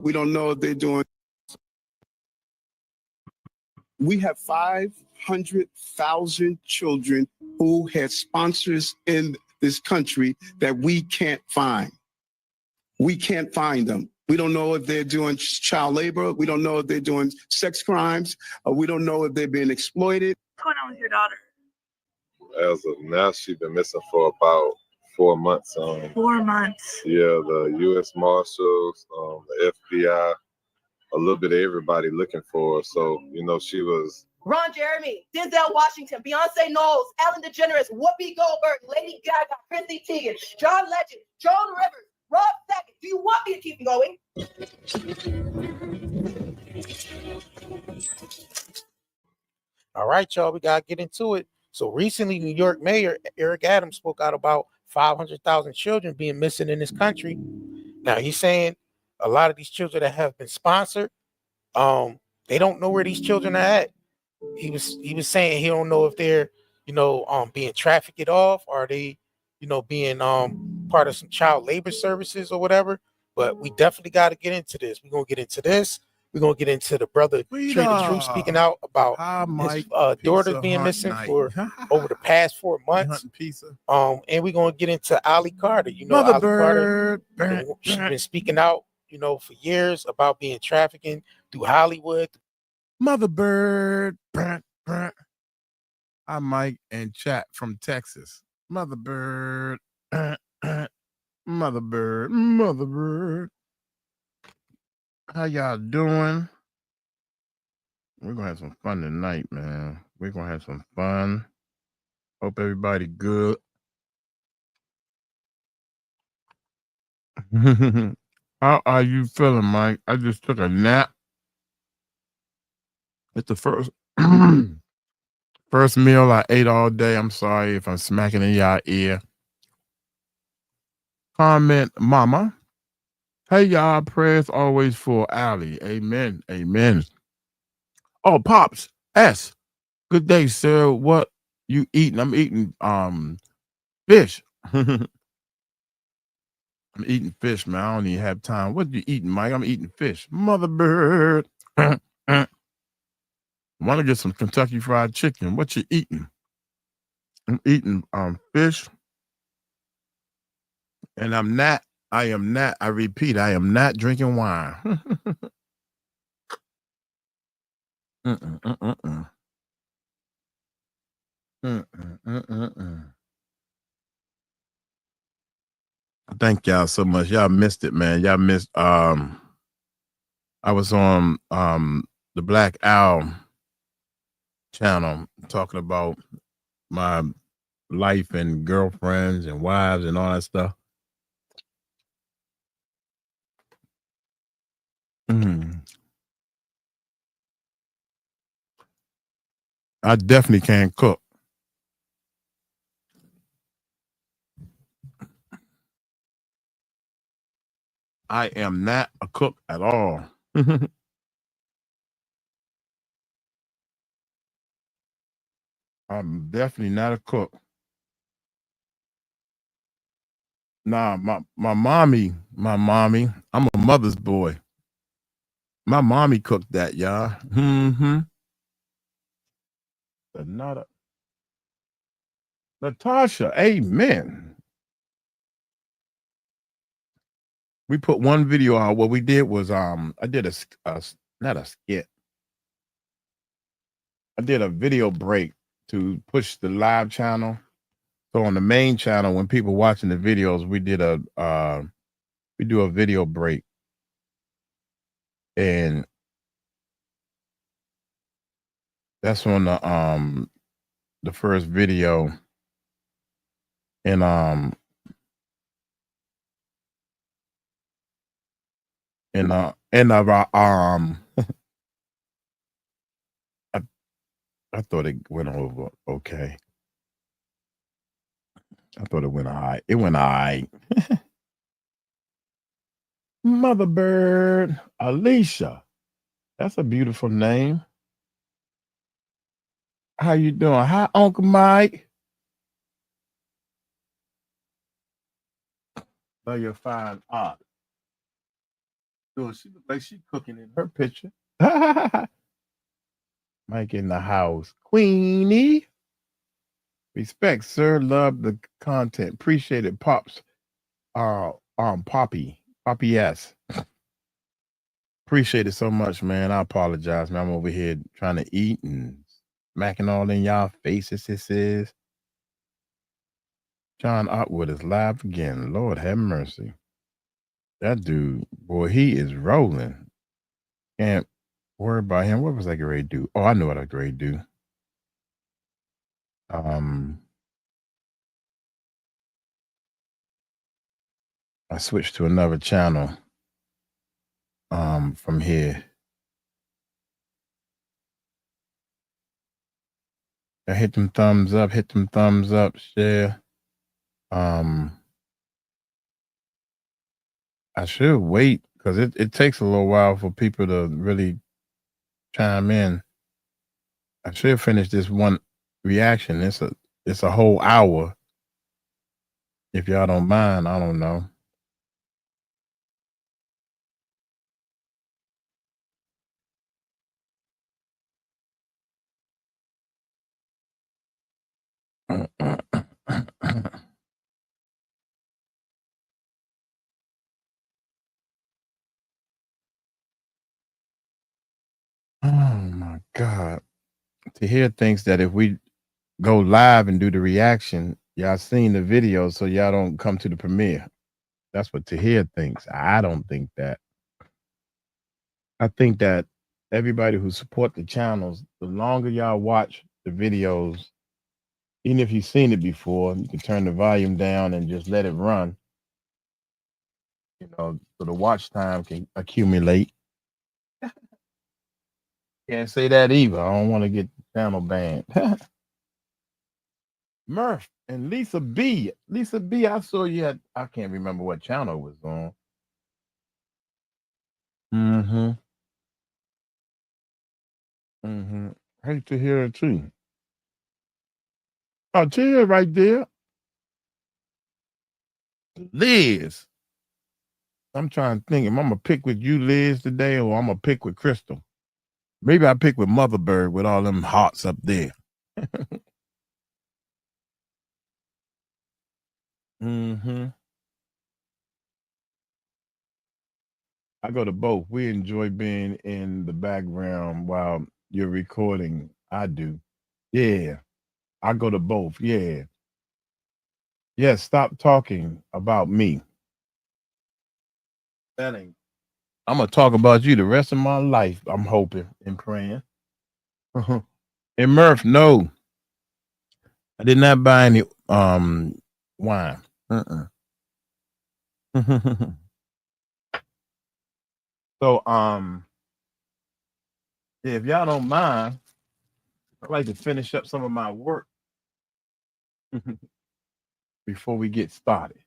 We don't know if they're doing. We have 500,000 children who had sponsors in this country that we can't find. We can't find them. We don't know if they're doing child labor. We don't know if they're doing sex crimes. We don't know if they're being exploited. What's going on with your daughter? As of now, she's been missing for about 4 months. 4 months. Yeah, the U.S. Marshals, the FBI, a little bit of everybody looking for her. So, you know, she was... Ron Jeremy, Denzel Washington, Beyonce Knowles, Ellen DeGeneres, Whoopi Goldberg, Lady Gaga, Chrissy Teigen, John Legend, Joan Rivers, Rob Sackett. Do you want me to keep going? All right, y'all, we got to get into it. So recently, New York Mayor Eric Adams spoke out about 500,000 children being missing in this country. Now, he's saying a lot of these children that have been sponsored, they don't know where these children are at. He was saying he don't know if they're, being trafficked off, or are they, being part of some child labor services or whatever. But we definitely got to get into this. We're going to get into this. We're going to get into the brother True speaking out about his daughter being missing for over the past 4 months. And we're going to get into Ali Carter. Ali Carter, she's been speaking out, for years about being trafficking through Hollywood. Mother bird. I'm Mike and Chat from Texas. Mother bird. Mother bird. How y'all doing? We're gonna have some fun tonight, man. We're gonna have some fun. Hope everybody good. How are you feeling, Mike? I just took a nap. It's the first meal I ate all day. I'm sorry if I'm smacking in y'all ear. Comment, mama. Hey, y'all, prayers always for Ali. Amen. Amen. Oh, Pops, S. Good day, sir. What you eating? I'm eating fish. I'm eating fish, man. I don't even have time. What you eating, Mike? I'm eating fish. Mother bird. Want to get some Kentucky Fried Chicken. What you eating? I'm eating fish. And I repeat, I am not drinking wine. Thank y'all so much. Y'all missed it, man. Y'all missed I was on the Black Owl channel talking about my life and girlfriends and wives and all that stuff. I definitely can't cook. I am not a cook at all. I'm definitely not a cook. Nah, my mommy, I'm a mother's boy. My mommy cooked that, y'all. Another Natasha, amen. We put one video out. What we did was I did not a skit. I did a video break to push the live channel. So on the main channel, when people watching the videos, we do a video break. And that's on the first video. And I thought it went over okay. I thought it went all right. It went all right. Mother bird, Alicia. That's a beautiful name. How you doing? Hi, Uncle Mike. So you're fine art. good. She look like she cooking in her picture. Mike in the house. Queenie. Respect, sir. Love the content. Appreciate it, Pops. Poppy S. Appreciate it so much, man. I apologize, man. I'm over here trying to eat and smacking all in y'all faces. This is John Otwood is live again. Lord have mercy. That dude, boy, he is rolling. Can't worry about him. What was I ready to do? Oh, I know what I was ready to do. I switched to another channel from here. I hit them thumbs up, share. I should wait because it takes a little while for people to really chime in. I should finish this one reaction. It's a whole hour. If y'all don't mind, I don't know. Oh my God. Tahir thinks that if we go live and do the reaction, y'all seen the video, so y'all don't come to the premiere. That's what Tahir thinks. I don't think that. I think that everybody who support the channels, the longer y'all watch the videos, even if you've seen it before, you can turn the volume down and just let it run. You know, so the watch time can accumulate. Can't say that either. I don't want to get the channel banned. Murph and Lisa B. Lisa B, I saw you had, I can't remember what channel it was on. Hate to hear it too. Oh, Tia right there. Liz. I'm trying to think if I'm gonna pick with you, Liz, today, or I'm gonna pick with Crystal. Maybe I pick with Mother Bird with all them hearts up there. I go to both. We enjoy being in the background while you're recording. I do. Yeah. I go to both. Yeah. Yeah, stop talking about me. I'm gonna talk about you the rest of my life. I'm hoping and praying. And Murph, no, I did not buy any wine. So if y'all don't mind, I'd like to finish up some of my work before we get started.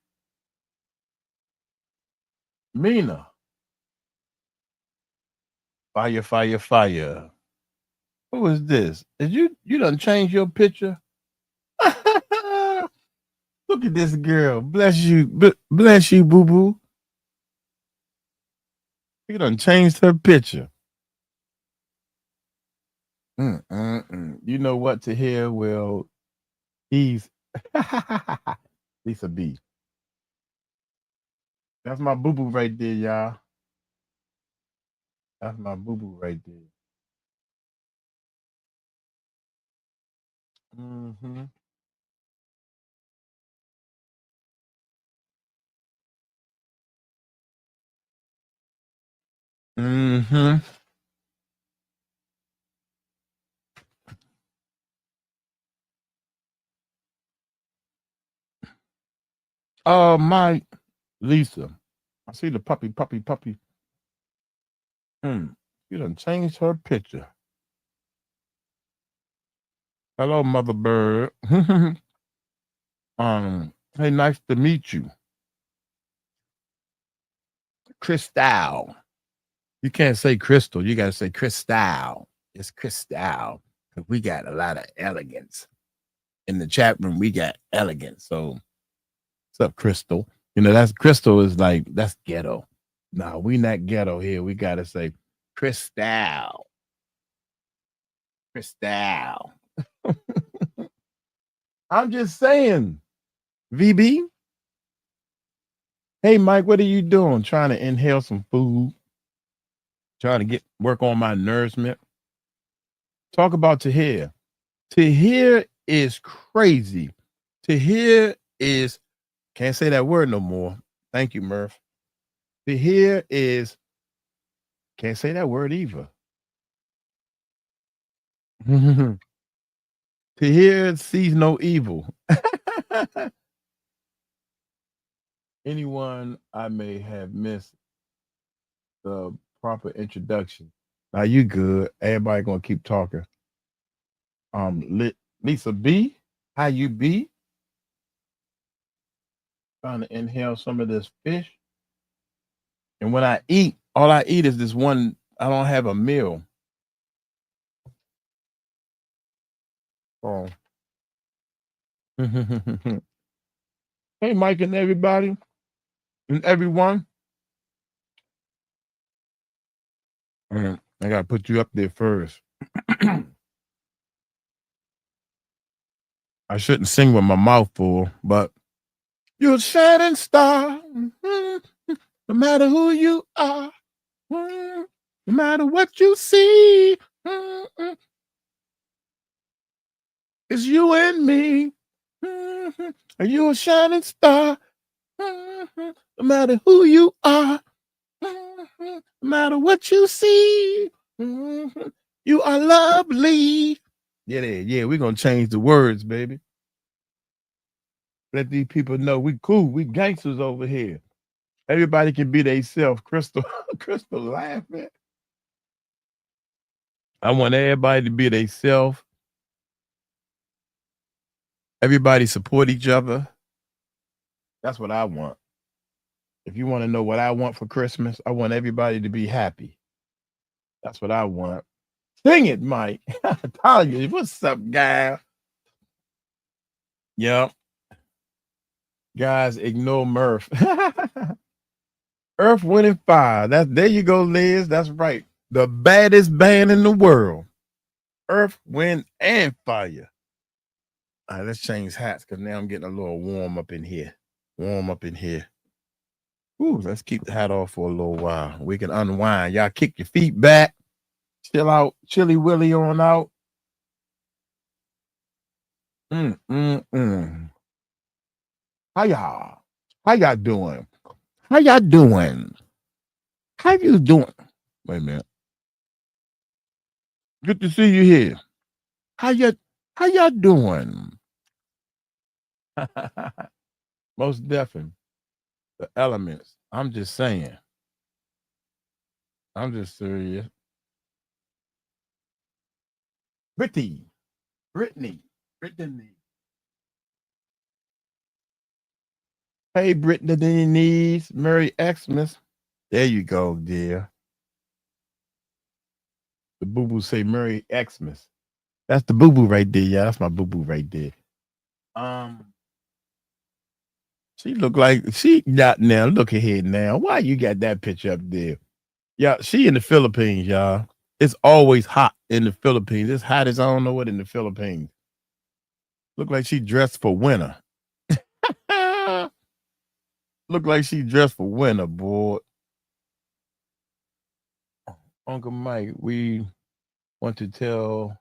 Mina. Fire, fire, fire. Who is this? Did you done change your picture? Look at this girl. Bless you. Bless you, boo-boo. You done changed her picture. You know what to hear? Well, he's Lisa B. That's my boo-boo right there, y'all. That's my boo-boo right there. Oh, my Lisa. I see the puppy. You done changed her picture. Hello, Mother Bird. Hey, nice to meet you. Crystal. You can't say crystal. You got to say Crystal. It's Crystal. We got a lot of elegance. In the chat room, we got elegance. So, what's up, Crystal? You know, that's Crystal is like, that's ghetto. No, we not ghetto here. We gotta say Crystal. Crystal. I'm just saying, VB. Hey Mike, what are you doing? Trying to inhale some food. Trying to work on my nourishment. Talk about Tahir. Tahir is crazy. Tahir is, can't say that word no more. Thank you, Murph. Tahir is, can't say that word either. Tahir sees no evil. Anyone I may have missed the proper introduction. Now you good. Everybody gonna keep talking. Lisa B, how you be? Trying to inhale some of this fish. And when I eat, all I eat is this one. I don't have a meal. Oh. Hey, Mike and everybody and everyone. I gotta put you up there first. I shouldn't sing with my mouth full, but you're a shining star. No matter who you are, no matter what you see, it's you and me. Are you a shining star? No matter who you are, no matter what you see, you are lovely. Yeah, we're gonna change the words, baby. Let these people know we cool, we gangsters over here. Everybody can be themselves. Crystal laughing. I want everybody to be themselves. Everybody support each other. That's what I want. If you want to know what I want for Christmas, I want everybody to be happy. That's what I want. Sing it, Mike. Tell you, what's up, guy? Yep. Guys, ignore Murph. Earth, Wind, and Fire. There you go, Liz. That's right. The baddest band in the world. Earth, Wind, and Fire. All right, let's change hats because now I'm getting a little warm up in here. Ooh, let's keep the hat off for a little while. We can unwind. Y'all kick your feet back. Chill out. Chilly Willy on out. How y'all doing? How you doing? Wait a minute. Good to see you here. How y'all doing? Most definitely. The elements. I'm just saying. I'm just serious. Brittany. Hey, Brittany, Merry Xmas. There you go, dear. The boo-boo say Merry Xmas. That's the boo-boo right there. Yeah, that's my boo-boo right there. She look like she got now. Look at here now. Why you got that picture up there? Yeah, she in the Philippines, y'all. It's always hot in the Philippines. It's hot as I don't know what in the Philippines. Look like she dressed for winter. Look like she dressed for winter, boy. Uncle Mike, we want to tell.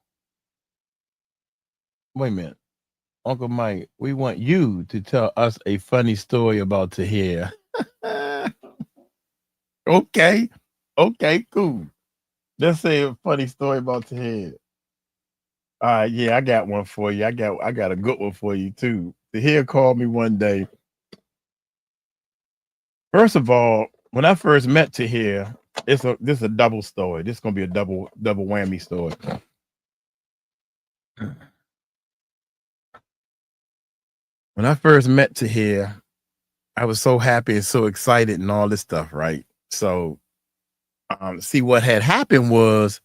Wait a minute. Uncle Mike, we want you to tell us a funny story about Tahir. Okay, cool. Let's say a funny story about Tahir. All right, yeah, I got one for you. I got a good one for you too. Tahir called me one day. First of all, when I first met Tahir, this is a double story. This is gonna be a double whammy story. When I first met Tahir, I was so happy and so excited and all this stuff, right? So, see what had happened was,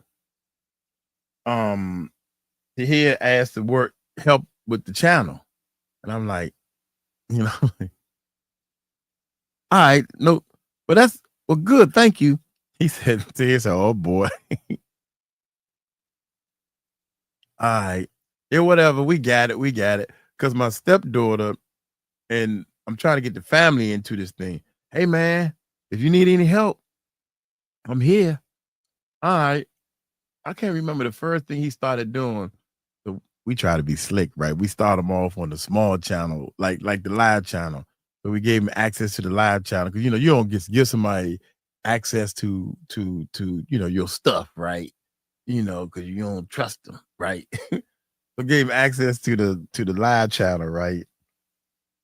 Tahir asked to help with the channel, and I'm like, all right, no, but Well, good, thank you. He said, oh boy. All right. Yeah, whatever. We got it. Because my stepdaughter, and I'm trying to get the family into this thing. Hey man, if you need any help, I'm here. All right. I can't remember the first thing he started doing. So we try to be slick, right? We start him off on the small channel, like the live channel. So we gave him access to the live channel because you don't give somebody access to your stuff, right? Because you don't trust them, right? So gave him access to the live channel, right?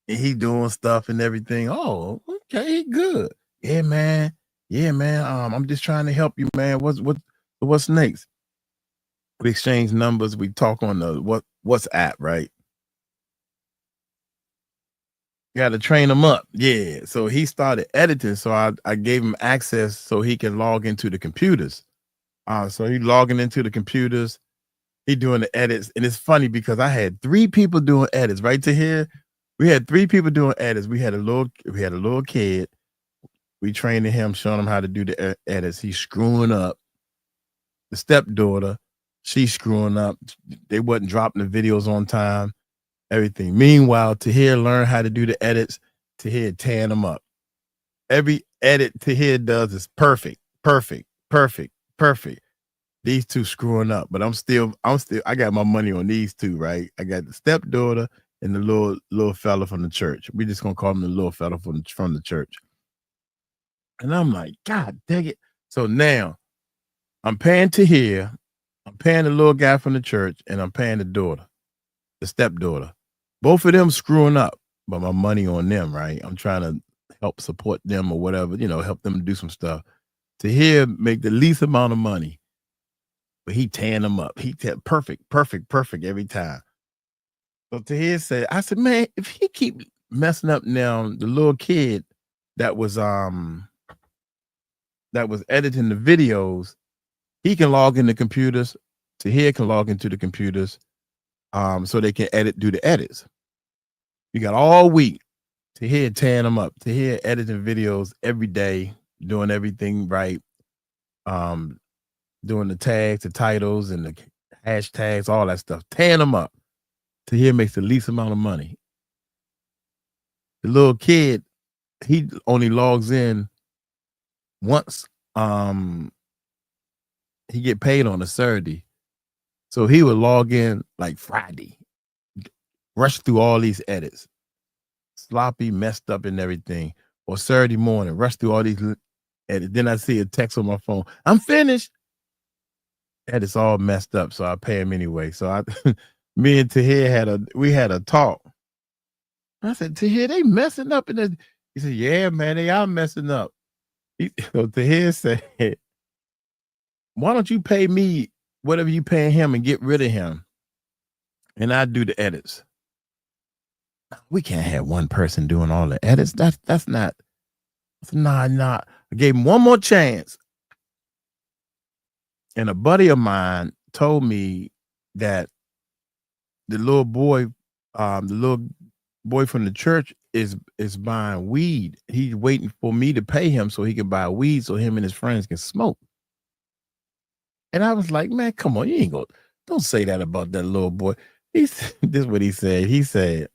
And he doing stuff and everything. Oh, okay, good. Yeah, man. I'm just trying to help you, man. What's next? We exchange numbers. We talk on the WhatsApp, right? Got to train him up. Yeah. So he started editing. So I gave him access so he can log into the computers. So he logging into the computers. He doing the edits. And it's funny because I had 3 people doing edits right to here. We had 3 people doing edits. We had a little kid. We trained him, showing him how to do the edits. He's screwing up. The stepdaughter, she's screwing up. They wasn't dropping the videos on time. Everything. Meanwhile, Tahir learned how to do the edits. Tahir tearing them up. Every edit Tahir does is perfect. These 2 screwing up, but I got my money on these 2, right? I got the stepdaughter and the little fella from the church. We just gonna call him the little fella from the church. And I'm like, God dang it. So now I'm paying Tahir, I'm paying the little guy from the church, and I'm paying the daughter, the stepdaughter. Both of them screwing up, but my money on them, right? I'm trying to help support them or whatever, help them do some stuff. Tahir make the least amount of money, but he tearing them up. He perfect every time. So Tahir said, I said, man, if he keep messing up now, the little kid that was editing the videos, he can log in the computers. Tahir can log into the computers, so they can do the edits. You got all week Tahir tearing them up. Tahir editing videos every day, doing everything right, doing the tags, the titles, and the hashtags, all that stuff, tearing them up. Tahir makes the least amount of money. The little kid, he only logs in once. He get paid on a Saturday, so he would log in like Friday, rush through all these edits, sloppy, messed up, and everything. Or Saturday morning, rush through all these edits. Then I see a text on my phone, I'm finished. Edits all messed up, so I pay him anyway. So me and Tahir had a talk. I said, Tahir, they messing up. He said, yeah, man, they are messing up. So Tahir said, why don't you pay me whatever you paying him and get rid of him, and I do the edits. We can't have one person doing all the edits. That's not. Nah. I gave him one more chance, and a buddy of mine told me that the little boy from the church is buying weed. He's waiting for me to pay him so he can buy weed so him and his friends can smoke. And I was like, man, come on, you ain't gonna, don't say that about that little boy. This is what he said. He said,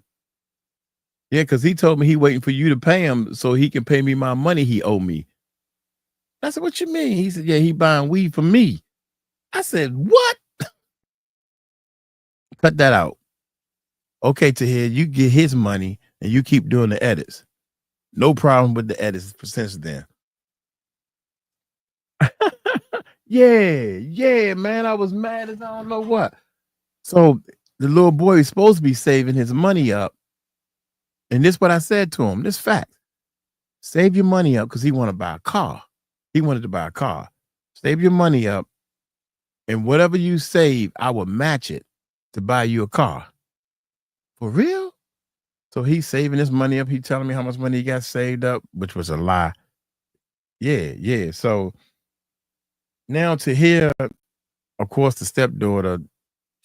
yeah, because he told me he waiting for you to pay him so he can pay me my money he owe me. I said, what you mean? He said, yeah, he buying weed for me. I said, what? Cut that out. Okay, Tahir, you get his money and you keep doing the edits. No problem with the edits since then. Yeah, man. I was mad as I don't know what. So the little boy is supposed to be saving his money up. And this is what I said to him. This fact. Save your money up because he wanted to buy a car. He wanted to buy a car. Save your money up. And whatever you save, I will match it to buy you a car. For real? So he's saving his money up. He telling me how much money he got saved up, which was a lie. Yeah. So now Tahir, of course, the stepdaughter,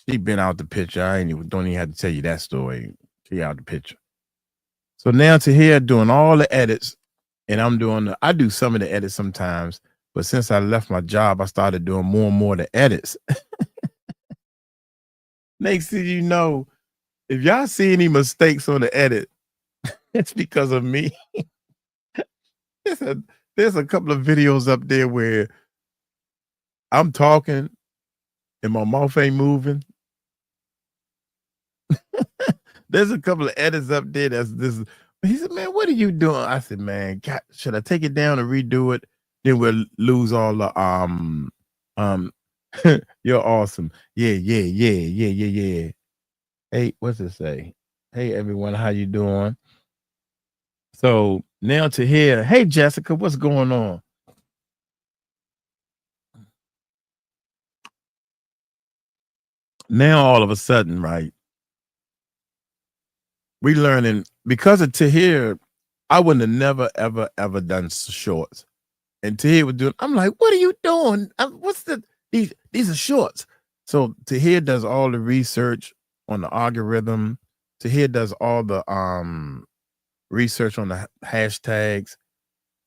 she been out the picture. Don't even have to tell you that story. She out the picture. So now Tahir doing all the edits and I do some of the edits sometimes, but since I left my job, I started doing more and more of the edits. Next thing you know, if y'all see any mistakes on the edit, it's because of me. There's a couple of videos up there where I'm talking and my mouth ain't moving. There's a couple of edits up there that's this. He said, man, what are you doing? I said, man, God, should I take it down and redo it? Then we'll lose all the you're awesome. Yeah. Hey, what's it say? Hey everyone, how you doing? So now to hear, hey Jessica, what's going on? Now all of a sudden, right? We learning because of Tahir, I wouldn't have never, ever done shorts. And Tahir was doing, I'm like, what are you doing? What's these are shorts. So Tahir does all the research on the algorithm. Tahir does all the research on the hashtags.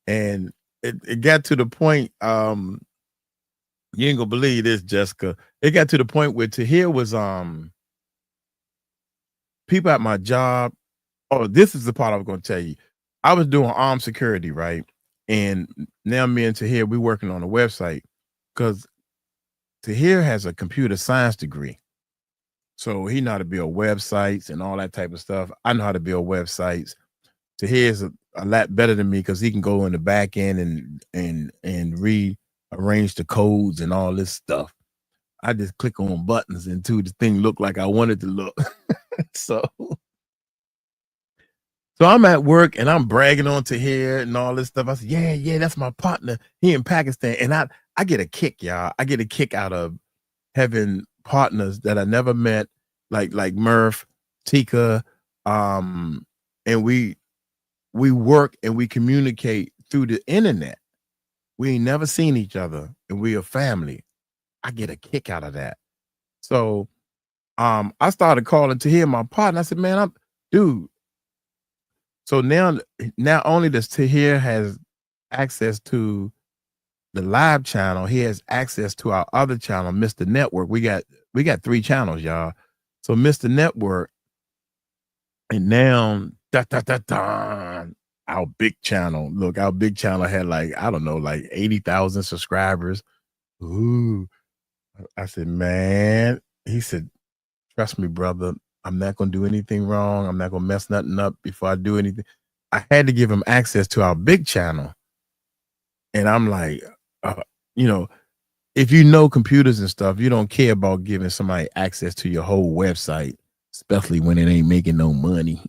And it got to the point, you ain't gonna believe this, Jessica. It got to the point where Tahir was people at my job. Oh, this is the part I was going to tell you. I was doing armed security, right? And now me and Tahir, we working on a website because Tahir has a computer science degree. So he know how to build websites and all that type of stuff. I know how to build websites. Tahir is a lot better than me because he can go in the back end and rearrange the codes and all this stuff. I just click on buttons until the thing look like I want it to look. So I'm at work and I'm bragging on Tahir and all this stuff. I said, yeah, that's my partner. He in Pakistan. And I get a kick, y'all. I get a kick out of having partners that I never met, like Murph, Tika, and we work and we communicate through the internet. We ain't never seen each other and we are family. I get a kick out of that. So I started calling Tahir my partner. I said, man, dude. So now only does Tahir has access to the live channel, he has access to our other channel, Mr. Network. We got 3 channels, y'all. So Mr. Network, and now our big channel. Look, our big channel had like 80,000 subscribers. Ooh. I said, man, he said, trust me, brother, I'm not going to do anything wrong. I'm not going to mess nothing up before I do anything. I had to give him access to our big channel. And I'm like, if you know computers and stuff, you don't care about giving somebody access to your whole website, especially when it ain't making no money.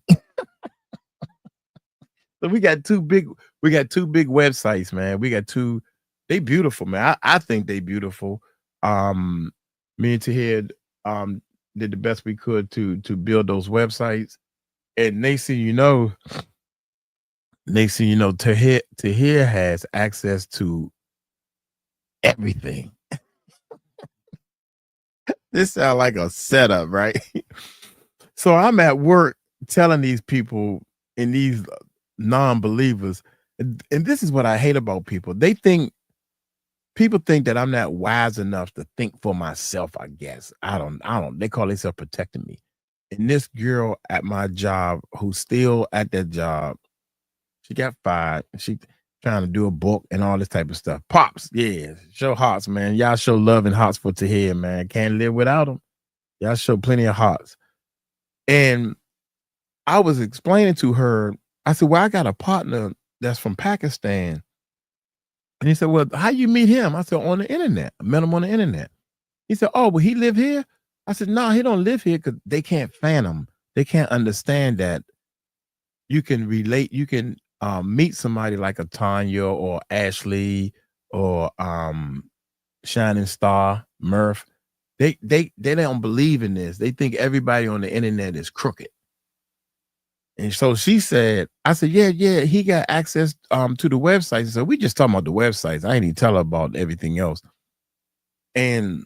So we got two big websites, man. We got 2. They beautiful, man. I think they beautiful. Me and Tahir did the best we could to build those websites. And next thing you know, Tahir has access to everything. This sounds like a setup, right? So I'm at work telling these people and these non-believers, and this is what I hate about people. People think that I'm not wise enough to think for myself, I guess. I don't. They call themselves protecting me. And this girl at my job who's still at that job, she got fired. She trying to do a book and all this type of stuff. Pops, yeah, show hearts, man. Y'all show love and hearts for Tahir, man. Can't live without them. Y'all show plenty of hearts. And I was explaining to her, I said, well, I got a partner that's from Pakistan. And he said, well, how you meet him? I said, on the internet. I met him on the internet. He said, oh, well, he live here? I said, no, he don't live here because they can't fan him. They can't understand that you can relate. You can meet somebody like a Tanya or Ashley or Shining Star, Murph. They don't believe in this. They think everybody on the internet is crooked. And so she said, I said, yeah, he got access to the website. So we just talking about the websites. I ain't even tell her about everything else. And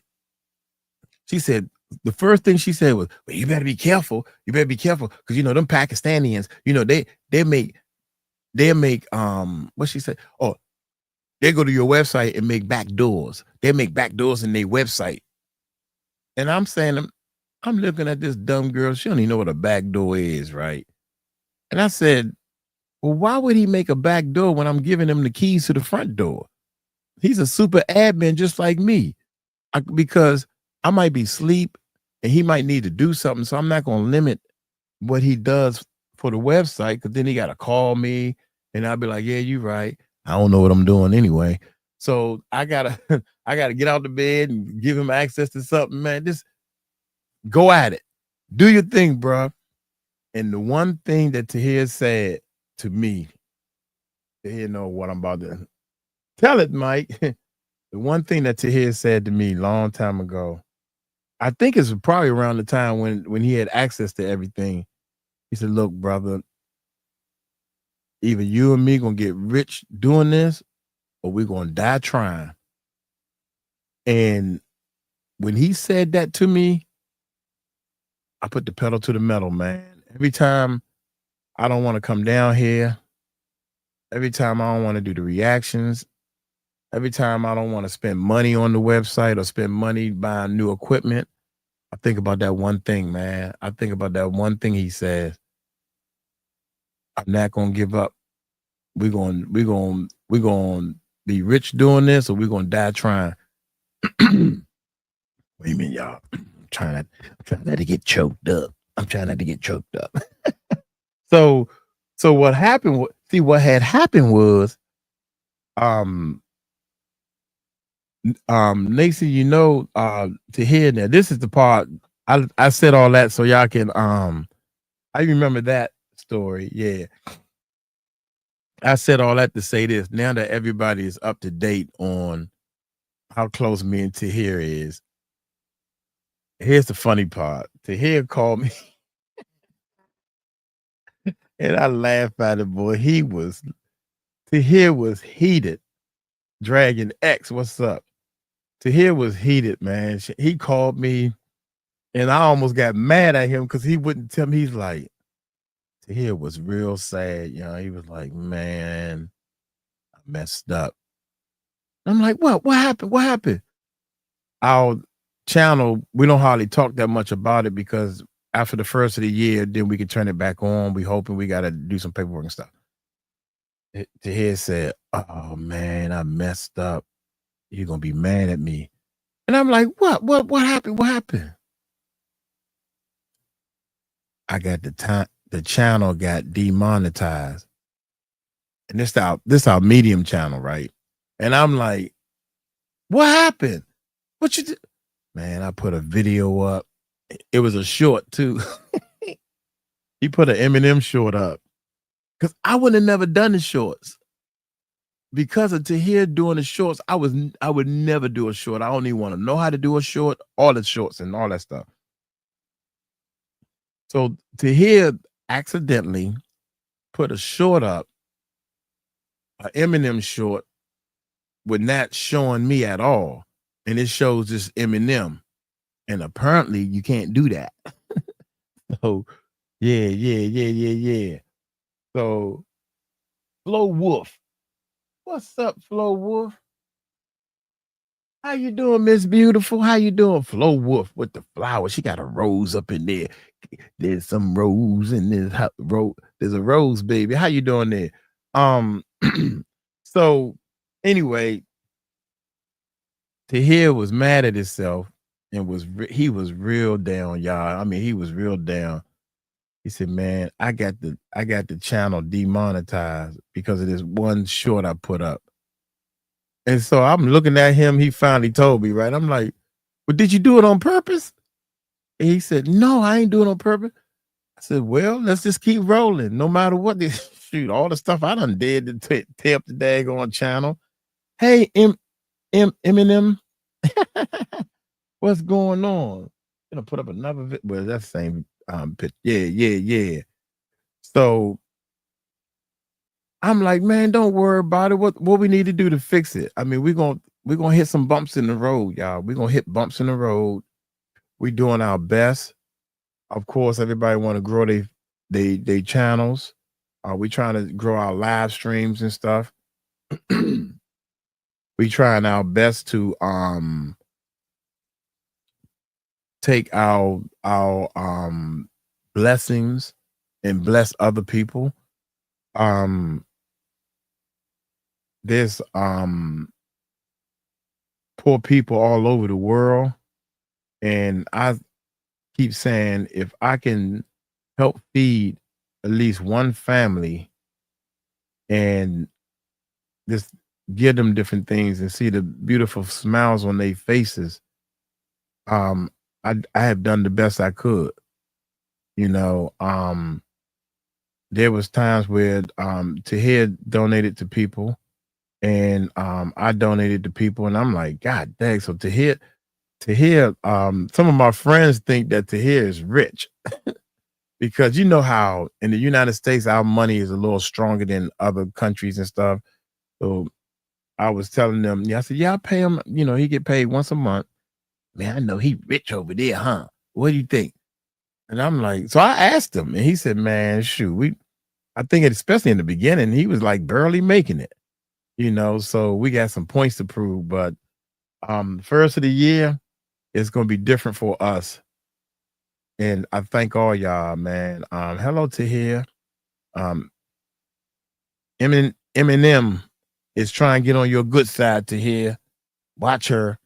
she said, the first thing she said was, well, you better be careful. You better be careful. Because, them Pakistanians, they make they make what she said. Oh, they go to your website and make back doors. They make back doors in their website. And I'm saying, I'm looking at this dumb girl. She don't even know what a back door is, right? And I said, well, why would he make a back door when I'm giving him the keys to the front door? He's a super admin just like me. Because I might be asleep and he might need to do something. So I'm not going to limit what he does for the website, because then he got to call me and I'll be like, yeah, you're right. I don't know what I'm doing anyway. So I gotta get out the bed and give him access to something, man. Just go at it. Do your thing, bro. And the one thing that Tahir said to me, Tahir know what I'm about to tell it, Mike. The one thing that Tahir said to me long time ago, I think it's probably around the time when he had access to everything. He said, look, brother, either you and me gonna get rich doing this, or we're gonna die trying. And when he said that to me, I put the pedal to the metal, man. Every time I don't want to come down here, every time I don't want to do the reactions, every time I don't want to spend money on the website or spend money buying new equipment, I think about that one thing, man. I think about that one thing he says. I'm not gonna give up. We're gonna be rich doing this, or we're gonna die trying. What do you mean, y'all? I'm trying not to get choked up. I'm trying not to get choked up. So what happened? What had happened was, Nacy, you know, to hear that, this is the part I said all that so y'all can I remember that story. Yeah. I said all that to say this. Now that everybody is up to date on how close me and Tahir is, here's the funny part. Tahir called me and I laughed at it, boy. Tahir was heated. Dragon X, what's up? Tahir was heated, man. He called me and I almost got mad at him because he wouldn't tell me. He's like, Tahir was real sad. You know, he was like, man, I messed up. I'm like, what? What happened? What happened? Our channel, we don't hardly talk that much about it because after the first of the year, then we can turn it back on. We hoping we got to do some paperwork and stuff. Tahir said, oh man, I messed up. You're going to be mad at me. And I'm like, what happened? What happened? I got the channel got demonetized. And this our medium channel, right? And I'm like, what happened? What you did? Man, I put a video up. It was a short too. He put an Eminem short up. Because I would have never done the shorts. Because of Tahir doing the shorts, I would never do a short. I don't even want to know how to do a short, all the shorts and all that stuff. So Tahir accidentally put a short up, an Eminem short, with not showing me at all. And it shows this Eminem. And apparently you can't do that. So yeah. So Flo Wolf. What's up, Flo Wolf? How you doing, Miss Beautiful? How you doing? Flo Wolf with the flowers. She got a rose up in there. There's some rose in this rose. There's a rose, baby. How you doing there? So anyway, Tahir was mad at himself and he was real down, y'all. I mean, he was real down. He said, man, I got the channel demonetized because of this one short I put up. And so I'm looking at him. He finally told me, right? I'm like, well, did you do it on purpose? And he said, no, I ain't doing it on purpose. I said, well, let's just keep rolling. No matter what, shoot, all the stuff I done did to tear up the daggone channel. Hey, Eminem, what's going on? Gonna put up another video. Well, that's the same pitch. Yeah. So I'm like, man, don't worry about it. What we need to do to fix it? I mean, we're gonna hit some bumps in the road, y'all. We're gonna hit bumps in the road. We're doing our best. Of course, everybody want to grow their channels. We trying to grow our live streams and stuff. We trying our best to take our blessings and bless other people. There's poor people all over the world, and I keep saying, if I can help feed at least one family and just give them different things and see the beautiful smiles on their faces, I have done the best I could. You know, there was times where 𝗕𝗟𝗡 donated to people, and I donated to people, and I'm like, God dang. So 𝗕𝗟𝗡, some of my friends think that 𝗕𝗟𝗡 is rich because you know how in the United States our money is a little stronger than other countries and stuff. So I was telling them, I said, I pay him, he get paid once a month. Man, I know he rich over there, huh? What do you think? And I'm like, so I asked him, and he said, man, shoot, I think especially in the beginning, he was like barely making it, so we got some points to prove. But first of the year, it's going to be different for us. And I thank all y'all, man. Hello to here. Eminem is trying to get on your good side to here. Watch her.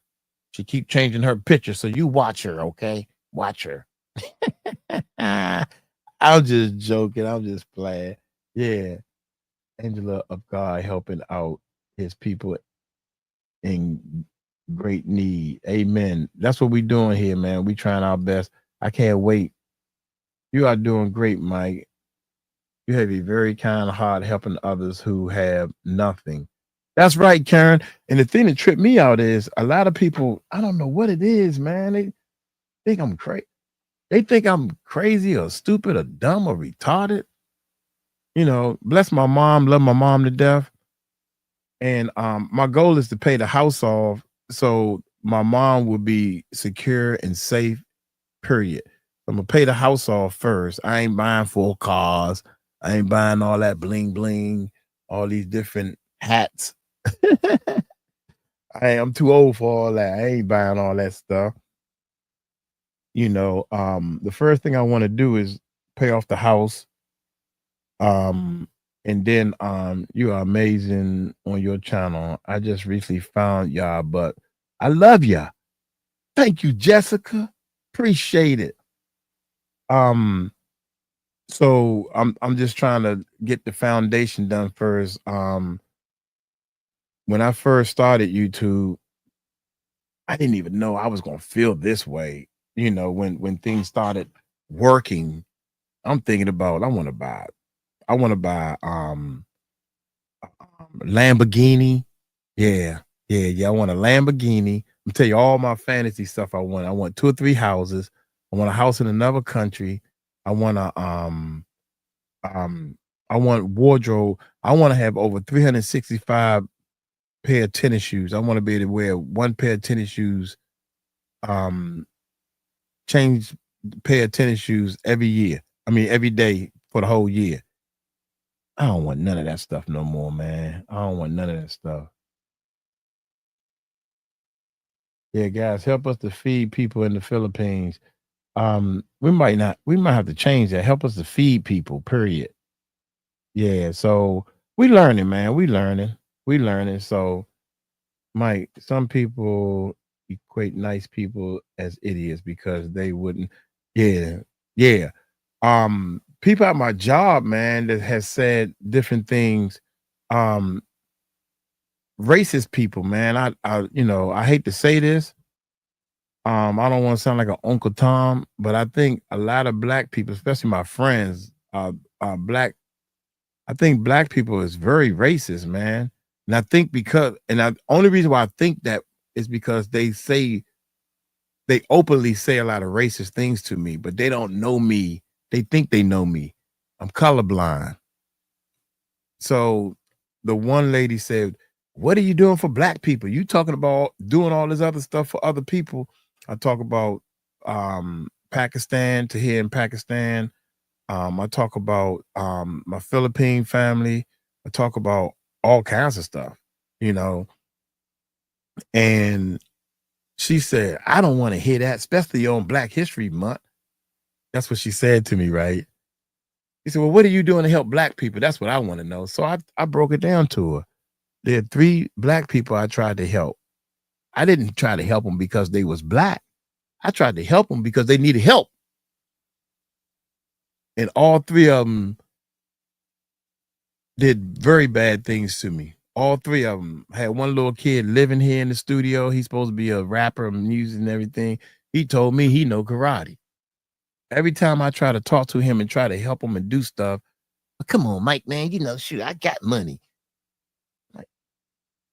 She keep changing her picture, so you watch her, okay? Watch her. I'm just joking. I'm just playing. Yeah. Angela of God helping out his people in great need. Amen. That's what we doing here, man. We trying our best. I can't wait. You are doing great, Mike. You have a very kind heart helping others who have nothing. That's right, Karen. And the thing that tripped me out is a lot of people, I don't know what it is, man. They think I'm crazy. They think I'm crazy or stupid or dumb or retarded. Bless my mom, love my mom to death. And my goal is to pay the house off so my mom will be secure and safe, period. I'm going to pay the house off first. I ain't buying 4 cars. I ain't buying all that bling bling, all these different hats. I'm too old for all that. I ain't buying all that stuff. The first thing I want to do is pay off the house. And then you are amazing on your channel. I just recently found y'all, but I love y'all. Thank you, Jessica. Appreciate it. So I'm just trying to get the foundation done first. When I first started YouTube, I didn't even know I was gonna feel this way. When things started working, I'm thinking about I want to buy Lamborghini. Yeah. I want a Lamborghini. I'm tell you all my fantasy stuff I want. I want 2 or 3 houses. I want a house in another country. I want I want wardrobe. I want to have over 365 pair of tennis shoes. I want to be able to wear 1 pair of tennis shoes, change pair of tennis shoes every year. I mean, every day for the whole year. I don't want none of that stuff no more, man. I don't want none of that stuff. Yeah, guys, help us to feed people in the Philippines. We might have to change that. Help us to feed people, period. Yeah, so we learning, man. We learning. So, Mike, some people equate nice people as idiots because they wouldn't. Yeah. People at my job, man, that has said different things. Racist people, man. I hate to say this. I don't want to sound like an Uncle Tom, but I think a lot of black people, especially my friends, black. I think black people is very racist, man. And I think the only reason why I think that is because they openly say a lot of racist things to me, but they don't know me. They think they know me. I'm colorblind. So the one lady said, what are you doing for black people? You talking about doing all this other stuff for other people. I talk about Pakistan, to here in Pakistan. I talk about my Philippine family. I talk about all kinds of stuff, you know. And she said, I don't want to hear that, especially on Black History Month. That's what she said to me, right? He said, well, what are you doing to help Black people? That's what I want to know. So I broke it down to her. There are 3 Black people I tried to help. I didn't try to help them because they was Black. I tried to help them because they needed help. And all 3 of them did very bad things to me. All 3 of them. Had one little kid living here in the studio. He's supposed to be a rapper, music and everything. He told me he know karate. Every time I try to talk to him and try to help him and do stuff, come on, Mike, man, you know, shoot, I got money. Like,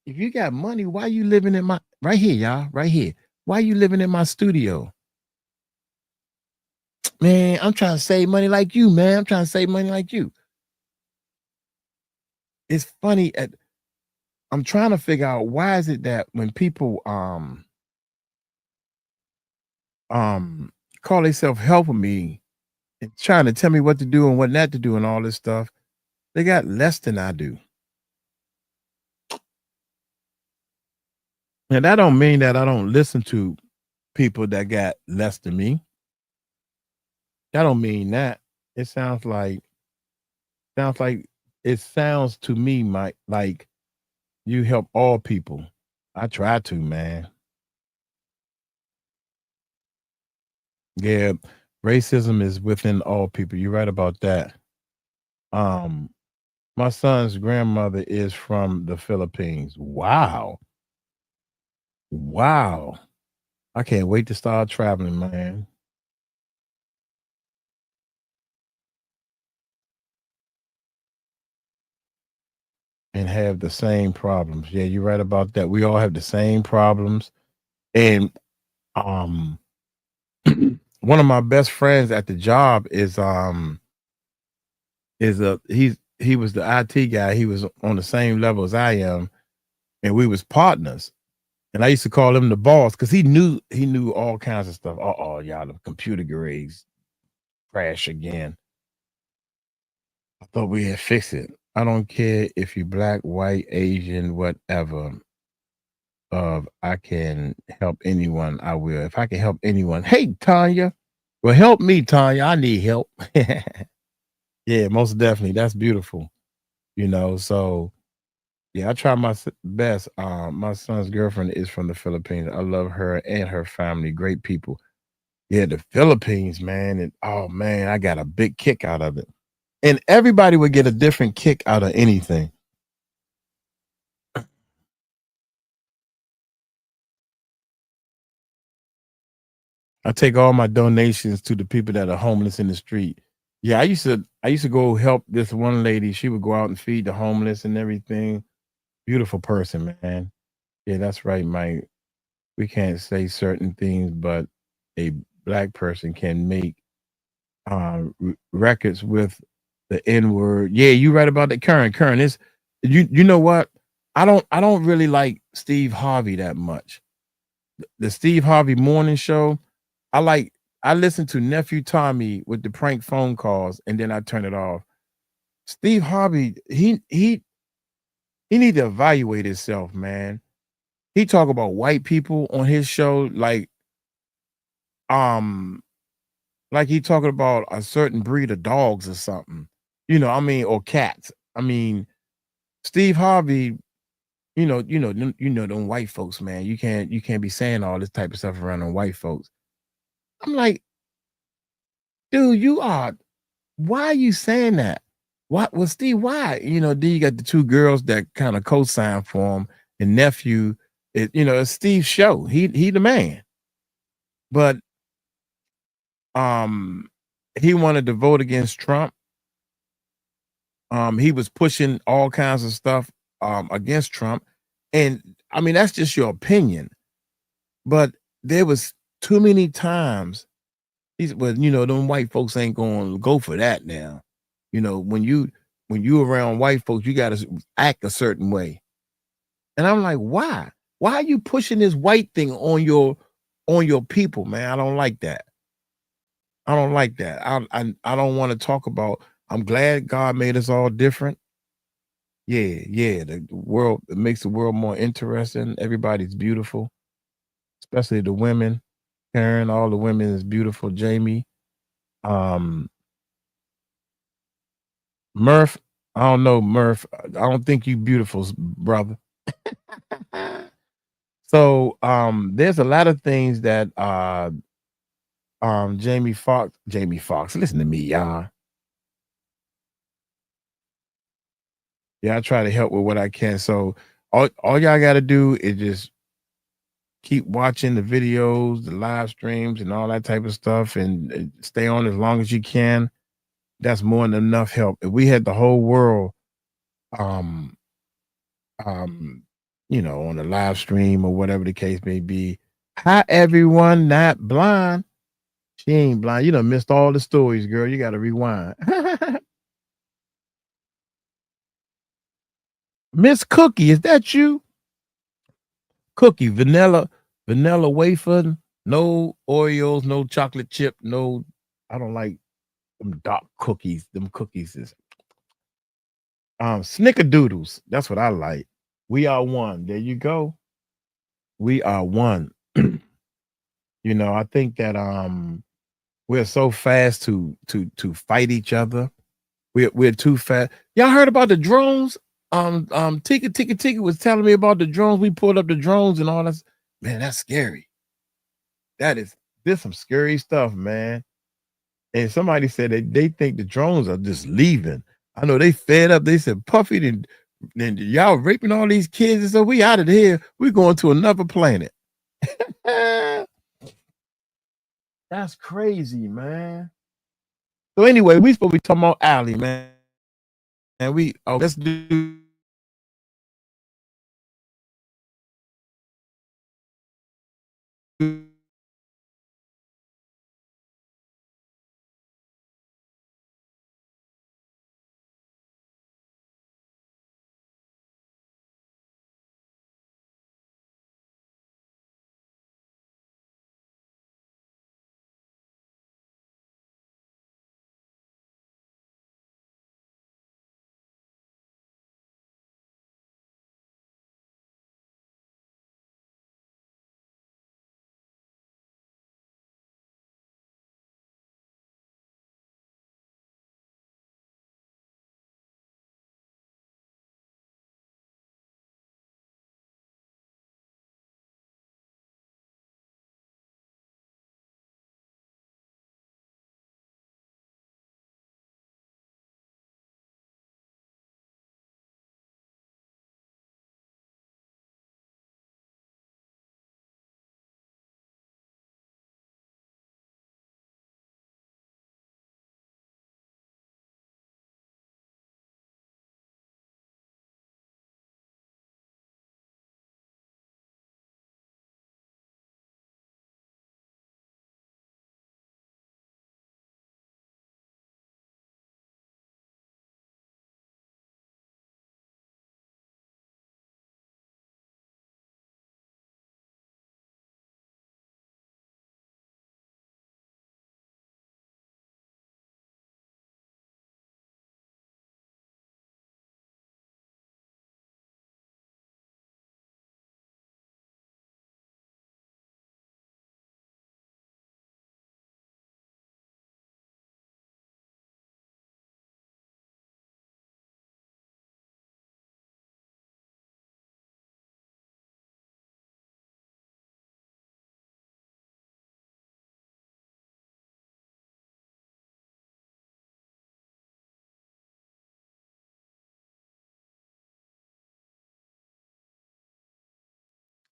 if you got money, why you living in my, right here, y'all, right here. Why you living in my studio? Man, I'm trying to save money like you, man. I'm trying to save money like you. It's funny. I'm trying to figure out why is it that when people call themselves helping me and trying to tell me what to do and what not to do and all this stuff, they got less than I do. And that don't mean that I don't listen to people that got less than me. That don't mean that. It sounds like it sounds to me, Mike, like you help all people. I try to, man. Yeah, racism is within all people. You're right about that. My son's grandmother is from the Philippines. Wow. Wow. I can't wait to start traveling, man. And have the same problems. Yeah, you're right about that. We all have the same problems. And one of my best friends at the job he was the IT guy. He was on the same level as I am, and we was partners. And I used to call him the boss because he knew all kinds of stuff. Y'all, the computer grades crash again. I thought we had fixed it. I don't care if you're Black, white, Asian, whatever. I can help anyone, I will. If I can help anyone. Hey, Tanya. Well, help me, Tanya. I need help. Yeah, most definitely. That's beautiful. You know, so yeah, I try my best. My son's girlfriend is from the Philippines. I love her and her family. Great people. Yeah, the Philippines, man. And oh man, I got a big kick out of it. And everybody would get a different kick out of anything. I take all my donations to the people that are homeless in the street. Yeah, I used to go help this one lady. She would go out and feed the homeless and everything. Beautiful person, man. Yeah, that's right, Mike. We can't say certain things, but a Black person can make records with the N-word. Yeah, you right about that. Current is you know what? I don't really like Steve Harvey that much. The Steve Harvey morning show, I listen to Nephew Tommy with the prank phone calls and then I turn it off. Steve Harvey, he need to evaluate himself, man. He talk about white people on his show like he talking about a certain breed of dogs or something. You know, I mean, or cats. I mean, Steve Harvey, you know them white folks, man. You can't be saying all this type of stuff around them white folks. I'm like, dude, why are you saying that? What? Well, Steve, why? You know, then you got the 2 girls that kind of co-sign for him, and Nephew, it's Steve's show. He the man. But he wanted to vote against Trump. He was pushing all kinds of stuff against Trump. And I mean, that's just your opinion. But there was too many times them white folks ain't gonna go for that now. You know, when you around white folks, you gotta act a certain way. And I'm like, why? Why are you pushing this white thing on your people, man? I don't like that. I don't like that. I don't want to talk about. I'm glad God made us all different. Yeah. The world, it makes the world more interesting. Everybody's beautiful, especially the women. Karen, all the women is beautiful. Jamie, Murph. I don't know, Murph. I don't think you beautiful, brother. So there's a lot of things that Jamie Foxx, listen to me, y'all. Yeah, I try to help with what I can. So all y'all got to do is just keep watching the videos, the live streams, and all that type of stuff, and stay on as long as you can. That's more than enough help. If we had the whole world, on a live stream or whatever the case may be. Hi, everyone, not blind. She ain't blind. You done missed all the stories, girl. You got to rewind. Miss Cookie, is that you? Cookie, vanilla wafer, no Oreos, no chocolate chip, no. I don't like them dark cookies. Them cookies is snickerdoodles. That's what I like. We are one. There you go. We are one. I think that we're so fast to fight each other. We're too fast. Y'all heard about the drones? Tika was telling me about the drones. We pulled up the drones and all that. Man, that's scary. There's some scary stuff, man. And somebody said that they think the drones are just leaving. I know they fed up. They said, Puffy, and y'all raping all these kids, and so we out of here. We're going to another planet. That's crazy, man. So anyway, we supposed to be talking about Allie, man. And let's do.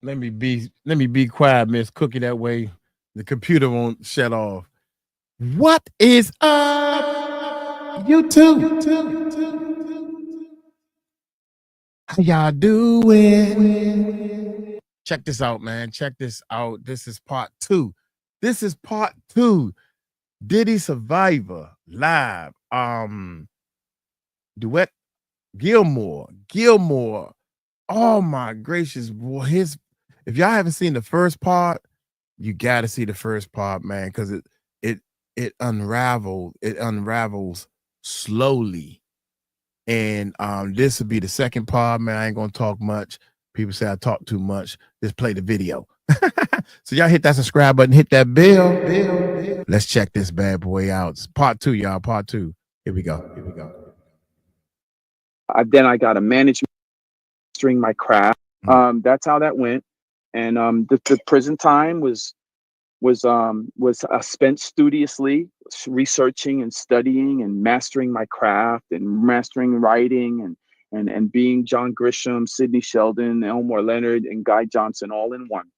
Let me be quiet, Miss Cookie. That way the computer won't shut off. What is up, YouTube? How y'all doing? Check this out, man. Check this out. This is part 2. Diddy Survivor live. Duet Gilmore. Oh my gracious, boy. If y'all haven't seen the first part, you gotta see the first part, man, because it unravels slowly. And this will be the second part, man. I ain't gonna talk much. People say I talk too much. Just play the video. So y'all hit that subscribe button, hit that bell. Let's check this bad boy out. It's part 2, y'all. Part 2. Here we go. Then I got a management mastering my craft. That's how that went. And the prison time was spent studiously researching and studying and mastering my craft and mastering writing and being John Grisham, Sidney Sheldon, Elmore Leonard, and Guy Johnson all in one.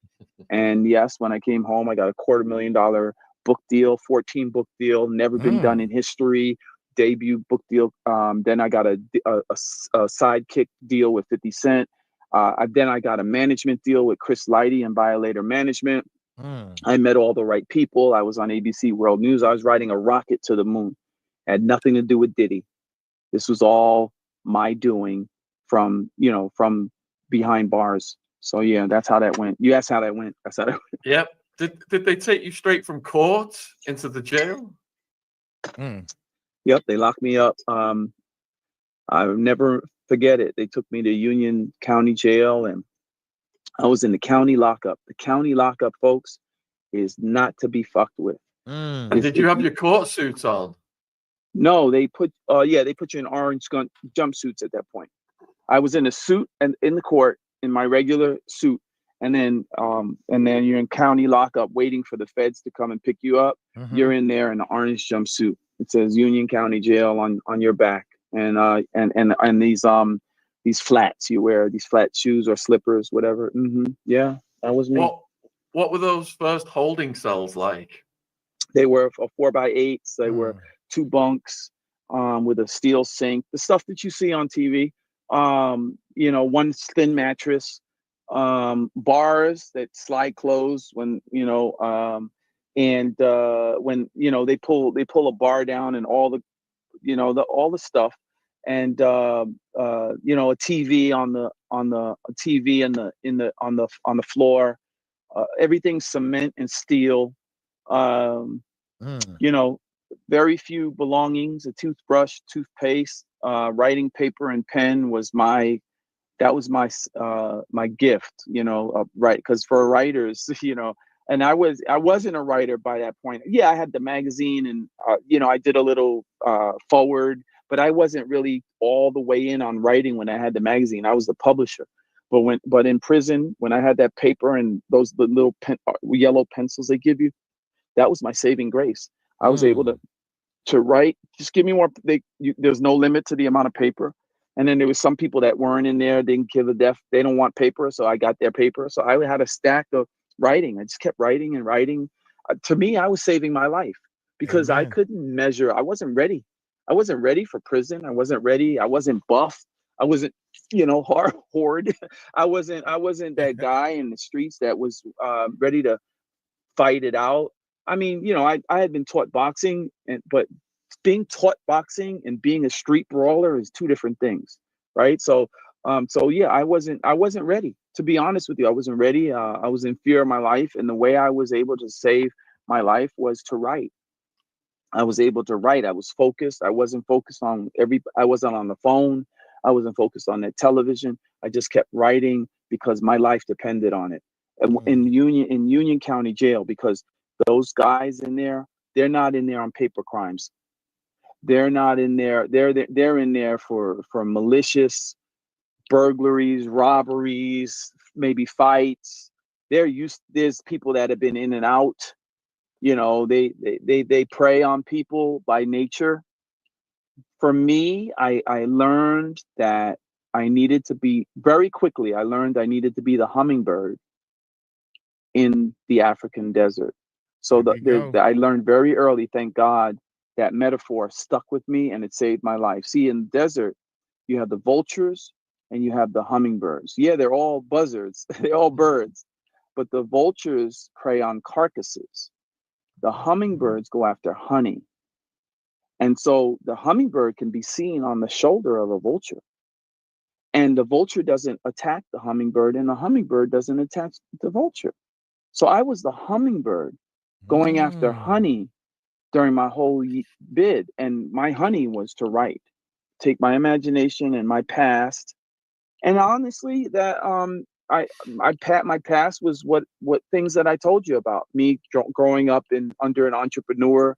And yes, when I came home, I got a $250,000 book deal, 14 book deal, never been done in history, debut book deal. Then I got a sidekick deal with 50 Cent. Then I got a management deal with Chris Lighty and Violator Management. I met all the right people. I was on ABC World News. I was riding a rocket to the moon. Had nothing to do with Diddy. This was all my doing from behind bars. So yeah, that's how that went. You asked how that went. That's how that went. Yep. Did they take you straight from court into the jail? Yep, they locked me up. I'll never forget it. They took me to Union County Jail, and I was in the county lockup. The county lockup, folks, is not to be fucked with. And did you have your court suits on? No, they put you in orange jumpsuits at that point. I was in a suit and in the court in my regular suit, and then you're in county lockup waiting for the feds to come and pick you up. You're in there in an orange jumpsuit. It says Union County Jail on your back, and these flats you wear, these flat shoes or slippers, whatever. Yeah, that was me. What were those first holding cells like? They were 4x8s. They were 2 bunks with a steel sink, the stuff that you see on TV. One thin mattress, bars that slide closed when when they pull a bar down and all the stuff, and a TV on the floor. Everything's cement and steel. Very few belongings. A toothbrush, toothpaste, writing paper and pen was my gift. Right? Because for writers, and I wasn't a writer by that point. Yeah, I had the magazine, and I did a little forward, but I wasn't really all the way in on writing when I had the magazine. I was the publisher. But in prison, when I had that paper and the little yellow pencils they give you, that was my saving grace. I was able to write. Just give me more. There's no limit to the amount of paper. And then there was some people that weren't in there, didn't give a deaf. They don't want paper, so I got their paper. So I had a stack of writing. I just kept writing and writing. To me, I was saving my life because I couldn't measure. I wasn't ready. I wasn't ready for prison. I wasn't ready. I wasn't buff. I wasn't, hard. I wasn't that guy in the streets that was ready to fight it out. I mean, I had been taught boxing, but being taught boxing and being a street brawler is 2 different things, right? So yeah, I wasn't ready. To be honest with you, I wasn't ready. I was in fear of my life, and the way I was able to save my life was to write. I was able to write. I was focused. I wasn't focused on I wasn't on the phone. I wasn't focused on that television. I just kept writing because my life depended on it. And in Union County Jail, because those guys in there, they're not in there on paper crimes. They're not in there. They're in there for malicious burglaries, robberies, maybe fights. There's people that have been in and out. They prey on people by nature. For me, I learned that I needed to be very quickly. I learned I needed to be the hummingbird in the African desert. So I learned very early, thank God, that metaphor stuck with me and it saved my life. See, in the desert, you have the vultures and you have the hummingbirds. Yeah, they're all buzzards. They're all birds. But the vultures prey on carcasses. The hummingbirds go after honey. And so the hummingbird can be seen on the shoulder of a vulture. And the vulture doesn't attack the hummingbird, and the hummingbird doesn't attack the vulture. So I was the hummingbird going after honey during my whole bid. And my honey was to write, take my imagination and my past. And honestly, that my past was what things that I told you about, me growing up under an entrepreneur,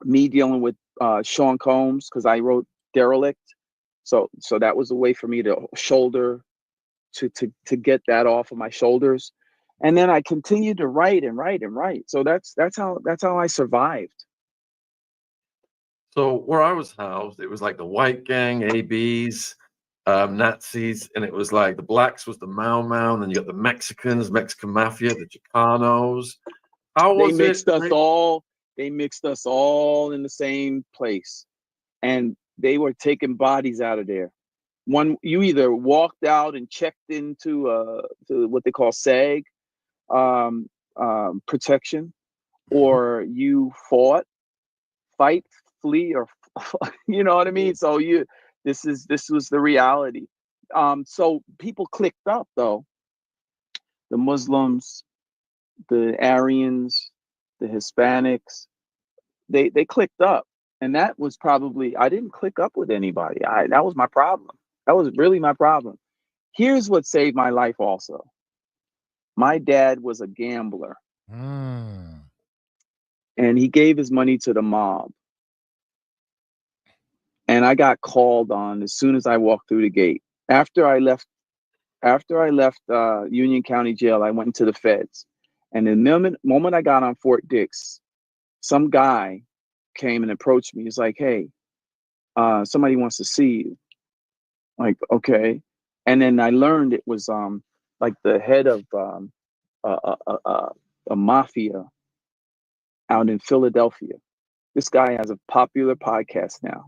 me dealing with Sean Combs, because I wrote Derelict. So that was a way for me to shoulder, to get that off of my shoulders. And then I continued to write and write and write. So that's how I survived. So where I was housed, it was like the white gang, ABs, Nazis, and it was like the blacks was the Mau Mau, and then you got the Mexicans, Mexican mafia, the Chicanos. How was They mixed us all in the same place, and they were taking bodies out of there. You either walked out and checked into to what they call SAG protection, or you fight, flee, or you know what I mean. So this was the reality. So people clicked up, though. The Muslims, the Aryans, the Hispanics, they clicked up. And that was probably, I didn't click up with anybody. That was my problem. That was really my problem. Here's what saved my life also. My dad was a gambler. And he gave his money to the mob. And I got called on as soon as I walked through the gate. After I left Union County Jail, I went into the feds. And the moment I got on Fort Dix, some guy came and approached me. He's like, "Hey, somebody wants to see you." Like, okay. And then I learned it was like the head of a mafia out in Philadelphia. This guy has a popular podcast now.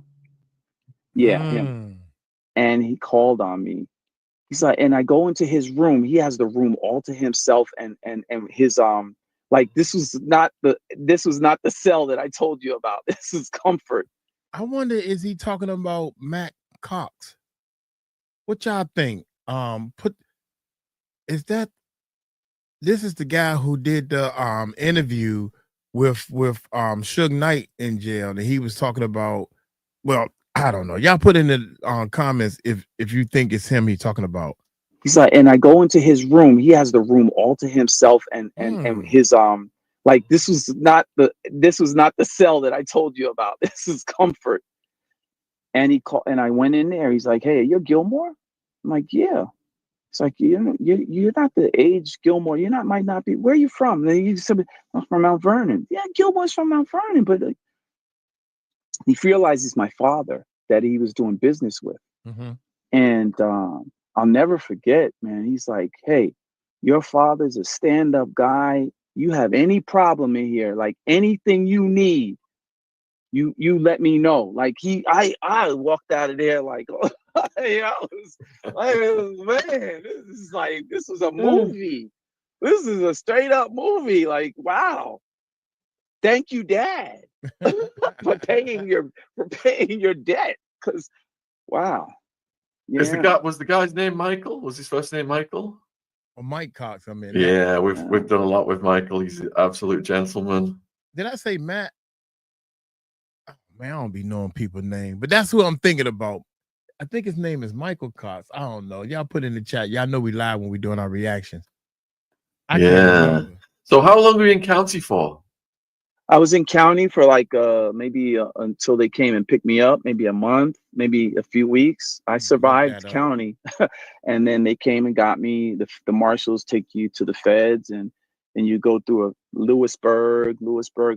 Yeah, him. And he called on me. He's like, and I go into his room. He has the room all to himself, and his like this was not the cell that I told you about. This is comfort. I wonder, is he talking about Matt Cox? What y'all think? This is the guy who did the interview with Suge Knight in jail, and he was talking about, well, I don't know. Y'all put in the comments if you think it's him he's talking about. He's like, and I go into his room. He has the room all to himself, and his like this was not the cell that I told you about. This is comfort. And he called, and I went in there. He's like, "Hey, you're Gilmore?" I'm like, "Yeah." It's like, you're not the age Gilmore. Might not be. Where are you from? And he said, "I'm from Mount Vernon." Yeah, Gilmore's from Mount Vernon, but he realizes my father that he was doing business with. And I'll never forget, man. He's like, "Hey, your father's a stand-up guy. You have any problem in here, like anything you need, you let me know." Like I walked out of there like, man, this was a movie. This is a straight up movie. Like, wow. Thank you, Dad, for paying your debt. Because, wow. Yeah. Was the guy's name Michael? Was his first name Michael? Or Mike Cox, I mean. Yeah, we've done a lot with Michael. He's an absolute gentleman. Did I say Matt? Oh, man, I don't be knowing people's names, but that's who I'm thinking about. I think his name is Michael Cox. I don't know. Y'all put in the chat. Y'all know we live when we doing our reactions. Yeah. So how long were you in county for? I was in county for like maybe until they came and picked me up, maybe a month, maybe a few weeks. I survived county. And then they came and got me. The marshals take you to the feds, and you go through Lewisburg.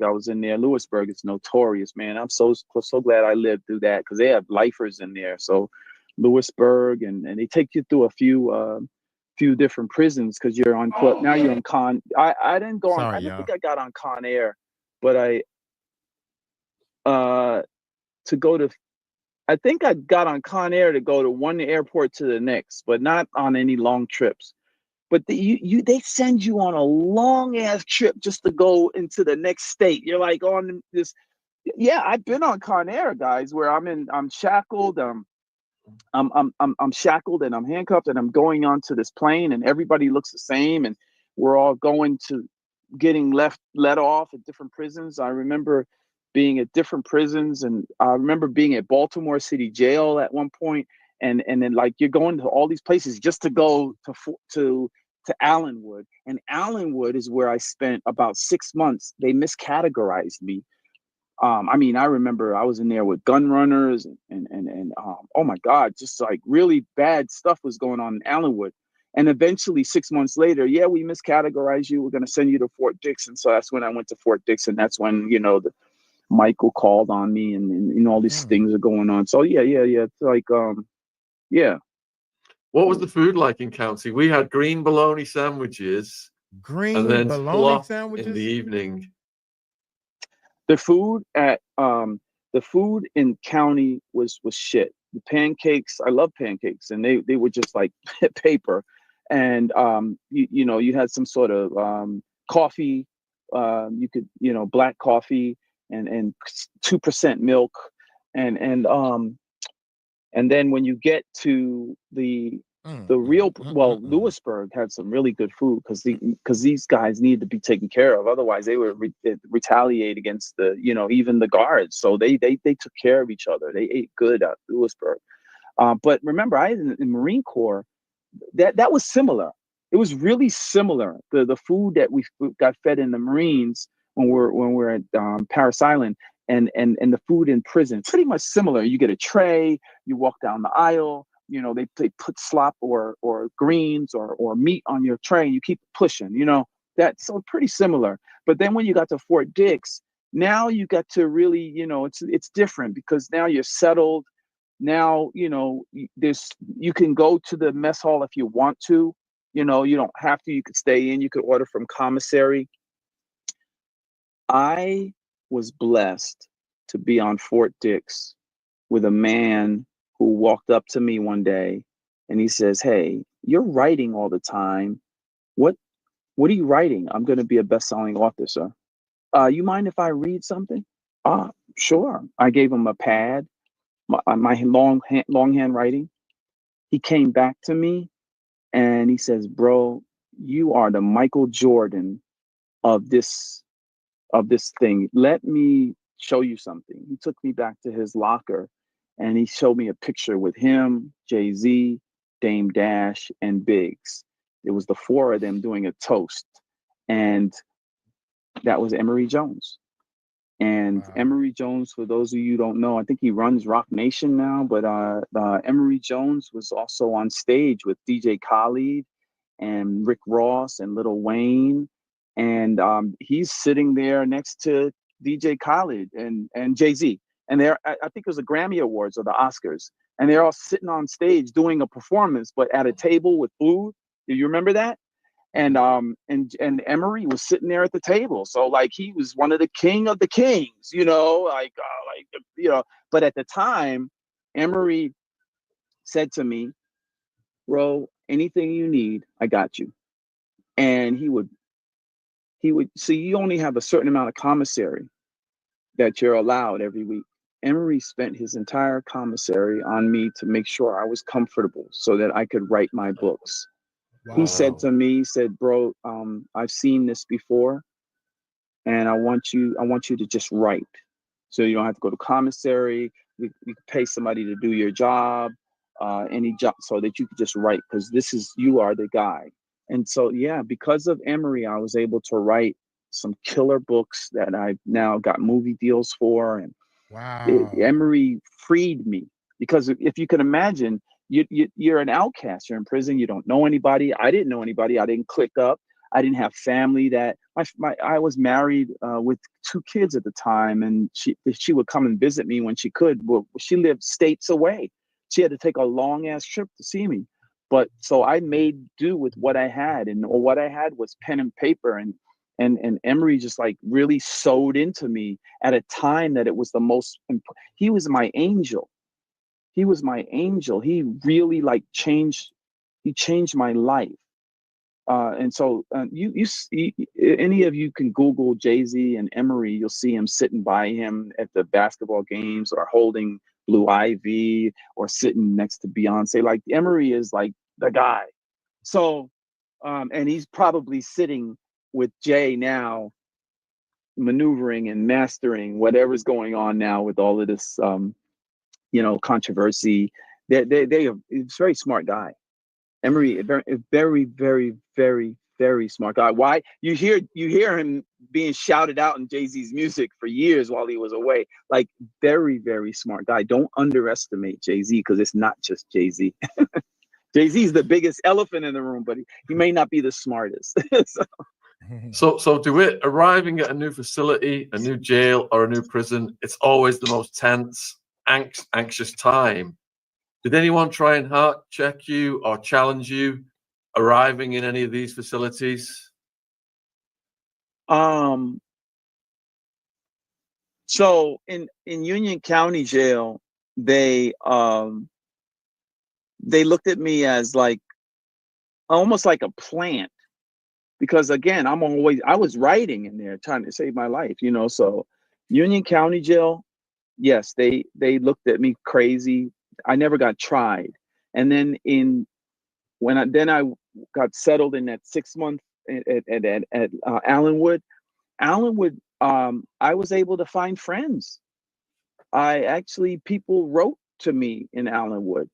I was in there. Lewisburg is notorious, man. I'm so glad I lived through that, because they have lifers in there. So Lewisburg, and they take you through a few different prisons, because you're on now you're on Con. I didn't go on. I don't think I got on Con Air. But I think I got on Con Air to go to one airport to the next, but not on any long trips. But they send you on a long ass trip just to go into the next state. You're like on this. Yeah, I've been on Con Air, guys, where I'm shackled. I'm shackled and I'm handcuffed, and I'm going onto this plane, and everybody looks the same, and we're all going to getting let off at different prisons. I remember being at different prisons, and I remember being at Baltimore City Jail at one point, and then like you're going to all these places just to go to Allenwood, and Allenwood is where I spent about 6 months. They miscategorized me. I mean, I remember I was in there with gun runners and oh my God, just like really bad stuff was going on in Allenwood. And eventually 6 months later, yeah, we miscategorized you. We're going to send you to Fort Dix. And so that's when I went to Fort Dix. And that's when, you know, Michael called on me and you know, all these things are going on. So yeah. It's like, yeah. What was the food like in County? We had green bologna sandwiches. Green and then bologna fluff sandwiches in the evening. The food in County was shit. The pancakes, I love pancakes, and they were just like paper. And you know, you had some sort of coffee, you could, you know, black coffee and 2% milk, and then when you get to the real, well, Lewisburg had some really good food because these guys needed to be taken care of. Otherwise, they would retaliate against the, you know, even the guards. So they took care of each other. They ate good at Lewisburg. But remember, I in the Marine Corps, that was similar. It was really similar. The food that we got fed in the Marines when we're at Parris Island and the food in prison, pretty much similar. You get a tray, you walk down the aisle. You know, they put slop or greens or meat on your tray, and you keep pushing, you know, that's so pretty similar. But then when you got to Fort Dix, now you got to really, you know, it's different because now you're settled. Now, you know, you can go to the mess hall if you want to, you know, you don't have to, you could stay in, you could order from commissary. I was blessed to be on Fort Dix with a man who walked up to me one day and he says, "Hey, you're writing all the time. What are you writing?" "I'm going to be a best-selling author, sir." You mind if I read something?" Sure. I gave him a pad, my longhand writing. He came back to me and he says, "Bro, you are the Michael Jordan of this thing. Let me show you something." He took me back to his locker and he showed me a picture with him, Jay-Z, Dame Dash, and Biggs. It was the four of them doing a toast. And that was Emery Jones. And Emery Jones, for those of you who don't know, I think he runs Rock Nation now, but Emery Jones was also on stage with DJ Khaled and Rick Ross and Lil Wayne. And he's sitting there next to DJ Khaled and Jay-Z. And I think it was the Grammy Awards or the Oscars. And they're all sitting on stage doing a performance, but at a table with food. Do you remember that? And Emery was sitting there at the table. So like he was one of the king of the kings, you know, you know, but at the time, Emery said to me, "Bro, anything you need, I got you." And he would see, you only have a certain amount of commissary that you're allowed every week. Emery spent his entire commissary on me to make sure I was comfortable so that I could write my books. Wow. He said to me, he said, "Bro, I've seen this before and I want you to just write. So you don't have to go to commissary. You can pay somebody to do your job, any job, so that you could just write because you are the guy." And so, yeah, because of Emery, I was able to write some killer books that I've now got movie deals for. And Emery freed me because if you can imagine, you're an outcast. You're in prison. You don't know anybody. I didn't know anybody. I didn't click up. I didn't have family. That I was married with 2 kids at the time, and she would come and visit me when she could. Well, she lived states away. She had to take a long ass trip to see me. But so I made do with what I had, and what I had was pen and paper, and Emery just like really sewed into me at a time that it was the most. He was my angel. He was my angel. He really like changed my life. And so you see, any of you can Google Jay-Z and Emery, you'll see him sitting by him at the basketball games or holding Blue Ivy or sitting next to Beyonce. Like Emery is like the guy. So, and he's probably sitting with Jay now maneuvering and mastering whatever's going on now with all of this, controversy. They are, it's a very smart guy. Emery, a very, very, very, very smart guy. Why you hear him being shouted out in Jay-Z's music for years while he was away. Like, very, very smart guy. Don't underestimate Jay-Z, because it's not just Jay-Z. Jay-Z is the biggest elephant in the room, but he may not be the smartest. So DeWitt, arriving at a new facility, a new jail, or a new prison, it's always the most tense, anxious time. Did anyone try and heart check you or challenge you arriving in any of these facilities? So in Union County Jail, they looked at me as like almost like a plant, because again, I was writing in there trying to save my life, so Union County Jail, yes, they looked at me crazy. I never got tried. And then when I got settled in that 6 month at Allenwood, I was able to find friends. People wrote to me in Allenwood,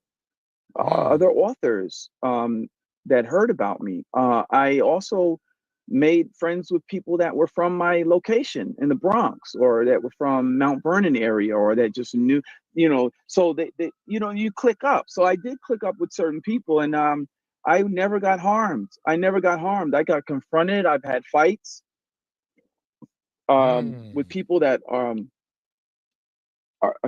other authors that heard about me. I also made friends with people that were from my location in the Bronx, or that were from Mount Vernon area, or that just knew, so they you click up. So I did click up with certain people, and I never got harmed. I got confronted. I've had fights with people that are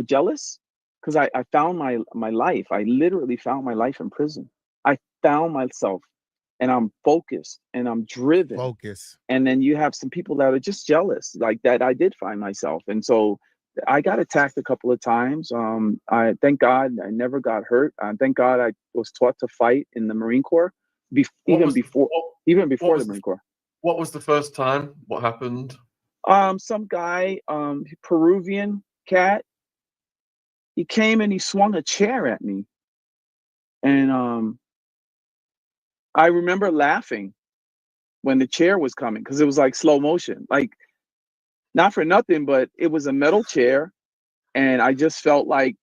jealous, because I found my life. I literally found my life in prison. I found myself, and I'm focused and I'm driven. And then you have some people that are just jealous, like that. I did find myself. And so I got attacked a couple of times. I thank God I never got hurt. Thank God I was taught to fight in the Marine Corps, even before the Marine Corps. What was the first time? What happened? Some guy, Peruvian Katt, he came and he swung a chair at me. And I remember laughing when the chair was coming, because it was like slow motion, like, not for nothing, but it was a metal chair. And I just felt like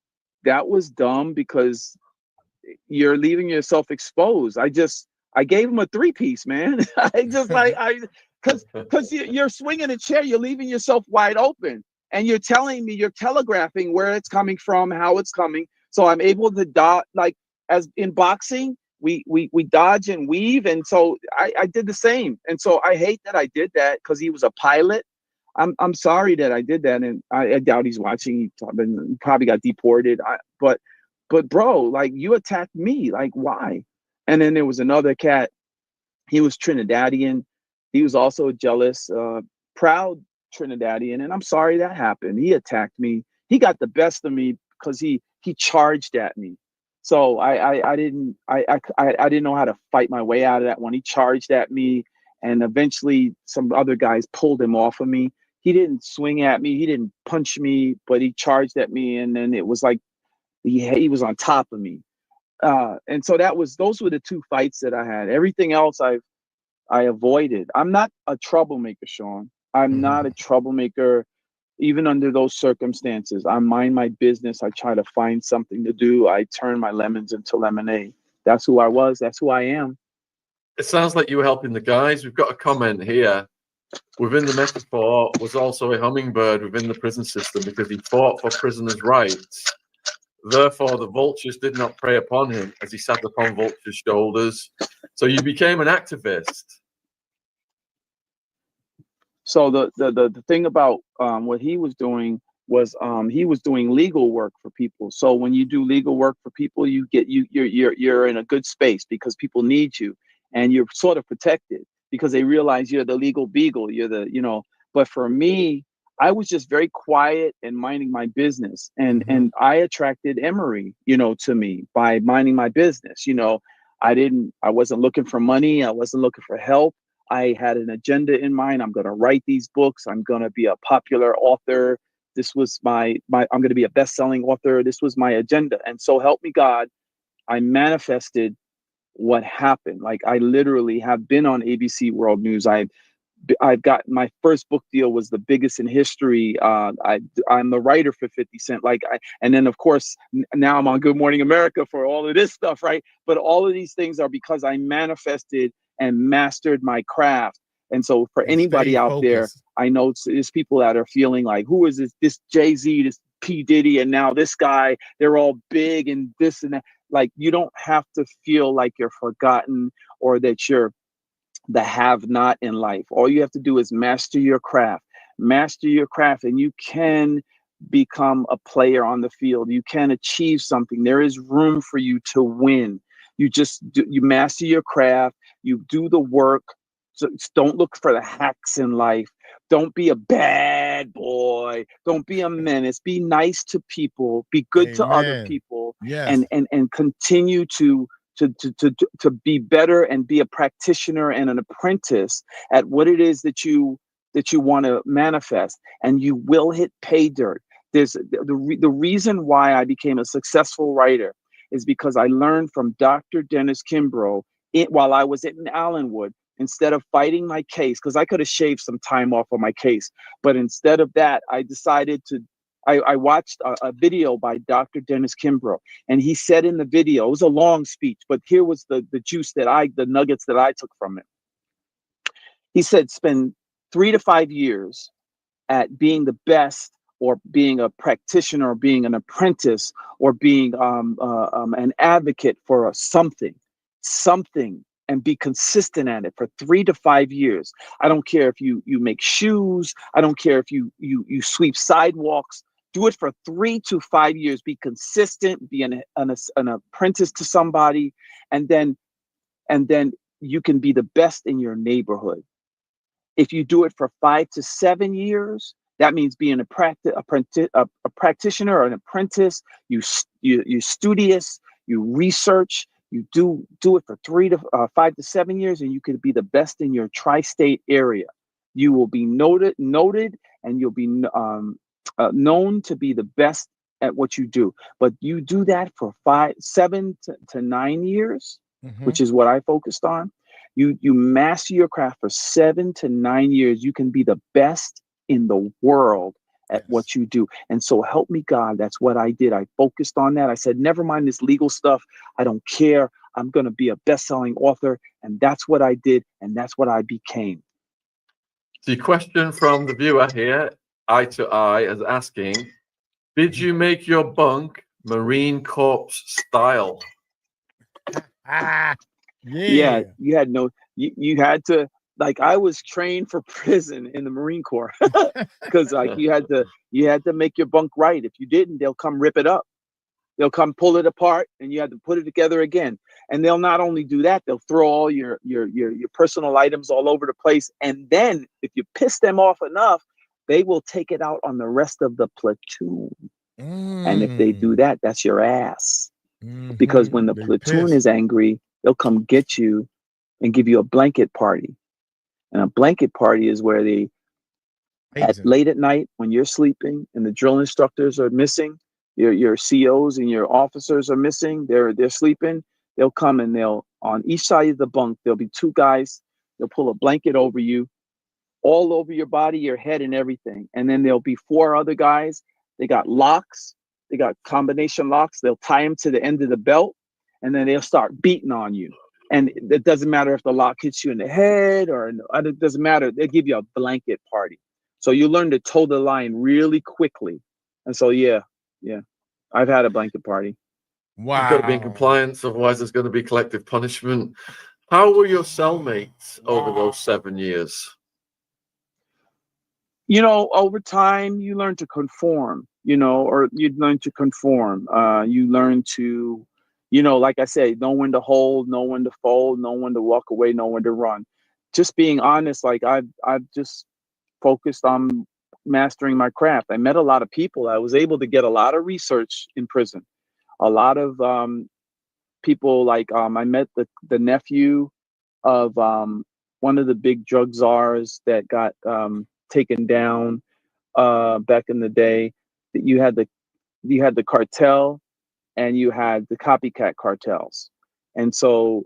that was dumb, because you're leaving yourself exposed. I gave him a 3-piece, man. Because you're swinging a chair, you're leaving yourself wide open, and you're telling me, you're telegraphing where it's coming from, how it's coming. So I'm able to dodge, like as in boxing, we dodge and weave. And so I did the same. And so I hate that I did that, because he was a pilot. I'm sorry that I did that. And I doubt he's watching. He probably got deported. But bro, like, you attacked me, like, why? And then there was another cat. He was Trinidadian. He was also jealous, proud Trinidadian. And I'm sorry that happened. He attacked me. He got the best of me because he charged at me. So I didn't know how to fight my way out of that one. He charged at me, and eventually some other guys pulled him off of me. He didn't swing at me. He didn't punch me, but he charged at me. And then it was like he was on top of me. And so those were the 2 fights that I had. Everything else I avoided. I'm not a troublemaker, Sean. I'm not a troublemaker, even under those circumstances. I mind my business. I try to find something to do. I turn my lemons into lemonade. That's who I was. That's who I am. It sounds like you were helping the guys. We've got a comment here. Within the metaphor was also a hummingbird within the prison system, because he fought for prisoners' rights. Therefore, the vultures did not prey upon him, as he sat upon vultures' shoulders. So you became an activist. So the thing about what he was doing was he was doing legal work for people. So when you do legal work for people, you're in a good space, because people need you, and you're sort of protected, because they realize you're the legal beagle. You're the, but for me, I was just very quiet and minding my business. And I attracted Emery, to me by minding my business. I wasn't looking for money. I wasn't looking for help. I had an agenda in mind. I'm going to write these books. I'm going to be a popular author. This was I'm going to be a best-selling author. This was my agenda. And so help me God, I manifested what happened. Like, I literally have been on ABC World News. I I've got my first book deal was the biggest in history. I'm the writer for 50 Cent. And then of course now I'm on Good Morning America for all of this stuff, right? But all of these things are because I manifested and mastered my craft. And so for anybody out there, I know there's people that are feeling like, who is this Jay-Z, this P. Diddy, and now this guy, they're all big and this and that. Like, you don't have to feel like you're forgotten or that you're the have-not in life. All you have to do is master your craft, and you can become a player on the field. You can achieve something. There is room for you to win. You master your craft, you do the work. So don't look for the hacks in life. Don't be a bad boy. Don't be a menace. Be nice to people. Be good to other people. Yes. And continue to be better and be a practitioner and an apprentice at what it is that you want to manifest. And you will hit pay dirt. There's the reason why I became a successful writer is because I learned from Dr. Dennis Kimbrough while I was in Allenwood. Instead of fighting my case, because I could have shaved some time off of my case, but instead of that, I decided to, I watched a video by Dr. Dennis Kimbrough, and he said in the video, it was a long speech, but here was the juice the nuggets that I took from it. He said, spend 3 to 5 years at being the best, or being a practitioner, or being an apprentice, or being an advocate for something, and be consistent at it for 3 to 5 years. I don't care if you make shoes. I don't care if you sweep sidewalks. Do it for 3 to 5 years. Be consistent. Be an apprentice to somebody, and then you can be the best in your neighborhood. If you do it for 5 to 7 years, that means being a practitioner or an apprentice. You're studious. You research. You do it for 5 to 7 years, and you could be the best in your tri-state area. You will be noted, and you'll be known to be the best at what you do. But you do that for 7 to 9 years, which is what I focused on. You master your craft for 7 to 9 years. You can be the best in the world at what you do. And so help me God, that's what I did. I focused on that. I said, never mind this legal stuff. I don't care. I'm going to be a best-selling author. And that's what I did. And that's what I became. The question from the viewer here, Eye to Eye, is asking, did you make your bunk Marine Corps style? Yeah, you had to, like, I was trained for prison in the Marine Corps, because like you had to make your bunk right. If you didn't, they'll come rip it up. They'll come pull it apart, and you had to put it together again. And they'll not only do that, they'll throw all your personal items all over the place. And then if you piss them off enough, they will take it out on the rest of the platoon. And if they do that, that's your ass. Because when the platoon is angry, they'll come get you and give you a blanket party. And a blanket party is where late at night when you're sleeping and the drill instructors are missing, your COs and your officers are missing, they're sleeping, they'll come and they'll, on each side of the bunk, there'll be 2 guys, they'll pull a blanket over you, all over your body, your head and everything. And then there'll be 4 other guys, they got locks, they got combination locks, they'll tie them to the end of the belt, and then they'll start beating on you. And it doesn't matter if the lock hits you in the head or it doesn't matter. They give you a blanket party. So you learn to toe the line really quickly. And so, yeah, I've had a blanket party. Wow. You've got to be in compliance, otherwise there's going to be collective punishment. How were your cellmates over those 7 years? Over time, you learn to conform, you learn to conform. You learn to, like I say, know when to hold, know when to fold, know when to walk away, know when to run. Just being honest, like I've just focused on mastering my craft. I met a lot of people. I was able to get a lot of research in prison. A lot of people, like I met the nephew of one of the big drug czars that got taken down back in the day. You had the cartel, and you had the copycat cartels. And so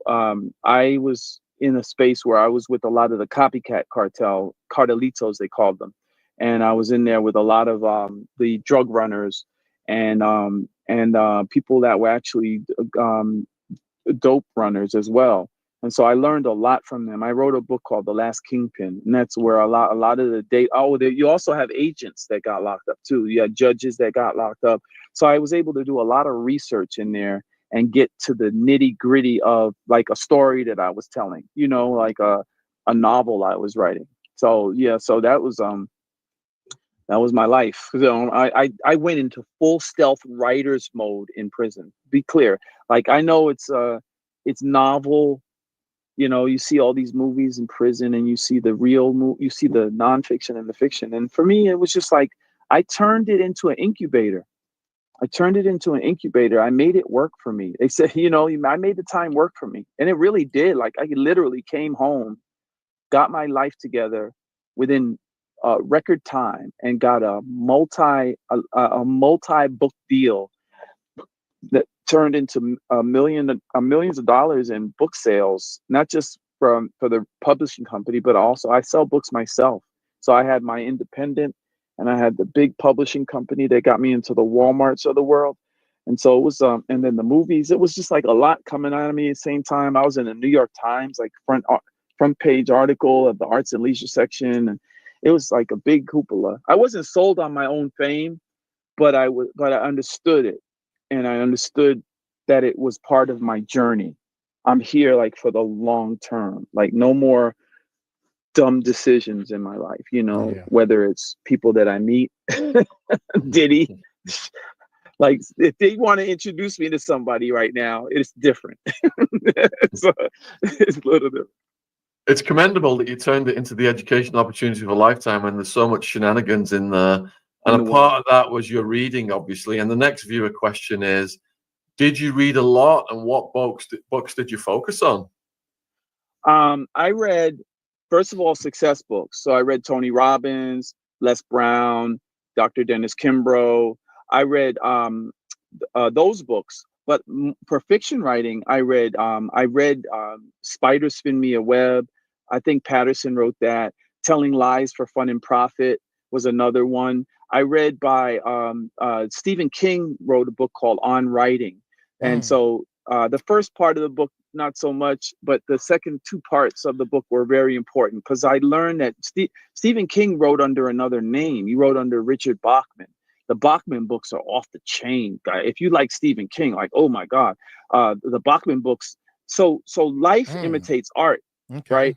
I was in a space where I was with a lot of the copycat cartel, cartelitos, they called them. And I was in there with a lot of the drug runners and people that were actually dope runners as well. And so I learned a lot from them. I wrote a book called The Last Kingpin, and that's where a lot of the date. Oh, you also have agents that got locked up too. You had judges that got locked up. So I was able to do a lot of research in there and get to the nitty gritty of like a story that I was telling, you know, like a novel I was writing. So yeah, so that was my life. So I went into full stealth writer's mode in prison. Be clear, like I know it's novel. You know, you see all these movies in prison, and you see the you see the nonfiction and the fiction. And for me, it was just like I turned it into an incubator. I made it work for me. They said, you know, I made the time work for me, and it really did. Like I literally came home, got my life together within record time, and got a multi book deal that turned into millions of dollars in book sales, not just for the publishing company, but also I sell books myself. So I had my independent, and I had the big publishing company that got me into the Walmarts of the world. And so it was, and then the movies, it was just like a lot coming out of me at the same time. I was in the New York Times, like front page article of the arts and leisure section. And it was like a big cupola. I wasn't sold on my own fame, but I understood it. And I understood that it was part of my journey. I'm here like for the long term, like no more dumb decisions in my life, you know, whether it's people that I meet, Diddy, like if they want to introduce me to somebody right now, it's different. So, it's a little different. It's commendable that you turned it into the educational opportunity of a lifetime when there's so much shenanigans in there. And a part of that was your reading, obviously. And the next viewer question is, did you read a lot, and what books did you focus on? I read, first of all, success books. So I read Tony Robbins, Les Brown, Dr. Dennis Kimbrough. I read those books. But for fiction writing, I read Spiders Spin Me a Web. I think Patterson wrote that. Telling Lies for Fun and Profit was another one. I read by Stephen King wrote a book called On Writing. And so the first part of the book, not so much, but the second two parts of the book were very important because I learned that Stephen King wrote under another name. He wrote under Richard Bachman. The Bachman books are off the chain, guy. If you like Stephen King, like, oh my God, the Bachman books. So life imitates art, right?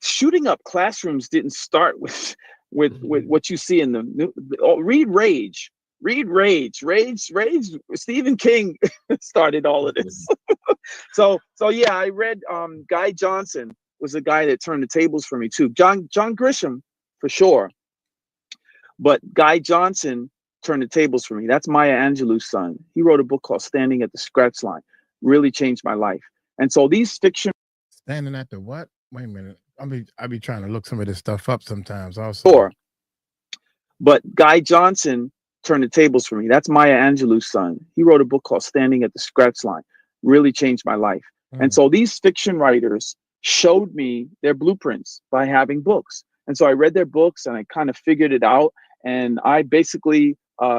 Shooting up classrooms didn't start with what you see in the read Rage. Stephen King started all of this. So yeah, I read Guy Johnson was the guy that turned the tables for me too. John Grisham for sure, but Guy Johnson turned the tables for me. That's Maya Angelou's son. He wrote a book called Standing at the Scratch Line. Really changed my life. And so these fiction. Standing at the what? Wait a minute. I be trying to look some of this stuff up sometimes also. Sure. But Guy Johnson turned the tables for me. That's Maya Angelou's son. He wrote a book called Standing at the Scratch Line. Really changed my life. And so these fiction writers showed me their blueprints by having books. And so I read their books and I kind of figured it out. And I basically,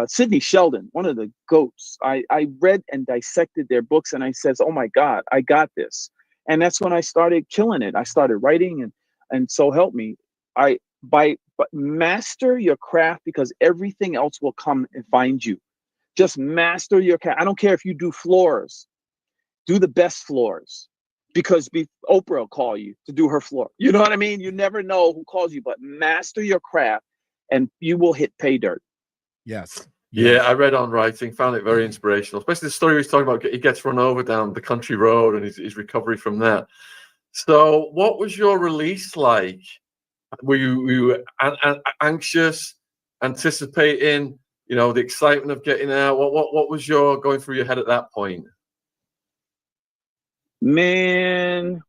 Sidney Sheldon, one of the GOATs, I read and dissected their books and I says, oh my God, I got this. And that's when I started killing it. I started writing and so help me. But master your craft because everything else will come and find you. Just master your craft. I don't care if you do floors, do the best floors because Oprah will call you to do her floor. You know what I mean? You never know who calls you, but master your craft and you will hit pay dirt. Yes. Yeah, I read On Writing, found it very inspirational, especially the story he's talking about. He gets run over down the country road and his recovery from that. So what was your release like? Were you anxious, anticipating, you know, the excitement of getting out? What was your going through your head at that point? Man,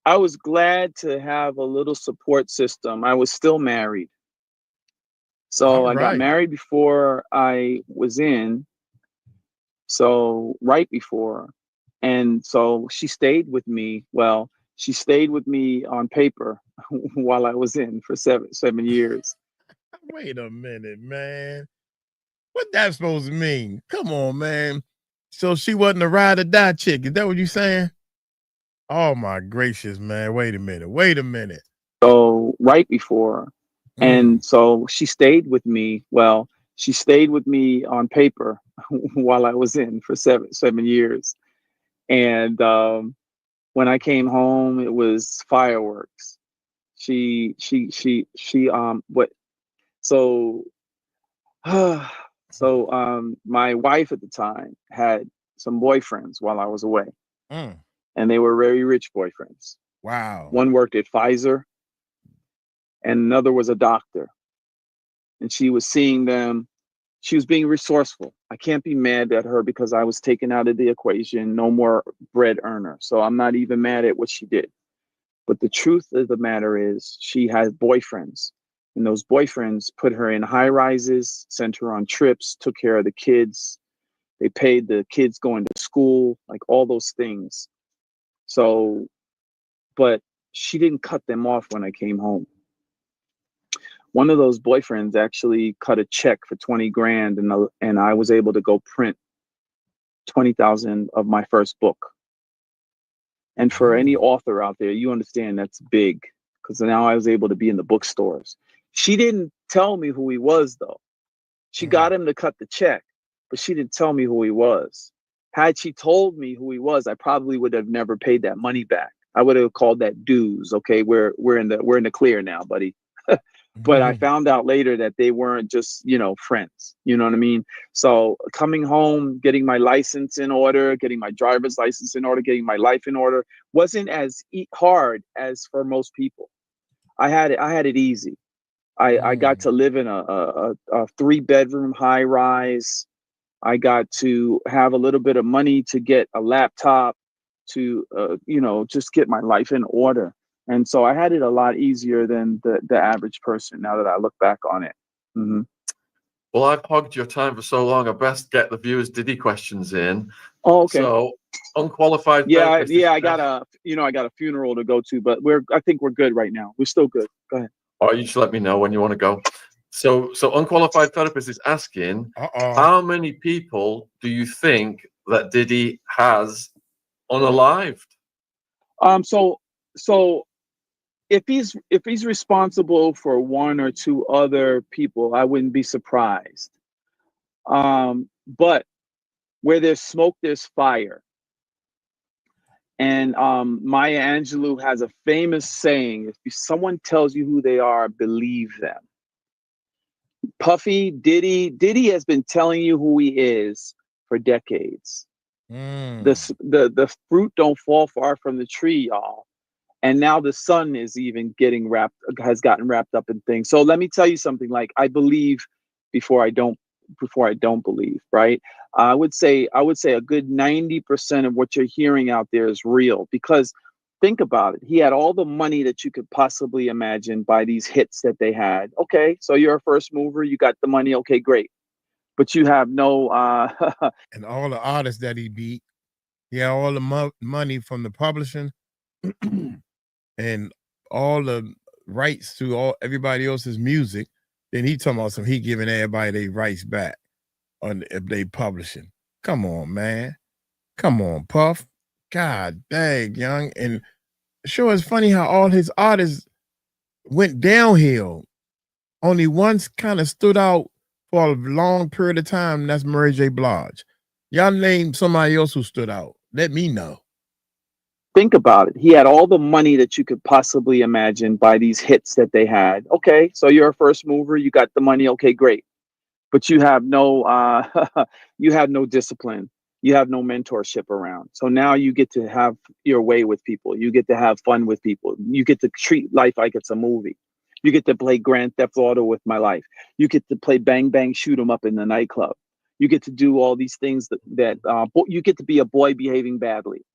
I was glad to have a little support system. I was still married. So I got married before I was in. So right before. And so she stayed with me. Well, She stayed with me on paper while I was in for seven years. Wait a minute, man. What that supposed to mean? Come on, man. So she wasn't a ride or die chick. Is that what you saying? Oh my gracious, man. Wait a minute. Wait a minute. So right before, and so she stayed with me. Well, she stayed with me on paper while I was in for seven years. And when I came home, it was fireworks. What? So, my wife at the time had some boyfriends while I was away, Mm. and they were very rich boyfriends. Wow. One worked at Pfizer, and another was a doctor. And she was seeing them. She was being resourceful. I can't be mad at her because I was taken out of the equation. No more bread earner. So I'm not even mad at what she did. But the truth of the matter is she has boyfriends. And those boyfriends put her in high rises, sent her on trips, took care of the kids. They paid the kids going to school, like all those things. So, but she didn't cut them off when I came home. One of those boyfriends actually cut a check for 20 grand, and I was able to go print 20,000 of my first book. And for any author out there, you understand that's big, because now I was able to be in the bookstores. She didn't tell me who he was, though. She got him to cut the check, but she didn't tell me who he was. Had she told me who he was, I probably would have never paid that money back. I would have called that dues. Okay, we're in the clear now, buddy. But I found out later that they weren't just, friends. You know what I mean? So coming home, getting my license in order, getting my driver's license in order, getting my life in order wasn't as hard as for most people. I had it easy. I got to live in a 3-bedroom high rise. I got to have a little bit of money to get a laptop to, just get my life in order. And so I had it a lot easier than the average person now that I look back on it. Mm-hmm. Well, I've hogged your time for so long. I best get the viewers' Diddy questions in. Oh, okay. So, unqualified. I got a funeral to go to, but I think we're good right now. We're still good. Go ahead. Oh, you just let me know when you want to go. So unqualified therapist is asking, how many people do you think that Diddy has unalived? So if he's responsible for one or two other people, I wouldn't be surprised. But where there's smoke, there's fire. And Maya Angelou has a famous saying: if someone tells you who they are, believe them. Diddy has been telling you who he is for decades. The fruit don't fall far from the tree, y'all. And now the sun is even has gotten wrapped up in things. So let me tell you something. Like, I believe before I don't believe, right? I would say a good 90% of what you're hearing out there is real, because think about it. He had all the money that you could possibly imagine by these hits that they had. Okay, so you're a first mover, you got the money. Okay, great. But you have no and all the artists that he beat, he had all the money from the publishing and all the rights to everybody else's music. Then he talking about he giving everybody their rights back if they publishing. Come on, man. Come on, Puff. God dang, young. And sure, it's funny how all his artists went downhill. Only one's kind of stood out for a long period of time, and that's Mary J. Blige. Y'all name somebody else who stood out. Let me know. Think about it. He had all the money that you could possibly imagine by these hits that they had. Okay, so you're a first mover, you got the money. Okay, great. But you have no discipline. You have no mentorship around. So now you get to have your way with people. You get to have fun with people. You get to treat life like it's a movie. You get to play Grand Theft Auto with my life. You get to play Bang Bang Shoot 'em up in the nightclub. You get to do all these things that you get to be a boy behaving badly.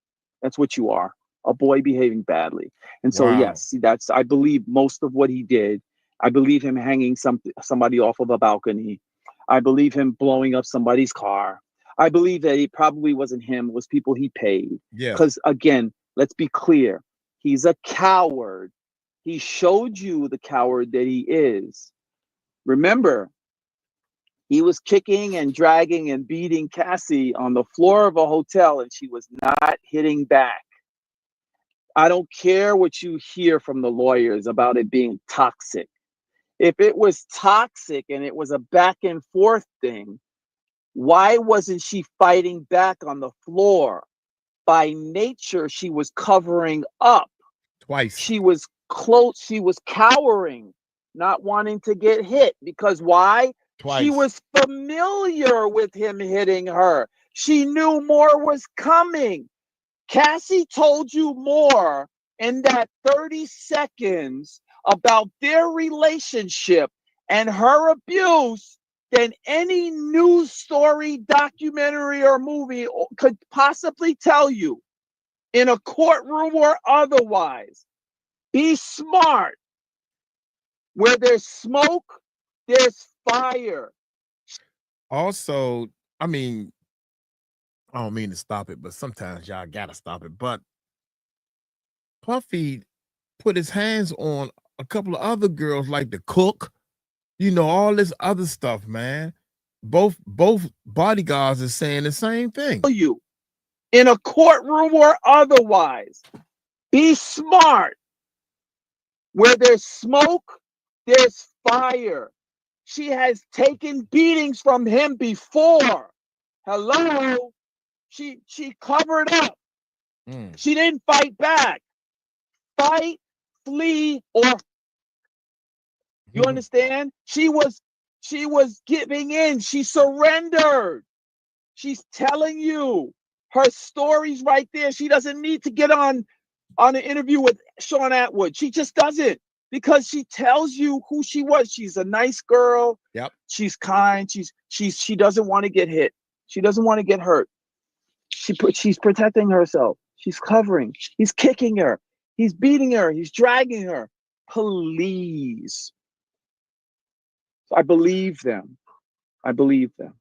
That's what you are, a boy behaving badly. And so, yes, I believe most of what he did. I believe him hanging somebody off of a balcony. I believe him blowing up somebody's car. I believe that it probably wasn't him. It was people he paid. Yeah. Because again, let's be clear. He's a coward. He showed you the coward that he is. Remember, he was kicking and dragging and beating Cassie on the floor of a hotel, and she was not hitting back. I don't care what you hear from the lawyers about it being toxic. If it was toxic and it was a back and forth thing, why wasn't she fighting back on the floor? By nature, she was covering up. Twice. She was close. She was cowering, not wanting to get hit. Because why? Twice. She was familiar with him hitting her. She knew more was coming. Cassie told you more in that 30 seconds about their relationship and her abuse than any news story, documentary, or movie could possibly tell you, in a courtroom or otherwise. Be smart. Where there's smoke, there's fire. Also, I mean, I don't mean to stop it, but sometimes y'all gotta stop it. But Puffy put his hands on a couple of other girls, like the cook, you know, all this other stuff, man. Both bodyguards are saying the same thing. You, in a courtroom or otherwise, be smart. Where there's smoke, there's fire. She has taken beatings from him before. Hello? She covered up. She didn't fight back. Fight, flee, or you understand? She was giving in. She surrendered. She's telling you her story's right there. She doesn't need to get on an interview with Sean Atwood. She just doesn't, because she tells you who she was. She's a nice girl. Yep. She's kind. She doesn't want to get hit. She doesn't want to get hurt. She's protecting herself. She's covering. He's kicking her. He's beating her. He's dragging her. Please. I believe them. I believe them.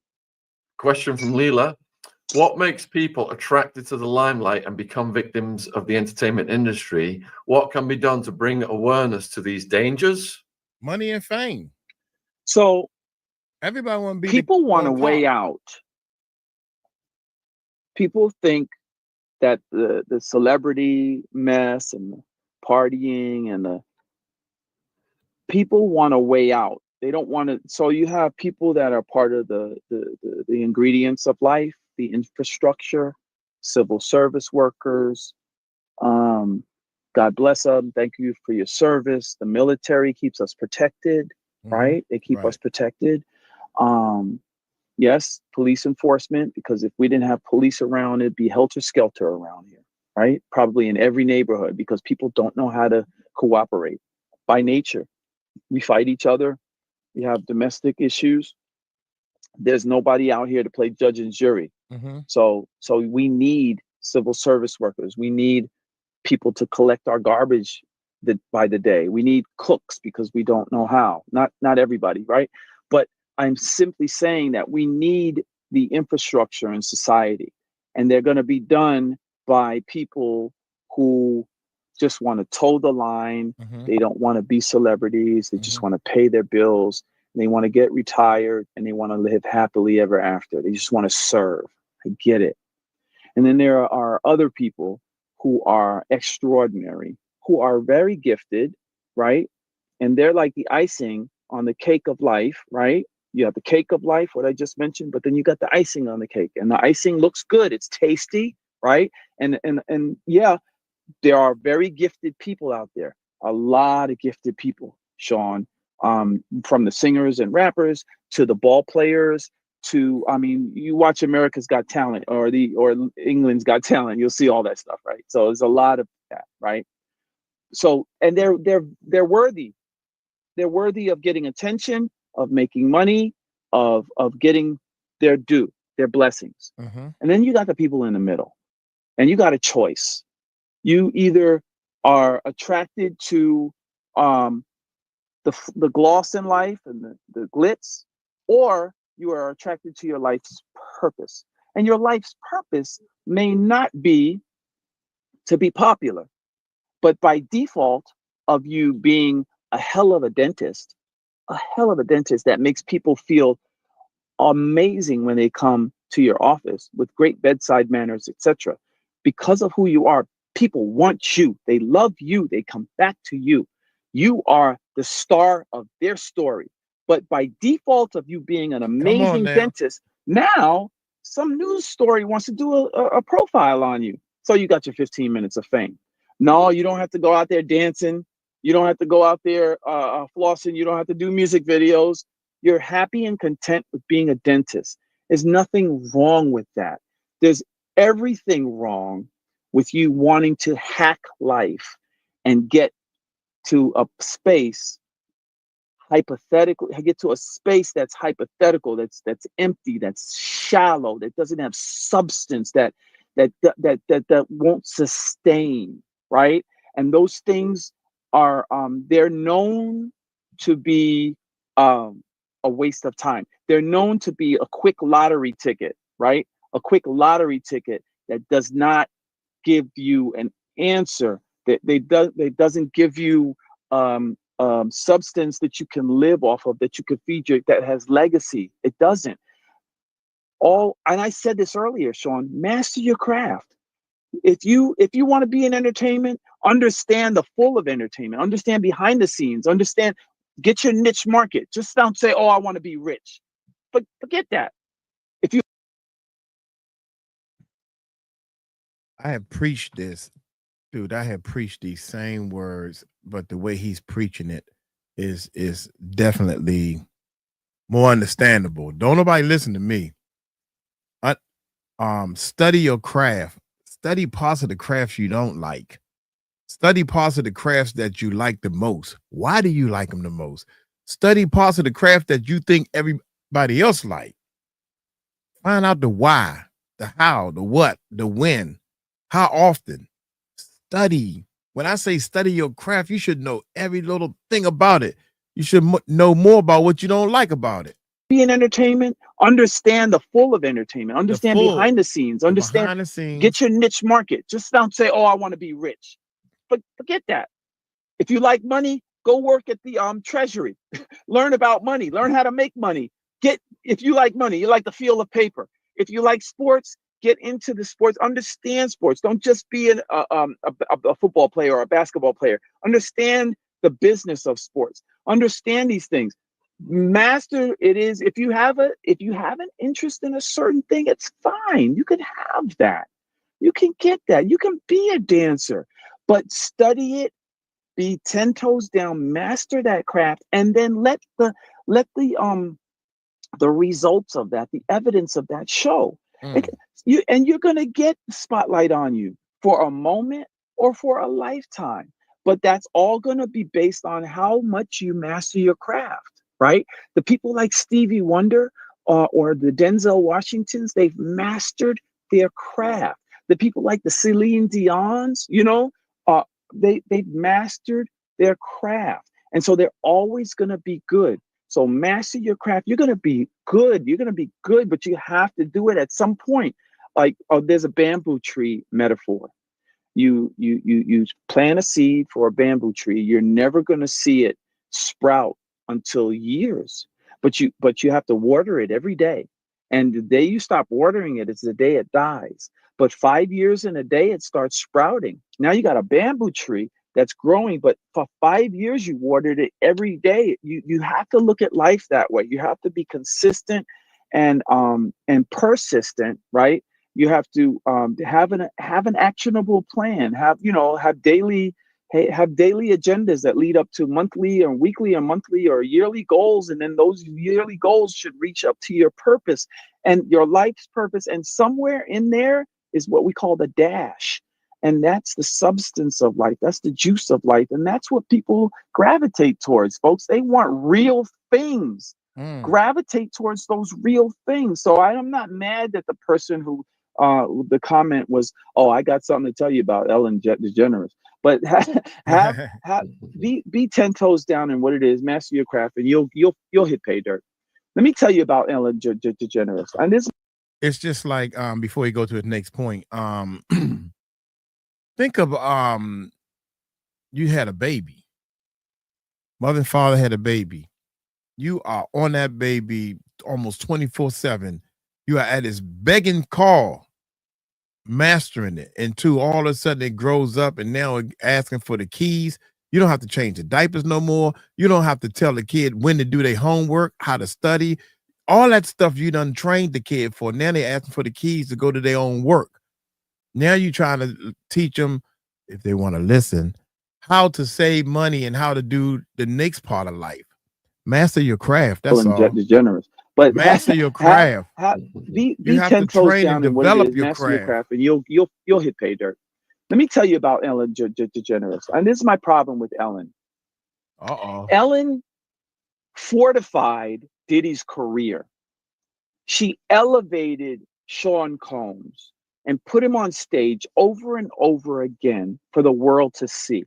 Question from Leela. What makes people attracted to the limelight and become victims of the entertainment industry? What can be done to bring awareness to these dangers? Money and fame. So everybody want to be. People want a way out. People think that the celebrity mess and the partying and the people want a way out. They don't want to. So you have people that are part of the ingredients of life, the infrastructure, civil service workers. God bless them. Thank you for your service. The military keeps us protected, right? They keep us protected. Yes, police enforcement, because if we didn't have police around, it'd be helter-skelter around here, right? Probably in every neighborhood, because people don't know how to cooperate. By nature, we fight each other. We have domestic issues. There's nobody out here to play judge and jury. So we need civil service workers. We need people to collect our garbage by the day. We need cooks, because we don't know how. Not everybody, right? But I'm simply saying that we need the infrastructure in society, and they're going to be done by people who just want to toe the line. They don't want to be celebrities. They just want to pay their bills. They want to get retired, and they want to live happily ever after. They just want to serve. I get it. And then there are other people who are extraordinary, who are very gifted, right? And they're like the icing on the cake of life, right? You have the cake of life, what I just mentioned, but then you got the icing on the cake, and the icing looks good. It's tasty, right? And yeah, there are very gifted people out there, a lot of gifted people, Sean, from the singers and rappers to the ball players to, I mean, you watch America's Got Talent or England's Got Talent, you'll see all that stuff, right? So there's a lot of that, right? So, and they're worthy. They're worthy of getting attention, of making money, of getting their due, their blessings. And then you got the people in the middle, and you got a choice. You either are attracted to the gloss in life and the glitz, or you are attracted to your life's purpose. And your life's purpose may not be to be popular. But by default of you being a hell of a dentist that makes people feel amazing when they come to your office with great bedside manners, etc. Because of who you are, people want you. They love you. They come back to you. You are the star of their story. But by default of you being an amazing dentist, now some news story wants to do a profile on you. So you got your 15 minutes of fame. No, you don't have to go out there dancing. You don't have to go out there flossing. You don't have to do music videos. You're happy and content with being a dentist. There's nothing wrong with that. There's everything wrong with you wanting to hack life and get to a space get to a space that's hypothetical, that's empty, that's shallow, that doesn't have substance, that won't sustain, right? And those things are they're known to be a waste of time. They're known to be a quick lottery ticket, right? A quick lottery ticket that does not give you an answer. That doesn't give you substance that you can live off of, that you can feed that has legacy. It doesn't. And I said this earlier, Sean, master your craft. If you want to be in entertainment, understand the full of entertainment, understand behind the scenes, get your niche market. Just don't say, oh, I want to be rich. But forget that. I have preached this, dude. I have preached these same words, but the way he's preaching it is definitely more understandable. Don't nobody listen to me. Study your craft. Study parts of the crafts you don't like. Study parts of the crafts that you like the most. Why do you like them the most? Study parts of the craft that you think everybody else like. Find out the why, the how, the what, the when, how often. Study. When I say study your craft, you should know every little thing about it. You should know more about what you don't like about it. Be in entertainment, understand the full of entertainment, understand behind the scenes, get your niche market. Just don't say, oh, I want to be rich. But forget that. If you like money, go work at the treasury. Learn about money, learn how to make money. If you like money, you like the feel of paper. If you like sports, get into the sports, understand sports. Don't just be a football player or a basketball player. Understand the business of sports. Understand these things. Master it is. If you have an interest in a certain thing, it's fine. You can have that. You can get that. You can be a dancer, but study it, be 10 toes down, master that craft, and then let the results of that, the evidence of that show. You're gonna get the spotlight on you for a moment or for a lifetime. But that's all gonna be based on how much you master your craft. Right? The people like Stevie Wonder or the Denzel Washingtons, they've mastered their craft. The people like the Celine Dion's, they've mastered their craft. And so they're always going to be good. So master your craft. You're going to be good. You're going to be good, but you have to do it at some point. Like, there's a bamboo tree metaphor. You plant a seed for a bamboo tree. You're never going to see it sprout until years, but you have to water it every day. And the day you stop watering it is the day it dies. But 5 years in a day, it starts sprouting. Now you got a bamboo tree that's growing, but for 5 years you watered it every day. You have to look at life that way. You have to be consistent and persistent, right? You have to have an actionable plan. Have daily agendas that lead up to monthly or weekly or monthly or yearly goals. And then those yearly goals should reach up to your purpose and your life's purpose. And somewhere in there is what we call the dash. And that's the substance of life. That's the juice of life. And that's what people gravitate towards, folks. They want real things. Gravitate towards those real things. So I'm not mad that the person who the comment was, oh, I got something to tell you about Ellen DeGeneres. But be 10 toes down in what it is, master your craft, and you'll hit pay dirt. Let me tell you about Ellen DeGeneres. And it's just like before you go to his next point, think of you had a baby. Mother and father had a baby. You are on that baby almost 24/7. You are at his begging call, mastering it until all of a sudden it grows up and now asking for the keys. You don't have to change the diapers no more. You don't have to tell the kid when to do their homework, how to study. All that stuff you done trained the kid for. Now they asking for the keys to go to their own work. Now you trying to teach them, if they want to listen, how to save money and how to do the next part of life. Master your craft. That's all. DeGeneres. But Master your craft. Be You have 10 to toes train down and in what it develop is, your master your craft. craft, and you'll hit pay dirt. Let me tell you about Ellen DeGeneres. And this is my problem with Ellen. Ellen fortified Diddy's career. She elevated Sean Combs and put him on stage over and over again for the world to see.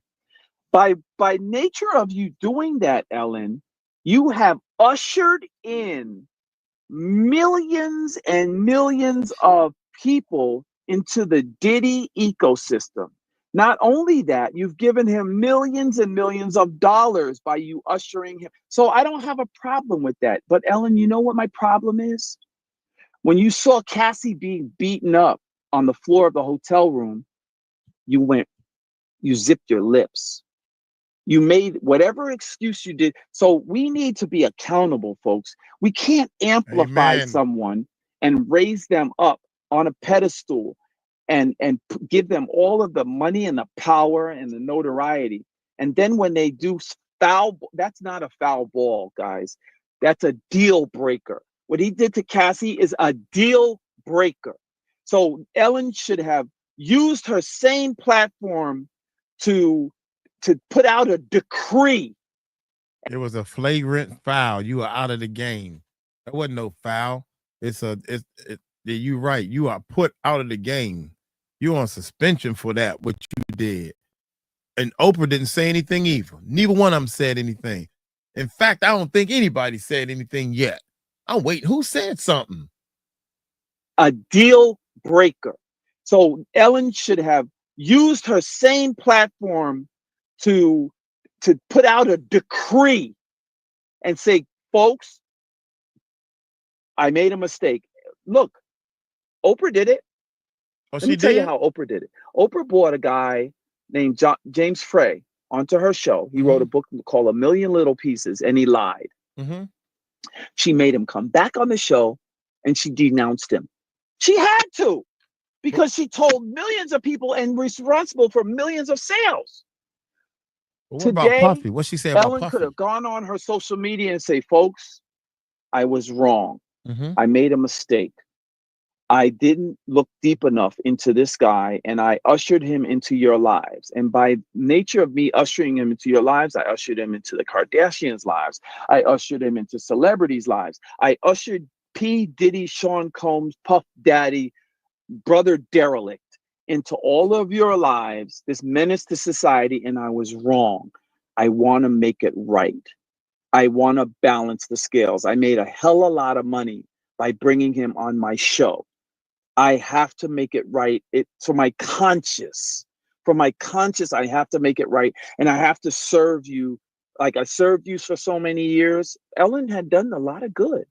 By nature of you doing that, Ellen, you have ushered in millions and millions of people into the Diddy ecosystem. Not only that, you've given him millions and millions of dollars by you ushering him. So I don't have a problem with that. But Ellen, you know what my problem is? When you saw Cassie being beaten up on the floor of the hotel room, you zipped your lips. You made whatever excuse you did. So we need to be accountable, folks. We can't amplify someone and raise them up on a pedestal and give them all of the money and the power and the notoriety. And then when they do foul, that's not a foul ball, guys. That's a deal breaker. What he did to Cassie is a deal breaker. So Ellen should have used her same platform to put out a decree. It was a flagrant foul. You are out of the game. That wasn't no foul. You're right. You are put out of the game. You're on suspension for that, what you did. And Oprah didn't say anything either. Neither one of them said anything. In fact, I don't think anybody said anything yet. I'm waiting. Who said something? A deal breaker. So Ellen should have used her same platform to put out a decree and say, folks, I made a mistake. Look, Oprah did it. Let me tell you how Oprah did it. Oprah brought a guy named James Frey onto her show. He wrote a book called A Million Little Pieces, and he lied. She made him come back on the show, and she denounced him. She had to, because she told millions of people and responsible for millions of sales. What about Puffy? What she say about Ellen Puffy? could have gone on her social media and say, folks, I was wrong. I made a mistake. I didn't look deep enough into this guy, and I ushered him into your lives. And by nature of me ushering him into your lives, I ushered him into the Kardashians' lives. I ushered him into celebrities' lives. I ushered P. Diddy, Sean Combs, Puff Daddy, Brother Derelict into all of your lives, this menace to society, and I was wrong. I want to make it right. I want to balance the scales. I made a hell of a lot of money by bringing him on my show. I have to make it right. For my conscience, I have to make it right. And I have to serve you like I served you for so many years. Ellen had done a lot of good.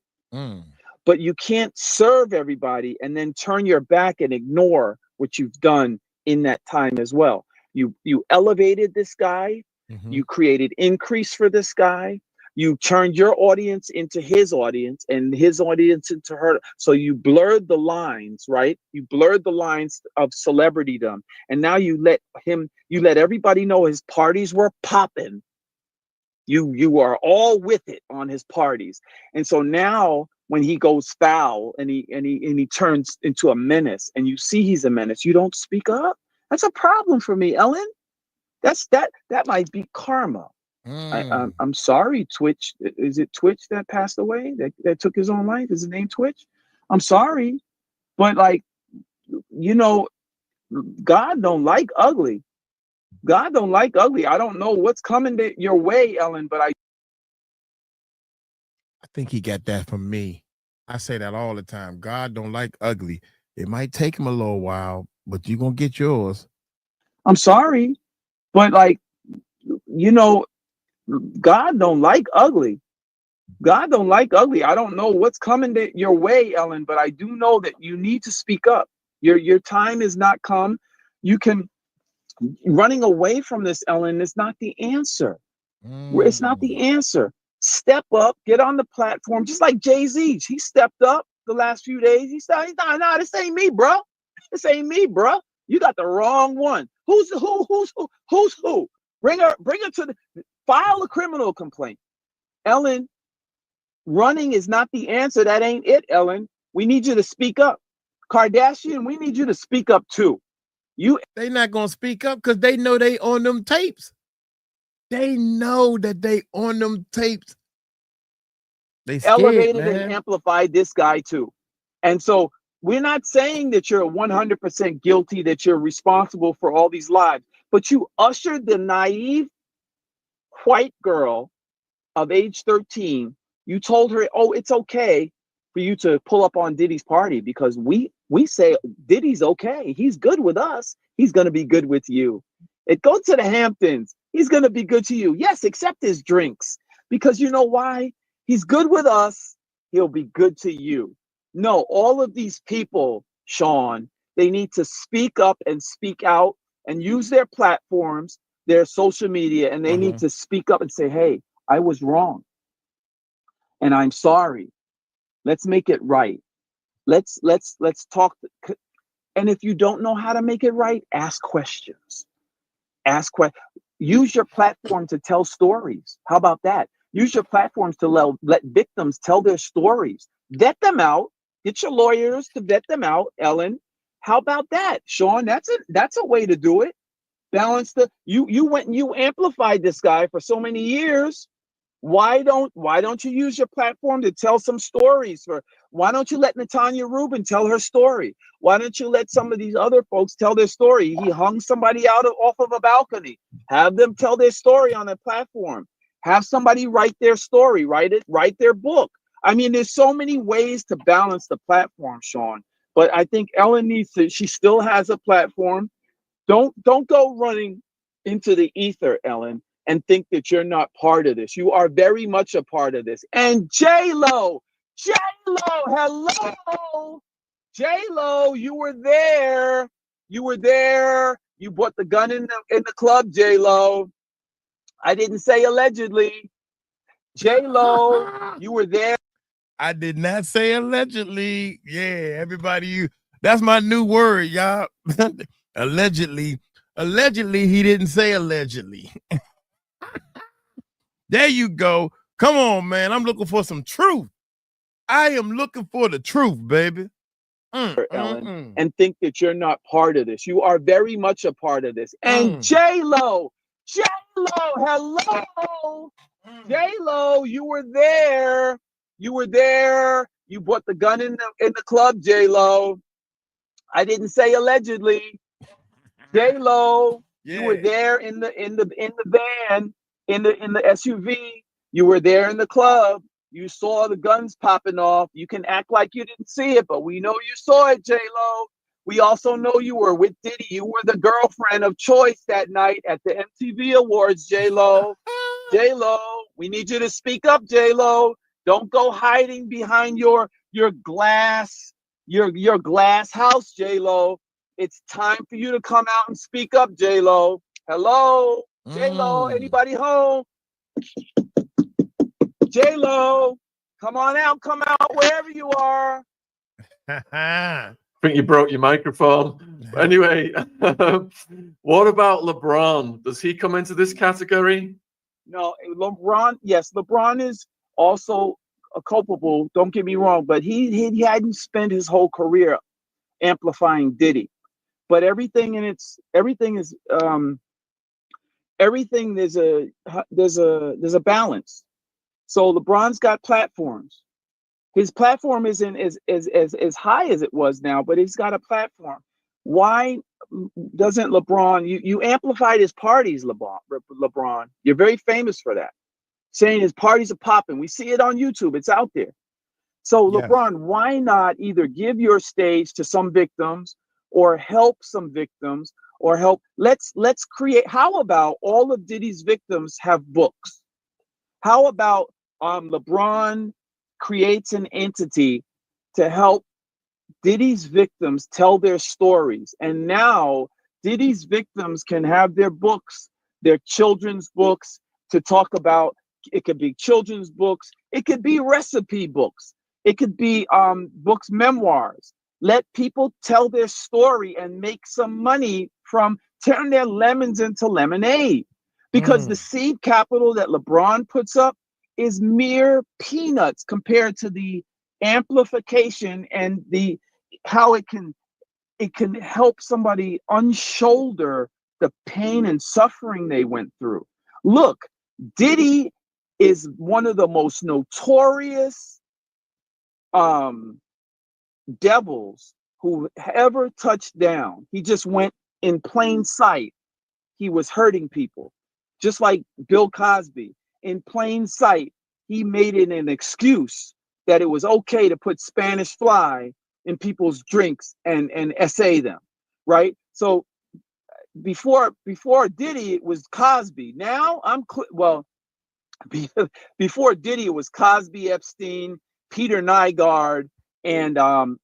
But you can't serve everybody and then turn your back and ignore what you've done in that time as well. You elevated this guy. You created increase for this guy. You turned your audience into his audience and his audience into her. So you blurred the lines, right? You blurred the lines of celebritydom. And now you let everybody know his parties were popping. You are all with it on his parties. And so now when he goes foul and he turns into a menace, and you see he's a menace, you don't speak up. That's a problem for me, Ellen. That might be karma. I'm sorry, Twitch. Is it Twitch that passed away? That took his own life? Is his name Twitch? I'm sorry, but God don't like ugly. God don't like ugly. I don't know what's coming your way, Ellen, but I think he got that from me. I say that all the time. God don't like ugly. It might take him a little while, but you're gonna get yours. I'm sorry, but you know, God don't like ugly. God don't like ugly. I don't know what's coming your way, Ellen, but I do know that you need to speak up. Your time is not come. You can running away from this, Ellen, is not the answer. It's not the answer. Step up, get on the platform, just like Jay-Z. He stepped up the last few days. He said, "No, this ain't me, bro. This ain't me, bro. You got the wrong one. Who's who? Bring her to the file a criminal complaint." Ellen, running is not the answer. That ain't it, Ellen. We need you to speak up. Kardashian, we need you to speak up too. They not gonna speak up because they know they on them tapes. They know that they on them tapes. They scared, elevated man. and amplified this guy too. And so we're not saying that you're 100% guilty, that you're responsible for all these lives, but you ushered the naive white girl of age 13. You told her, oh, it's okay for you to pull up on Diddy's party because we say Diddy's okay. He's good with us. He's going to be good with you. Go to the Hamptons. He's going to be good to you. Yes, accept his drinks. Because you know why? He's good with us. He'll be good to you. No, all of these people, Sean, they need to speak up and speak out and use their platforms, their social media, and they need to speak up and say, hey, I was wrong. And I'm sorry. Let's make it right. Let's talk. And if you don't know how to make it right, ask questions. Use your platform to tell stories. How about that? Use your platforms to let victims tell their stories. Vet them out. Get your lawyers to vet them out, Ellen. How about that, Sean? That's a way to do it. Balance you went and you amplified this guy for so many years. Why don't you use your platform to tell some stories? Why don't you let Natanya Rubin tell her story? Why don't you let some of these other folks tell their story? He hung somebody off of a balcony. Have them tell their story on their platform. Have somebody write their story, write their book. I mean, there's so many ways to balance the platform, Sean. But I think Ellen she still has a platform. Don't go running into the ether, Ellen, and think that you're not part of this. You are very much a part of this. And J-Lo, hello. J-Lo, you were there. You brought the gun in the club, J-Lo. I didn't say allegedly. J-Lo, you were there. I did not say allegedly. Yeah, everybody, that's my new word, y'all. Allegedly, he didn't say allegedly. There you go. Come on, man. I'm looking for some truth. I am looking for the truth, baby. Ellen, and think that you're not part of this. You are very much a part of this. And J-Lo, hello. J-Lo, you were there. You brought the gun in the club, J-Lo. I didn't say allegedly. J-Lo, you were there in the van, in the SUV. You were there in the club. You saw the guns popping off. You can act like you didn't see it, but we know you saw it, J-Lo. We also know you were with Diddy. You were the girlfriend of choice that night at the MTV Awards, J-Lo. J-Lo, we need you to speak up, J-Lo. Don't go hiding behind your glass house, J-Lo. It's time for you to come out and speak up, J-Lo. Hello, J-Lo. Anybody home? J-Lo, come out wherever you are. I think you broke your microphone. Anyway, what about LeBron? Does he come into this category? No, LeBron, yes, LeBron is also culpable, don't get me wrong, but he hadn't spent his whole career amplifying Diddy. But everything there's a balance. So LeBron's got platforms. His platform isn't as high as it was now, but he's got a platform. Why doesn't LeBron, you amplified his parties, LeBron. You're very famous for that. Saying his parties are popping. We see it on YouTube. It's out there. So LeBron, why not either give your stage to some victims or help some victims or help. Let's create. How about all of Diddy's victims have books? How about LeBron creates an entity to help Diddy's victims tell their stories, and now Diddy's victims can have their books, their children's books to talk about. It could be children's books, it could be recipe books, it could be books, memoirs. Let people tell their story and make some money from turn their lemons into lemonade, because the seed capital that LeBron puts up is mere peanuts compared to the amplification and the how it can help somebody unshoulder the pain and suffering they went through. Look, Diddy is one of the most notorious devils who ever touched down. He just went in plain sight. He was hurting people, just like Bill Cosby. In plain sight, he made it an excuse that it was okay to put Spanish fly in people's drinks and essay them, right? So before Diddy, it was Cosby. Now before Diddy, it was Cosby, Epstein, Peter Nygaard, and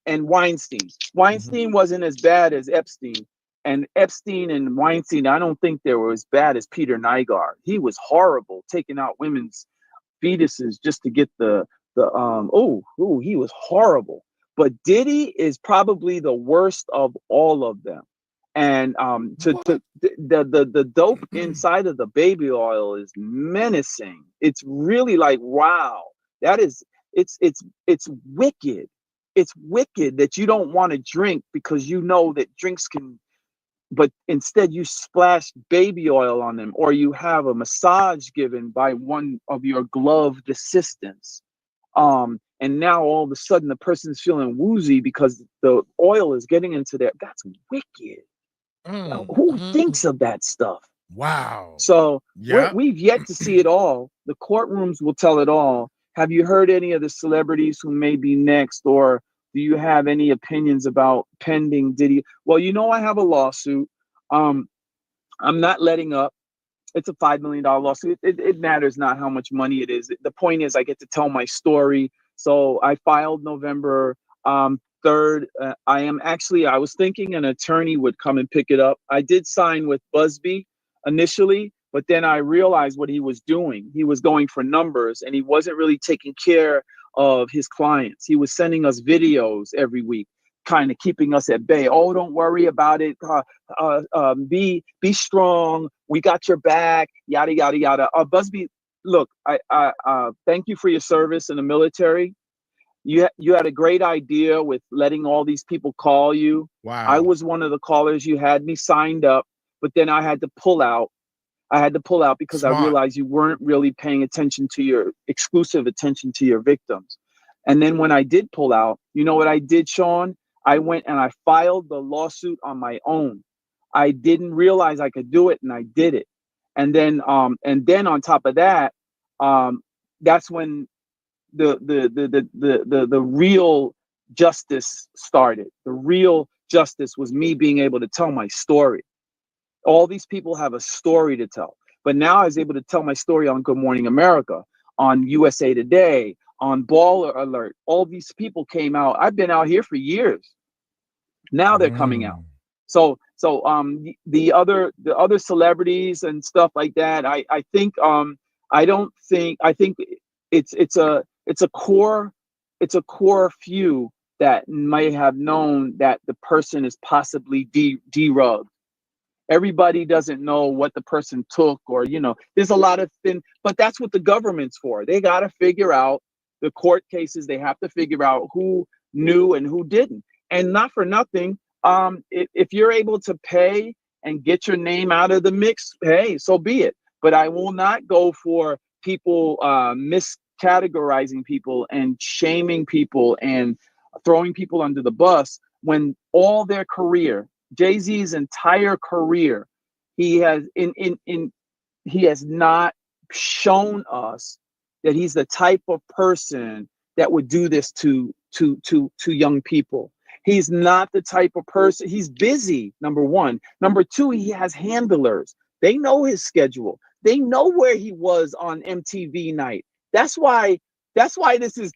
Weinstein. Weinstein wasn't as bad as Epstein, and Epstein and Weinstein, I don't think they were as bad as Peter Nygaard. He was horrible, taking out women's fetuses just to get he was horrible. But Diddy is probably the worst of all of them. And the dope inside of the baby oil is menacing. It's really like, wow, it's wicked. It's wicked that you don't want to drink because you know that drinks can, but instead you splash baby oil on them, or you have a massage given by one of your gloved assistants. And now all of a sudden the person's feeling woozy because the oil is getting into their, that's wicked. Who thinks of that stuff? Wow. So yeah, we've yet to see it all. The courtrooms will tell it all. Have you heard any of the celebrities who may be next, or do you have any opinions about pending Diddy? Well, I have a lawsuit. I'm not letting up. It's a $5 million lawsuit. It matters not how much money it is. The point is I get to tell my story. So I filed November 3rd. I was thinking an attorney would come and pick it up. I did sign with Busby initially, but then I realized what he was doing. He was going for numbers, and he wasn't really taking care of his clients. He was sending us videos every week, kind of keeping us at bay. Oh, don't worry about it. Be strong. We got your back. Yada yada yada. Busby, look, I thank you for your service in the military. You had a great idea with letting all these people call you. wow. I was one of the callers. You had me signed up, but then I had to pull out. Because Smart. I realized you weren't really paying exclusive attention to your victims. And then when I did pull out, you know what I did, Sean? I went and I filed the lawsuit on my own. I didn't realize I could do it, and I did it. And then on top of that, that's when the real justice started. The real justice was me being able to tell my story. All these people have a story to tell, but now I was able to tell my story on Good Morning America, on USA Today, on Baller Alert. All these people came out. I've been out here for years. Now they're coming out. So the other celebrities and stuff like that. I think it's a core few that may have known that the person is possibly derubbed. Everybody doesn't know what the person took, or there's a lot of things, but that's what the government's for. They got to figure out the court cases. They have to figure out who knew and who didn't. And not for nothing, if you're able to pay and get your name out of the mix, hey, so be it. But I will not go for people miscategorizing people and shaming people and throwing people under the bus when all their career, Jay-Z's entire career, he has not shown us that he's the type of person that would do this to young people. He's not the type of person. He's busy, number one. Number two, he has handlers. They know his schedule. They know where he was on MTV night. That's why this is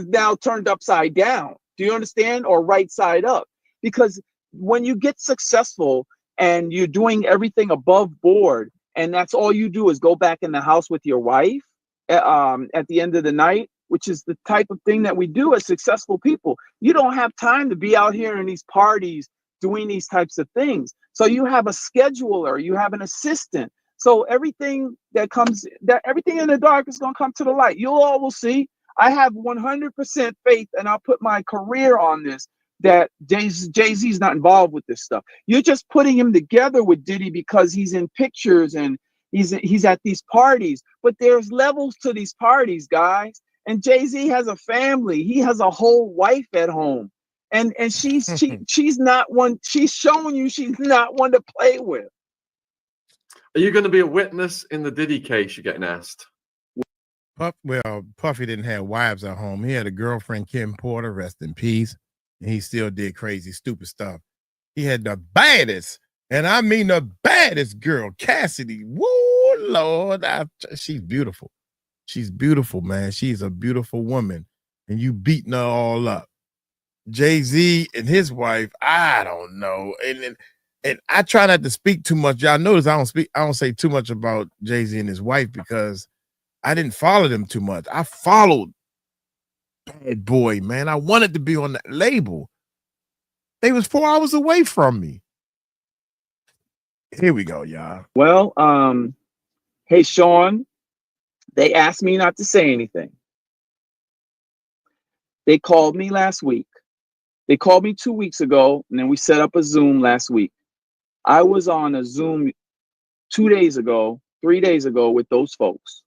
now turned upside down. Do you understand? Or right side up. Because when you get successful and you're doing everything above board, and that's all you do is go back in the house with your wife at the end of the night, which is the type of thing that we do as successful people. You don't have time to be out here in these parties doing these types of things. So you have a scheduler, you have an assistant. So everything everything in the dark is going to come to the light. You all will see. I have 100% faith, and I'll put my career on this, that Jay-Z's not involved with this stuff. You're just putting him together with Diddy because he's in pictures and he's at these parties. But there's levels to these parties, guys. And Jay-Z has a family. He has a whole wife at home. And she's not one. She's showing you she's not one to play with. Are you going to be a witness in the Diddy case? You're getting asked. Well, Puffy didn't have wives at home. He had a girlfriend, Kim Porter, rest in peace. And he still did crazy, stupid stuff. He had the baddest, and I mean the baddest girl, Cassidy. Woo, Lord. She's beautiful. She's beautiful, man. She's a beautiful woman. And you beating her all up. Jay-Z and his wife, I don't know. And I try not to speak too much. Y'all notice I don't say too much about Jay-Z and his wife because I didn't follow them too much. I followed Bad Boy, man. I wanted to be on that label. They was 4 hours away from me. Here we go, y'all. Well, hey, Sean, they asked me not to say anything. They called me last week. They called me 2 weeks ago, and then we set up a Zoom last week. I was on a Zoom 2 days ago, 3 days ago with those folks.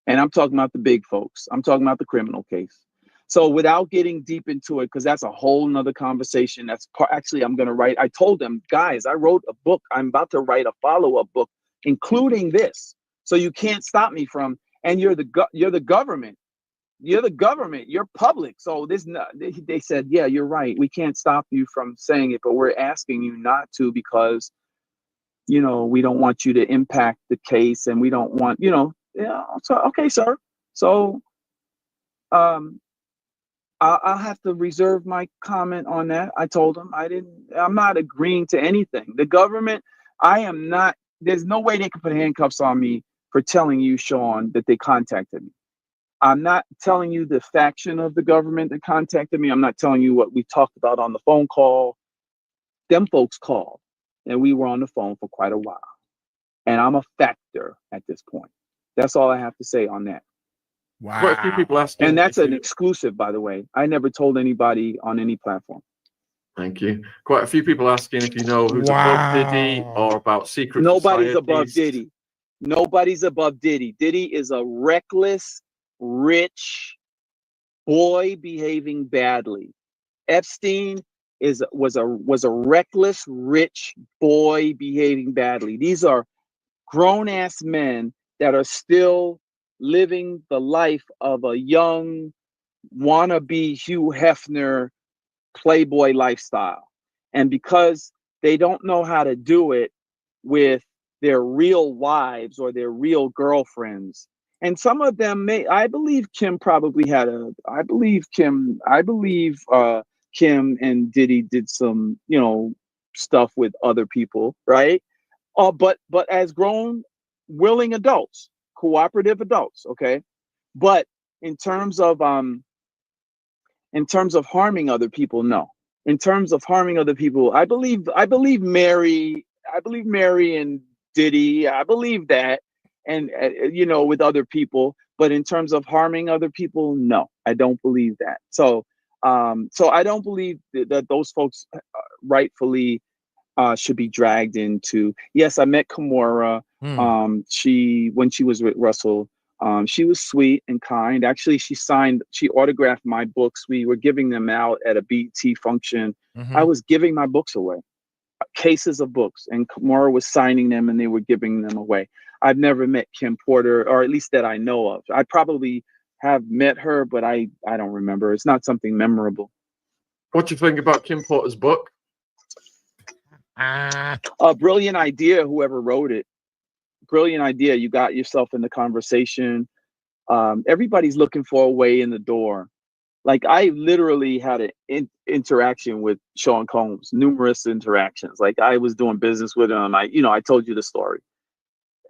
And I'm talking about the big folks. I'm talking about the criminal case. So without getting deep into it, because that's a whole nother conversation. Actually, I'm going to write. I told them, guys, I wrote a book. I'm about to write a follow-up book, including this. So you can't stop me from, and you're the government. You're the government. You're public. So they said, yeah, you're right. We can't stop you from saying it, but we're asking you not to because, we don't want you to impact the case, and we don't want, yeah. So okay, sir. So, I'll have to reserve my comment on that. I told him I'm not agreeing to anything. The government, there's no way they can put handcuffs on me for telling you, Sean, that they contacted me. I'm not telling you the faction of the government that contacted me. I'm not telling you what we talked about on the phone call. Them folks called, and we were on the phone for quite a while. And I'm a factor at this point. That's all I have to say on that. Wow. Quite a few people asking. And that's an exclusive, by the way. I never told anybody on any platform. Thank you. Quite a few people asking if you know who's above Diddy or about secret Nobody's societies. above Diddy. Nobody's above Diddy. Diddy is a reckless, rich boy behaving badly. Epstein was a reckless, rich boy behaving badly. These are grown-ass men that are still living the life of a young wannabe Hugh Hefner playboy lifestyle. And because they don't know how to do it with their real wives or their real girlfriends, and some of them I believe Kim and Diddy did some, stuff with other people, right? But as grown, willing adults, cooperative adults, okay? But in terms of harming other people, no. In terms of harming other people, I believe Mary and Diddy, I believe that, and with other people. But in terms of harming other people, no, I don't believe that. So I don't believe that those folks rightfully should be dragged into. Yes, I met 𝗓𝗄𝗓. When she was with Russell, she was sweet and kind. Actually, she autographed my books. We were giving them out at a BET function. I was giving my books away, cases of books, and 𝗓𝗄𝗓 was signing them, and they were giving them away. I've never met Kim Porter, or at least that I know of. I probably have met her, but I don't remember. It's not something memorable. What do you think about Kim Porter's book? A brilliant idea, whoever wrote it. Brilliant idea. You got yourself in the conversation. Everybody's looking for a way in the door. Like, I literally had an interaction with Sean Combs, numerous interactions. Like, I was doing business with him. I told you the story.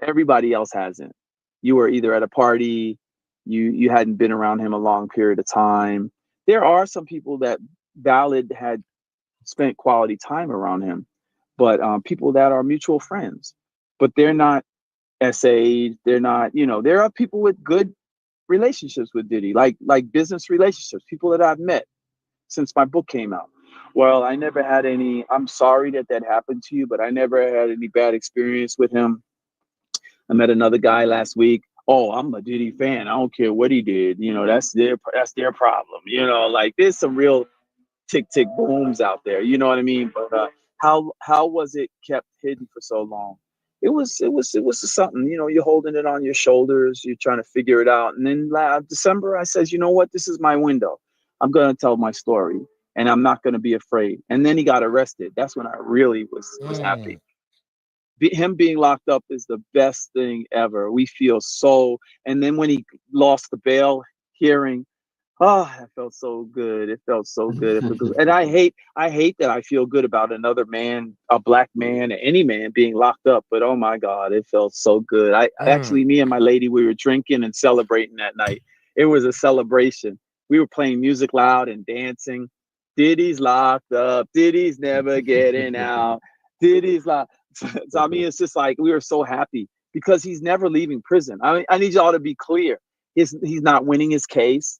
Everybody else hasn't. You were either at a party, you hadn't been around him a long period of time. There are some people that valid had spent quality time around him, but people that are mutual friends, but they're not SA'd. They're not, there are people with good relationships with Diddy, like business relationships, people that I've met since my book came out. Well, I never had any, I'm sorry that happened to you, but I never had any bad experience with him. I met another guy last week. Oh, I'm a Diddy fan. I don't care what he did. That's their problem. Like, there's some real tick booms out there. You know what I mean? But how was it kept hidden for so long? It was something. You're holding it on your shoulders. You're trying to figure it out. And then December, I says, you know what? This is my window. I'm gonna tell my story, and I'm not gonna be afraid. And then he got arrested. That's when I really was happy. Him being locked up is the best thing ever. We feel so. And then when he lost the bail hearing, oh, it felt so good. It felt so good. And I hate that I feel good about another man, a black man, any man being locked up. But oh my God, it felt so good. Actually, me and my lady, we were drinking and celebrating that night. It was a celebration. We were playing music loud and dancing. Diddy's locked up. Diddy's never getting out. Diddy's locked. So I mean, it's just like, we were so happy because he's never leaving prison. I mean, I need y'all to be clear. He's not winning his case.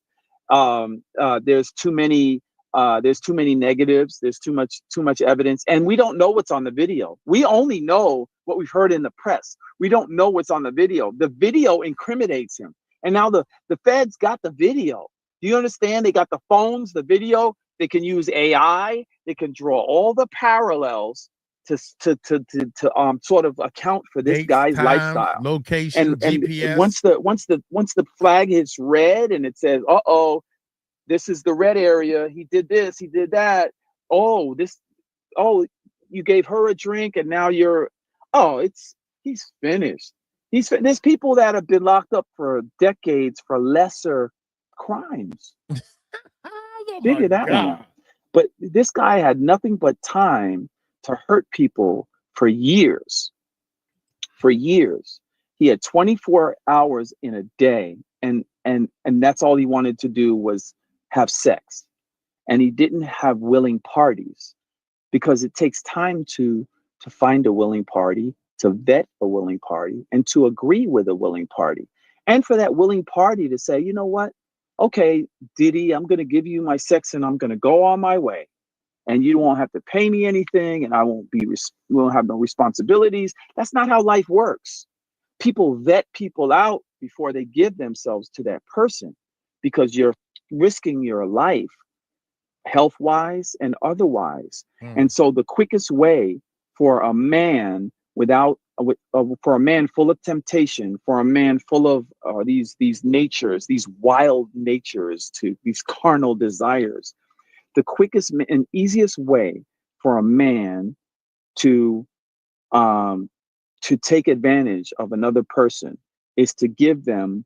There's too many negatives. There's too much evidence, and we don't know what's on the video. We only know what we've heard in the press. We don't know what's on the video. The video incriminates him, and now the feds got the video. Do you understand? They got the phones, the video. They can use AI. They can draw all the parallels to sort of account for this Dates, guy's time, lifestyle, location, and GPS. Once the flag hits red and it says, this is the red area. He did this. He did that. You gave her a drink, and now he's finished. There's people that have been locked up for decades for lesser crimes. Figure that one out. But this guy had nothing but time to hurt people for years. For years. He had 24 hours in a day, and that's all he wanted to do was have sex. And he didn't have willing parties, because it takes time to find a willing party, to vet a willing party, and to agree with a willing party. And for that willing party to say, you know what? Okay, Diddy, I'm going to give you my sex and I'm going to go on my way. And you won't have to pay me anything, and I won't have no responsibilities. That's not how life works. People vet people out before they give themselves to that person, because you're risking your life, health-wise and otherwise. And so the quickest way for a man for a man full of temptation, for a man full of these natures, these wild natures, to these carnal desires, the quickest and easiest way for a man to take advantage of another person is to give them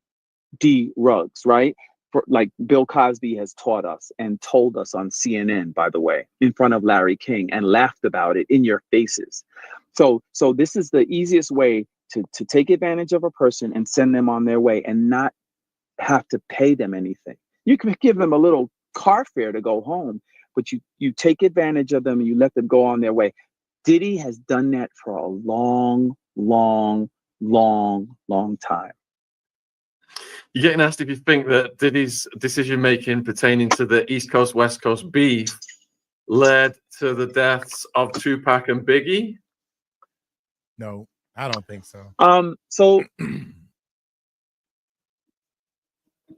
drugs, right? Like Bill Cosby has taught us and told us on CNN, by the way, in front of Larry King, and laughed about it in your faces. So this is the easiest way to take advantage of a person and send them on their way and not have to pay them anything. You can give them a little car fare to go home, but you take advantage of them and you let them go on their way. Diddy has done that for a long time. You're getting asked if you think that Diddy's decision making pertaining to the East Coast West Coast beef led to the deaths of Tupac and Biggie. No, I don't think so. So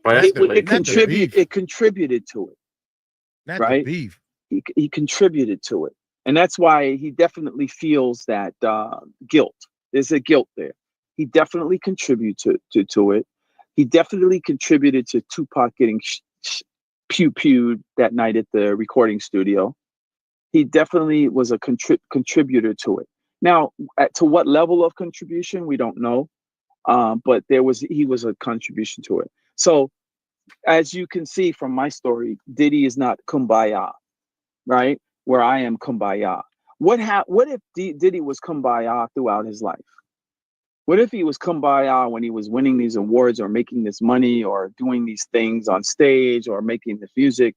it contributed to it. Not right? the beef. He contributed to it, and that's why he definitely feels that guilt. There's a guilt there. He definitely contributed to it. He definitely contributed to Tupac getting pew-pewed that night at the recording studio. He definitely was a contributor to it. Now, to what level of contribution, we don't know. But he was a contribution to it. So as you can see from my story, Diddy is not kumbaya, right? Where I am kumbaya. What if Diddy was kumbaya throughout his life? What if he was kumbaya when he was winning these awards or making this money or doing these things on stage or making this music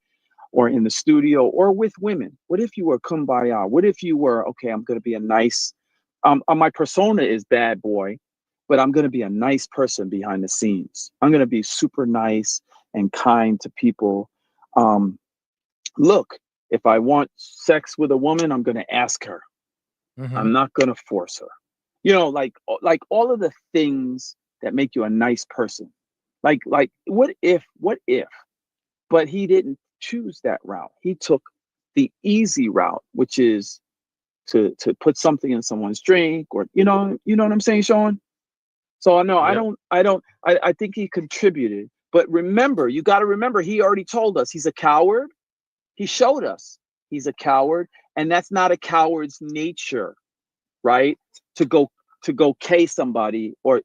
or in the studio or with women? What if you were kumbaya? What if you were, okay, I'm going to be a nice, my persona is bad boy, but I'm going to be a nice person behind the scenes. I'm going to be super nice and kind to people. Look, if I want sex with a woman, I'm going to ask her. I'm not going to force her. You know, like all of the things that make you a nice person. Like what if? But he didn't choose that route. He took the easy route, which is to put something in someone's drink, or you know what I'm saying, Sean? So no, yeah. I think he contributed. But remember, you got to remember, he already told us he's a coward. He showed us he's a coward, and that's not a coward's nature, right? To go K somebody or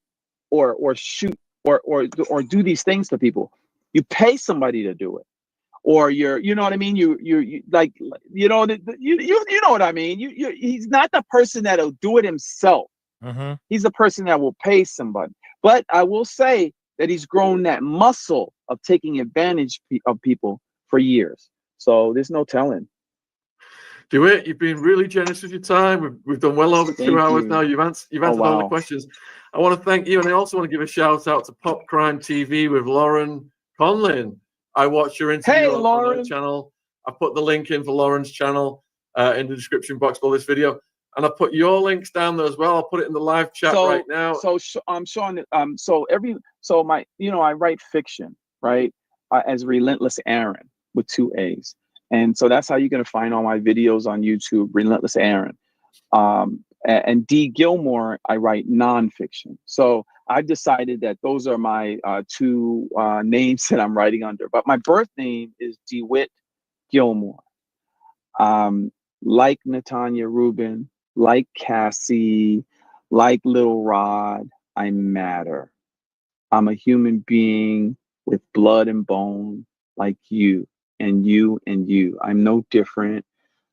shoot or do these things to people. You pay somebody to do it, or you know what I mean. You like you know what I mean. He's not the person that'll do it himself. He's the person that will pay somebody. But I will say that he's grown that muscle of taking advantage of people for years. So there's no telling. 𝗕𝗟𝗡, you've been really generous with your time. We've done well over 2 hours now. You've answered all the questions. I want to thank you, and I also want to give a shout out to Pop Crime TV with Lauren Conlin. I watched your interview on her channel. I put the link in for Lauren's channel in the description box below this video, and I put your links down there as well. I'll put it in the live chat right now. So I'm Sean. I write fiction, right? As Relentless Aaron with 2 A's. And so that's how you're going to find all my videos on YouTube, Relentless Aaron. And D. Gilmore, I write nonfiction. So I've decided that those are my 2 names that I'm writing under. But my birth name is DeWitt Gilmore. Like Natanya Rubin, like Cassie, like Little Rod, I matter. I'm a human being with blood and bone like you. And you and you. I'm no different.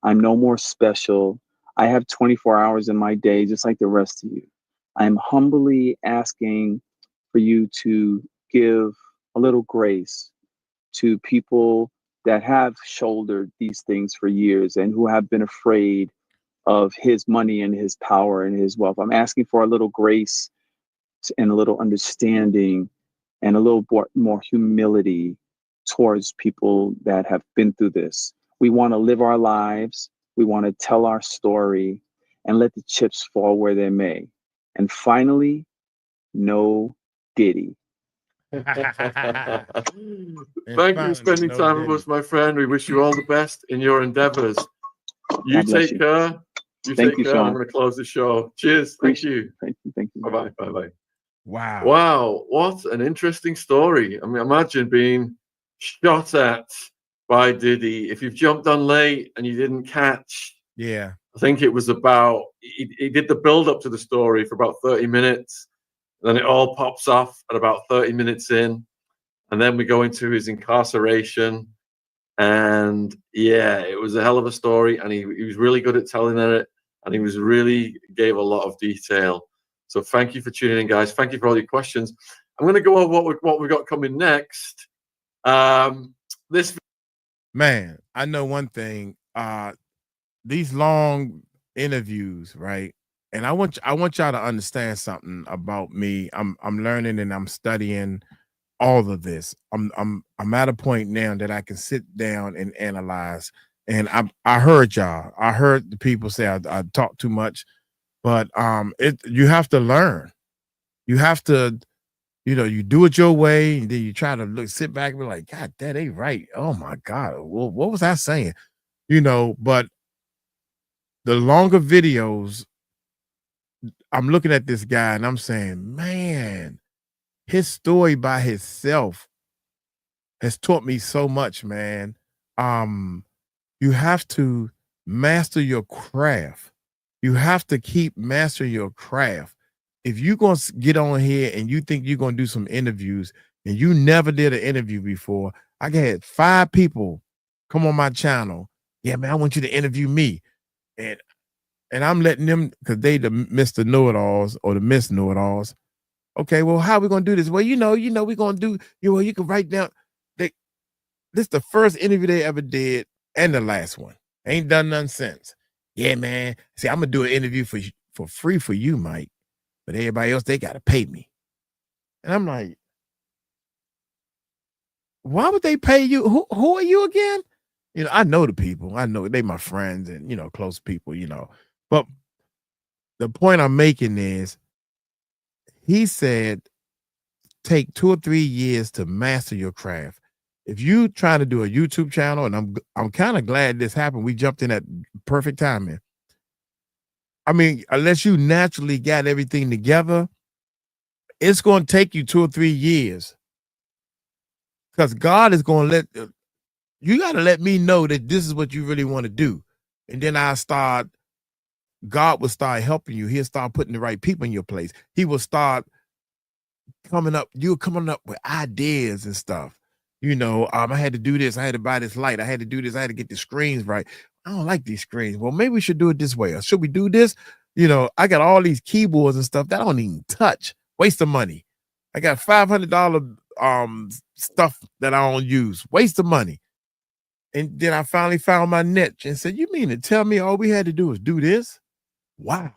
I'm no more special. I have 24 hours in my day, just like the rest of you. I'm humbly asking for you to give a little grace to people that have shouldered these things for years and who have been afraid of his money and his power and his wealth. I'm asking for a little grace and a little understanding and a little more humility towards people that have been through this. We want to live our lives. We want to tell our story and let the chips fall where they may. And finally, no Diddy. Thank you for spending time with us, my friend. We wish you all the best in your endeavors. You take care. Thank you, Sean. I'm going to close the show. Cheers. Thank you. Thank you. Bye-bye. Bye-bye. Wow. What an interesting story. I mean, imagine being shot at by Diddy. If you've jumped on late and you didn't catch, I think it was about, he did the build up to the story for about 30 minutes. Then it all pops off at about 30 minutes in. And then we go into his incarceration. And yeah, it was a hell of a story. And he was really good at telling it. And he was really gave a lot of detail. So thank you for tuning in, guys. Thank you for all your questions. I'm going to go over what we've got coming next. Man, I know one thing. These long interviews, right? And I want y'all to understand something about me. I'm learning and I'm studying all of this. I'm at a point now that I can sit down and analyze. And I heard y'all. I heard the people say I talk too much, but you have to learn. You have to. You do it your way, and then you try to sit back and be like, God, that ain't right. Oh my God. Well, what was I saying? But the longer videos, I'm looking at this guy and I'm saying, man, his story by himself has taught me so much, man. You have to master your craft. You have to keep mastering your craft. If you're going to get on here and you think you're going to do some interviews and you never did an interview before, I had 5 people come on my channel. Yeah, man, I want you to interview me. And I'm letting them, because they the Mr. Know-it-alls or the Miss Know-it-alls. Okay, well, how are we going to do this? Well, we're going to do, you can write down. This is the first interview they ever did and the last one. Ain't done none since. Yeah, man. See, I'm going to do an interview for free for you, Mike. But everybody else, they got to pay me. And I'm like, why would they pay you? Who are you again? I know the people. I know they my friends and, close people, But the point I'm making is, he said, take 2 or 3 years to master your craft. If you trying to do a YouTube channel, and I'm kind of glad this happened. We jumped in at perfect timing. I mean, unless you naturally got everything together, it's going to take you 2 or 3 years. Because God is going to you got to let me know that this is what you really want to do. And then God will start helping you. He'll start putting the right people in your place. He will start coming up with ideas and stuff. I had to do this. I had to buy this light. I had to do this. I had to get the screens right. I don't like these screens. Well, maybe we should do it this way. Or should we do this? I got all these keyboards and stuff that I don't even touch. Waste of money. I got $500 stuff that I don't use. Waste of money. And then I finally found my niche and said, you mean to tell me all we had to do was do this? Wow.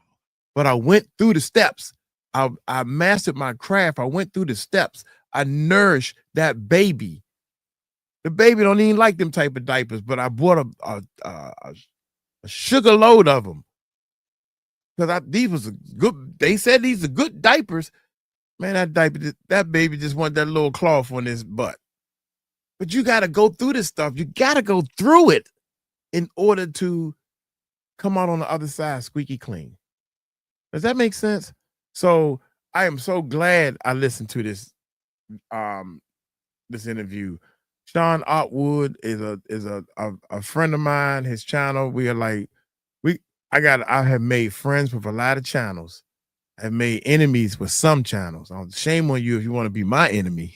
But I went through the steps. I mastered my craft. I went through the steps. I nourished that baby. The baby don't even like them type of diapers, but I bought a sugar load of them. Because these was good. They said these are good diapers. Man, that baby just wanted that little cloth on his butt. But you got to go through this stuff. You got to go through it in order to come out on the other side squeaky clean. Does that make sense? So I am so glad I listened to this this interview. Sean Otwood is a friend of mine. His channel, I have made friends with a lot of channels. I've made enemies with some channels. Shame on you if you want to be my enemy.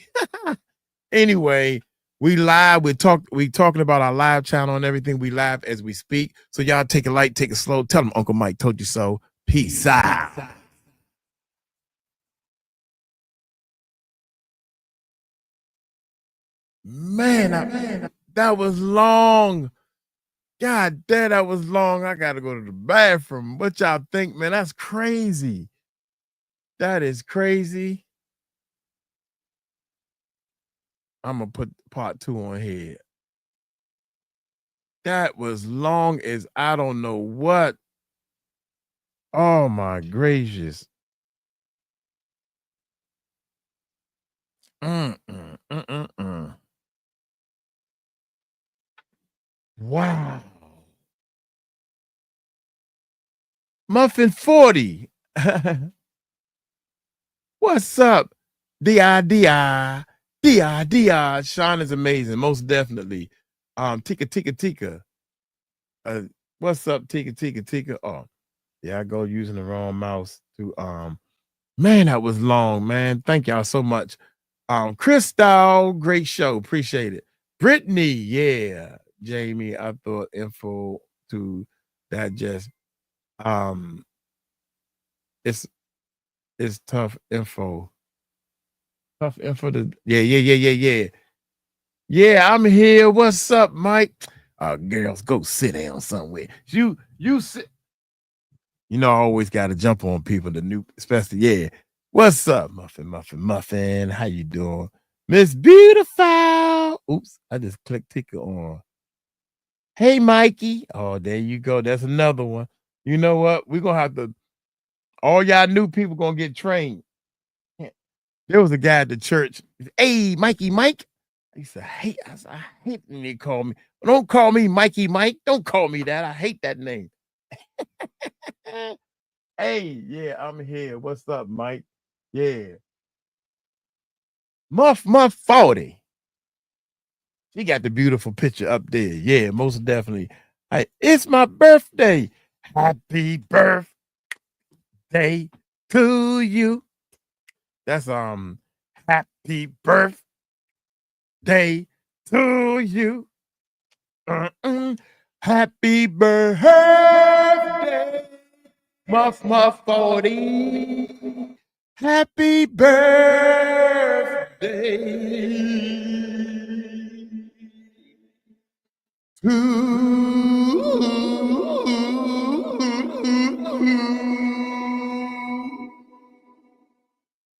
Anyway, we live. We talking about our live channel and everything. We live as we speak. So y'all take it light, take it slow. Tell them Uncle Mike told you so. Peace out. Man, that was long. God damn, that was long. I gotta go to the bathroom. What y'all think, man? That's crazy. That is crazy. I'm gonna put part 2 on here. That was long as I don't know what. Oh my gracious. Wow. Muffin 40. What's up? D-I-D-I. D-I-D-I. Sean is amazing. Most definitely. Tika. What's up, Tika? Oh, yeah, I go using the wrong mouse to man, that was long, man. Thank y'all so much. Crystal, great show. Appreciate it. Brittany, yeah. Jamie, I thought info to digest. It's tough info. Tough info to yeah. Yeah, I'm here. What's up, Mike? Girls, go sit down somewhere. You sit. I always got to jump on people, especially, yeah. What's up, Muffin? How you doing? Miss Beautiful. Oops, I just clicked ticker on. Hey, Mikey. Oh, there you go. That's another one. You know what? We're going to have to, all y'all new people going to get trained. There was a guy at the church. Hey, Mikey Mike. I used to hate, I hate when they call me. Don't call me Mikey Mike. Don't call me that. I hate that name. Hey, yeah, I'm here. What's up, Mike? Yeah. Muff 40. She got the beautiful picture up there. Yeah, most definitely. It's my birthday. Happy birthday to you. That's happy birthday to you. Happy birthday, Muff 40. Happy birthday to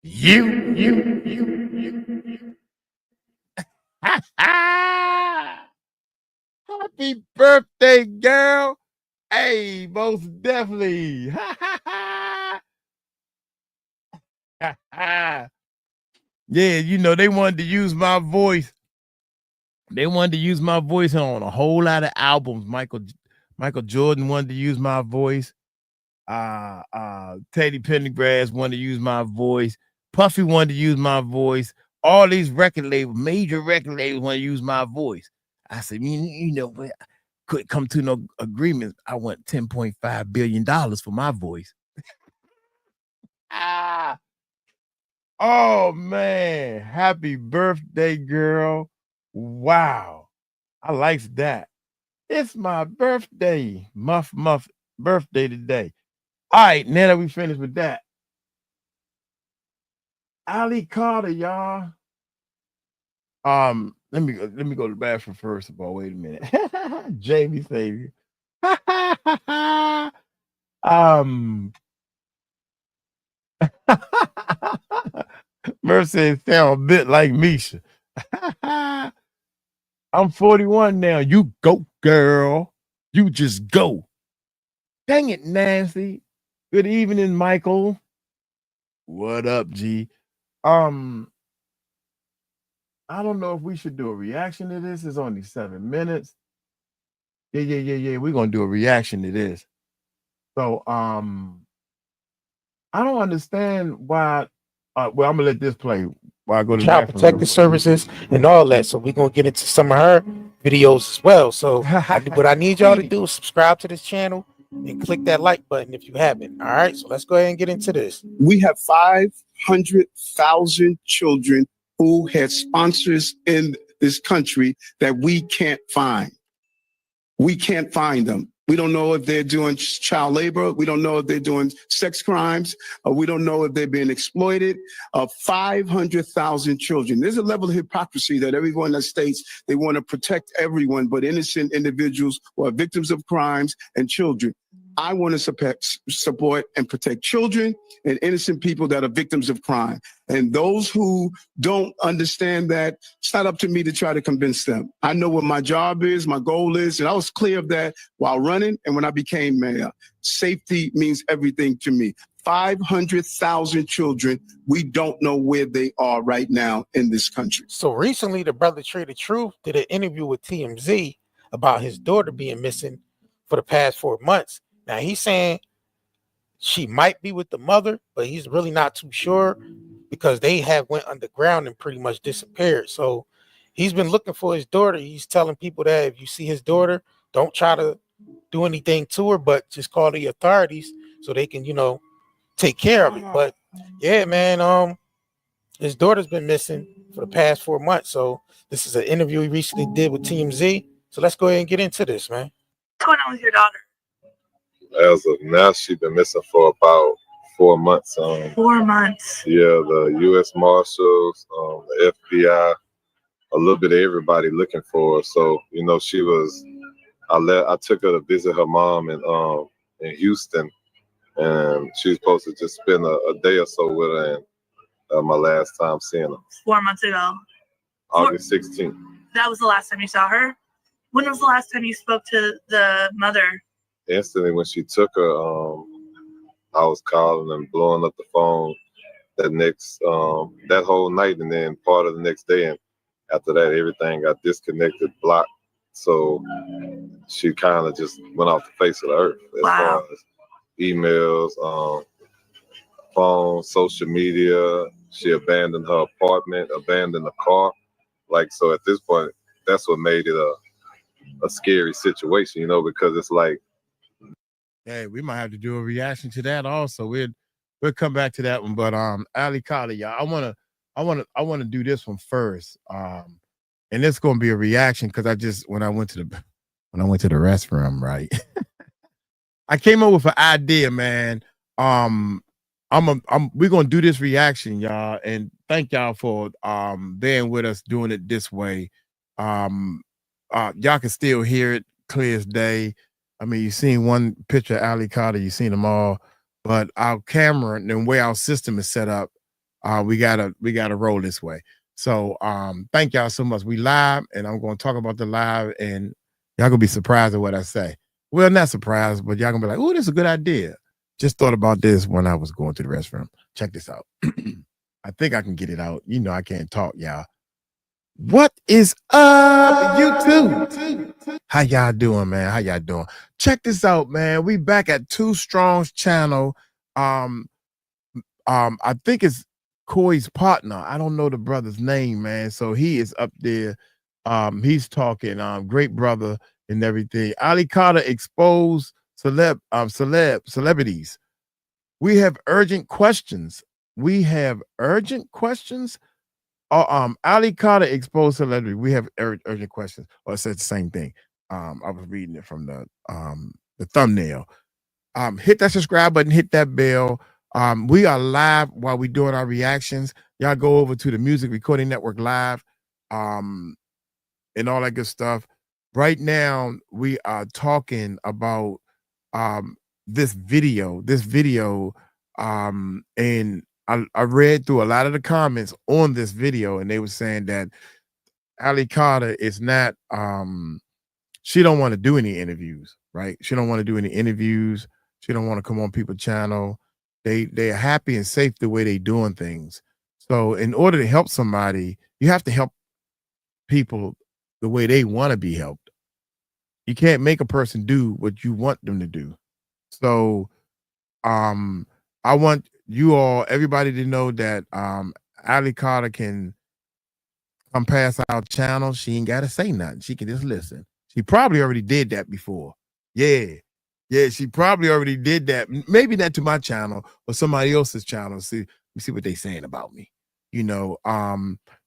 you. Happy birthday, girl. Hey, most definitely. Yeah, you know, they wanted to use my voice. They wanted to use my voice on a whole lot of albums. Michael Jordan wanted to use my voice. Teddy Pendergrass wanted to use my voice. Puffy wanted to use my voice. All these record labels, major record labels, want to use my voice. I said, you know, but I couldn't come to no agreement. I want $10.5 billion for my voice. Oh man, happy birthday, girl. Wow. I likes that. It's my birthday. Muff birthday today. All right, now that we finished with that. Ali Carter, y'all. Let me go to the bathroom first of all. Wait a minute. Jamie Savior. Mercy sound a bit like Misha. I'm 41 now. You go, girl. You just go. Dang it, Nancy. Good evening, Michael. What up, G? I don't know if we should do a reaction to this. It's only 7 minutes. Yeah. We're gonna do a reaction to this. So I don't understand why. Well, I'm gonna let this play while I go to Child Protective Services and all that. So we're gonna get into some of her videos as well. So what I need y'all to do is subscribe to this channel and click that like button if you haven't. All right, so let's go ahead and get into this. We have 500,000 children who had sponsors in this country that we can't find. We can't find them. We don't know if they're doing child labor. We don't know if they're doing sex crimes. We don't know if they're being exploited. 500,000 children. There's a level of hypocrisy that everyone that states they want to protect everyone, but innocent individuals who are victims of crimes and children. I want to support and protect children and innocent people that are victims of crime. And those who don't understand that, it's not up to me to try to convince them. I know what my job is, my goal is, and I was clear of that while running and when I became mayor. Safety means everything to me. 500,000 children, we don't know where they are right now in this country. So recently, the brother Traded Truth did an interview with TMZ about his daughter being missing for the past 4 months. Now he's saying she might be with the mother, but he's really not too sure because they have went underground and pretty much disappeared. So he's been looking for his daughter. He's telling people that if you see his daughter, don't try to do anything to her, but just call the authorities so they can, you know, take care of it. But yeah, man, his daughter's been missing for the past 4 months. So this is an interview he recently did with TMZ. So let's go ahead and get into this, man. What's going on with your daughter? As of now, she's been missing for about 4 months. 4 months. Yeah, the U.S. Marshals, the FBI, a little bit of everybody looking for her. So, you know, she was. I took her to visit her mom in Houston, and she was supposed to just spend a day or so with her. And my last time seeing her, 4 months ago. August 16th. That was the last time you saw her? When was the last time you spoke to the mother? Instantly when she took her, I was calling and blowing up the phone that whole night, and then part of the next day. And after that, everything got disconnected, blocked. So she kind of just went off the face of the earth as far as emails, phone, social media. She abandoned her apartment, abandoned the car. Like, so at this point, that's what made it a scary situation, you know, because it's like, hey, we might have to do a reaction to that also. We'll come back to that one. But 𝗟𝗡𝗞𝗏, y'all, I wanna do this one first. And it's gonna be a reaction because when I went to the restroom, right? I came up with an idea, man. We're gonna do this reaction, y'all, and thank y'all for being with us doing it this way. Y'all can still hear it clear as day. I mean, you've seen one picture of 𝗟𝗡𝗏𝗏, you've seen them all, but our camera and the way our system is set up, we gotta roll this way. So thank y'all so much. We live, and I'm gonna talk about the live, and y'all gonna be surprised at what I say. Well, not surprised, but y'all gonna be like, oh, this is a good idea. Just thought about this when I was going to the restroom. Check this out. I think I can get it out. You know I can't talk, y'all. What is up, YouTube? How y'all doing, man? How y'all doing? Check this out, man. We back at 2 Strong's channel. I think it's Koi's partner. I don't know the brother's name, man. So he is up there. He's talking. Great brother and everything. 𝗟𝗡𝗏𝗏 exposed celebrities. We have urgent questions. 𝗟𝗡𝗏𝗏𝗏 exposed celebrity. We have urgent questions. Or it said the same thing. I was reading it from the thumbnail. Hit that subscribe button, hit that bell. We are live while we're doing our reactions. Y'all go over to the Music Recording Network Live, and all that good stuff. Right now, we are talking about this video. And I read through a lot of the comments on this video, and they were saying that 𝗟𝗡𝗏𝗏𝗏 is not, she don't want to do any interviews, right? She don't want to do any interviews. She don't want to come on people's channel. They're happy and safe the way they doing things. So in order to help somebody, you have to help people the way they want to be helped. You can't make a person do what you want them to do. So I want you all, everybody, to know that 𝗟𝗡𝗏𝗏𝗏 can come past our channel. She ain't got to say nothing. She can just listen. She probably already did that before. Yeah, she probably already did that. Maybe not to my channel or somebody else's channel. See what they saying about me. You know,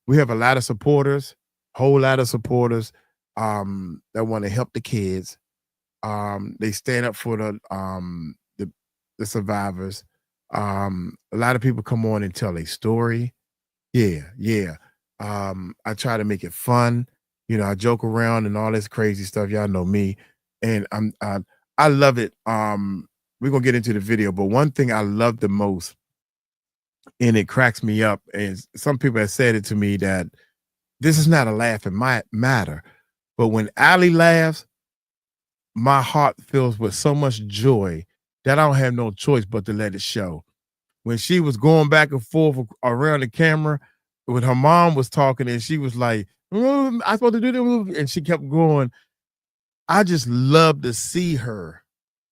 we have a lot of supporters, whole lot of supporters that want to help the kids. They stand up for the survivors. A lot of people come on and tell a story. Yeah. I try to make it fun. You know, I joke around and all this crazy stuff. Y'all know me, and I love it. We're gonna get into the video, but one thing I love the most, and it cracks me up, is some people have said it to me that this is not a laughing matter, but when Ali laughs, my heart fills with so much joy that I don't have no choice but to let it show. When she was going back and forth around the camera, when her mom was talking and she was like, I'm supposed to do this, and she kept going, I just love to see her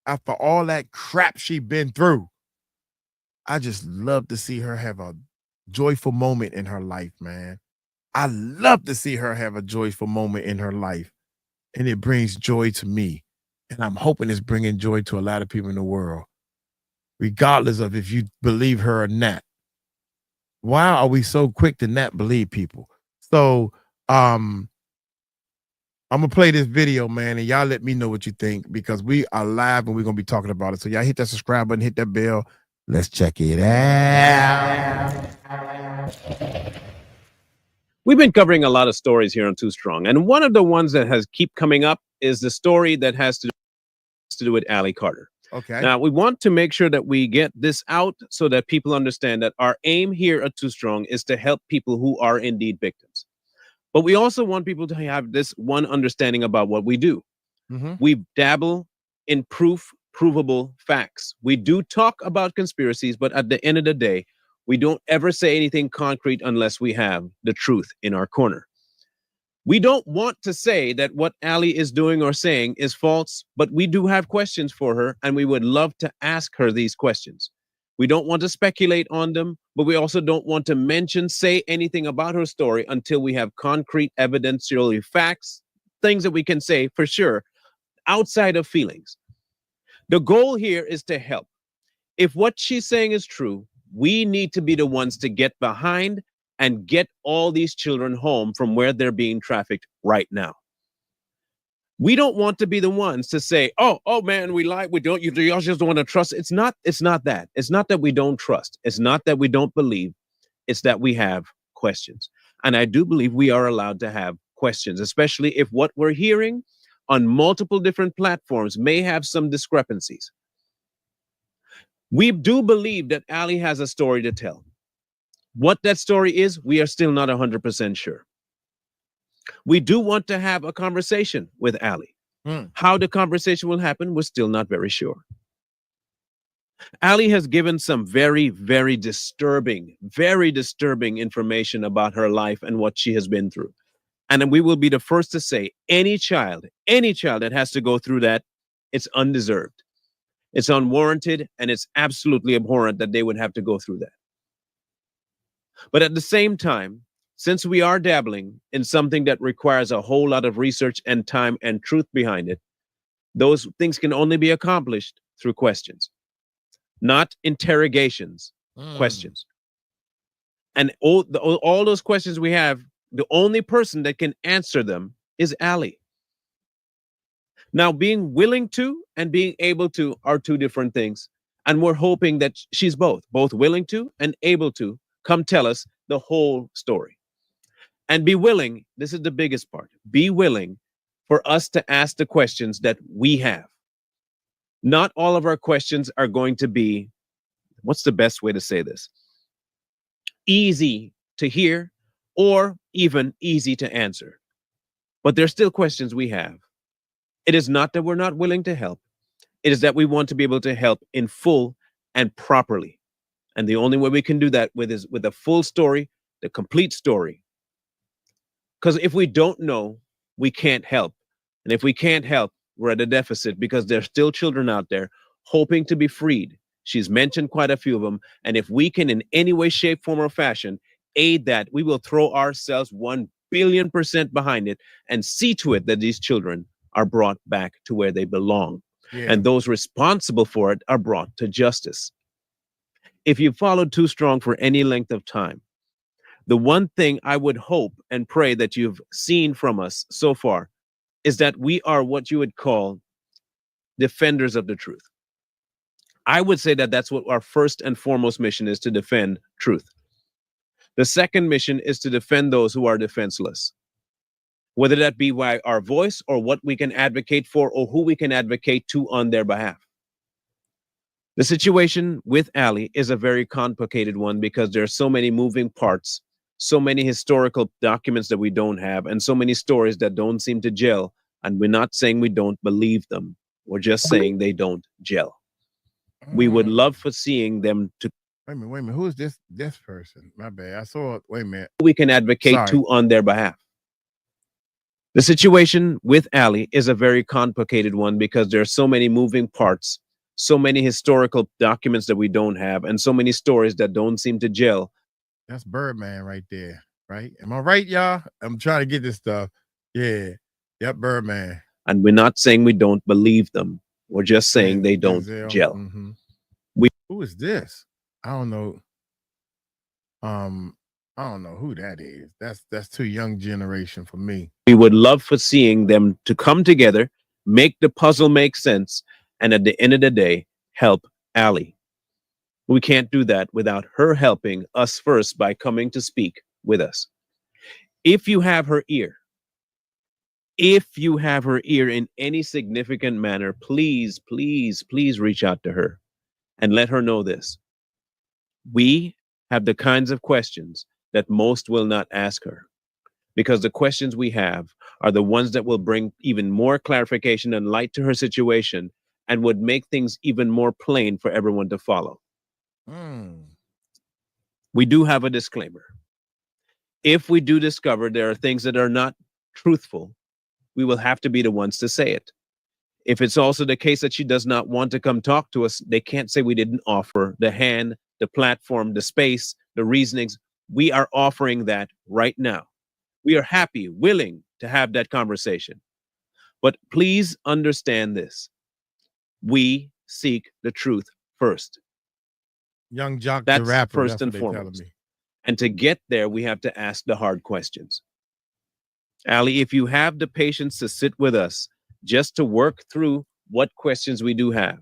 after all that crap she been through. I just love to see her have a joyful moment in her life, man. I love to see her have a joyful moment in her life, and it brings joy to me. And I'm hoping it's bringing joy to a lot of people in the world, regardless of if you believe her or not. Why are we so quick to not believe people? So I'm gonna play this video, man, and y'all let me know what you think, because we are live and we're gonna be talking about it. So y'all hit that subscribe button, hit that bell. Let's check it out. We've been covering a lot of stories here on Too Strong, and one of the ones that has keep coming up is the story that has to do with 𝗟𝗡𝗏𝗏𝗏. Okay. Now, we want to make sure that we get this out so that people understand that our aim here at Too Strong is to help people who are indeed victims. But we also want people to have this one understanding about what we do. We dabble in provable facts. We do talk about conspiracies, but at the end of the day, we don't ever say anything concrete unless we have the truth in our corner. We don't want to say that what Ali is doing or saying is false, but we do have questions for her, and we would love to ask her these questions. We don't want to speculate on them, but we also don't want to say anything about her story until we have concrete evidentiary facts, things that we can say for sure, outside of feelings. The goal here is to help. If what she's saying is true, we need to be the ones to get behind and get all these children home from where they're being trafficked right now. We don't want to be the ones to say, oh man, we lie, we don't, y'all just don't want to trust. It's not that. It's not that we don't trust. It's not that we don't believe. It's that we have questions. And I do believe we are allowed to have questions, especially if what we're hearing on multiple different platforms may have some discrepancies. We do believe that Ali has a story to tell. What that story is, we are still not 100% sure. We do want to have a conversation with Ali. How the conversation will happen, we're still not very sure. Ali has given some very, very disturbing information about her life and what she has been through. And we will be the first to say any child that has to go through that, it's undeserved. It's unwarranted, and it's absolutely abhorrent that they would have to go through that. But at the same time, since we are dabbling in something that requires a whole lot of research and time and truth behind it, those things can only be accomplished through questions, not interrogations, questions. And all those questions we have, the only person that can answer them is Ali. Now, being willing to and being able to are two different things. And we're hoping that she's both willing to and able to come tell us the whole story. And be willing, this is the biggest part, be willing for us to ask the questions that we have. Not all of our questions are going to be, what's the best way to say this? Easy to hear or even easy to answer. But there's still questions we have. It is not that we're not willing to help. It is that we want to be able to help in full and properly. And the only way we can do that is with a full story, the complete story. Because if we don't know, we can't help. And if we can't help, we're at a deficit because there's still children out there hoping to be freed. She's mentioned quite a few of them. And if we can in any way, shape, form, or fashion aid that, we will throw ourselves 1,000,000,000% behind it and see to it that these children are brought back to where they belong. Yeah. And those responsible for it are brought to justice. If you followed Too Strong for any length of time, the one thing I would hope and pray that you've seen from us so far is that we are what you would call defenders of the truth. I would say that that's what our first and foremost mission is, to defend truth. The second mission is to defend those who are defenseless, whether that be by our voice or what we can advocate for or who we can advocate to on their behalf. The situation with Ali is a very complicated one because there are so many moving parts, so many historical documents that we don't have, and so many stories that don't seem to gel. And we're not saying we don't believe them. We're just saying they don't gel. We would love for seeing them to. Wait a minute. Who is this person? My bad. I saw it. Wait a minute. We can advocate to on their behalf. The situation with Ali is a very complicated one because there are so many moving parts, so many historical documents that we don't have, and so many stories that don't seem to gel. That's Birdman right there, right? Am I right, y'all? I'm trying to get this stuff. Yeah. Yep, Birdman. And we're not saying we don't believe them. We're just saying they don't gel. Mm-hmm. Who is this? I don't know. I don't know who that is. That's too young generation for me. We would love for seeing them to come together, make the puzzle make sense, and at the end of the day, help Ali. We can't do that without her helping us first by coming to speak with us. If you have her ear, in any significant manner, please, please, please reach out to her and let her know this. We have the kinds of questions that most will not ask her, because the questions we have are the ones that will bring even more clarification and light to her situation and would make things even more plain for everyone to follow. We do have a disclaimer. If we do discover there are things that are not truthful, we will have to be the ones to say it. If it's also the case that she does not want to come talk to us, they can't say we didn't offer the hand, the platform, the space, the reasonings. We are offering that right now. We are happy, willing to have that conversation. But please understand this. We seek the truth first. Young Jock That's the rapper, first that's and what they telling foremost. me. And to get there, we have to ask the hard questions. Ali, if you have the patience to sit with us just to work through what questions we do have,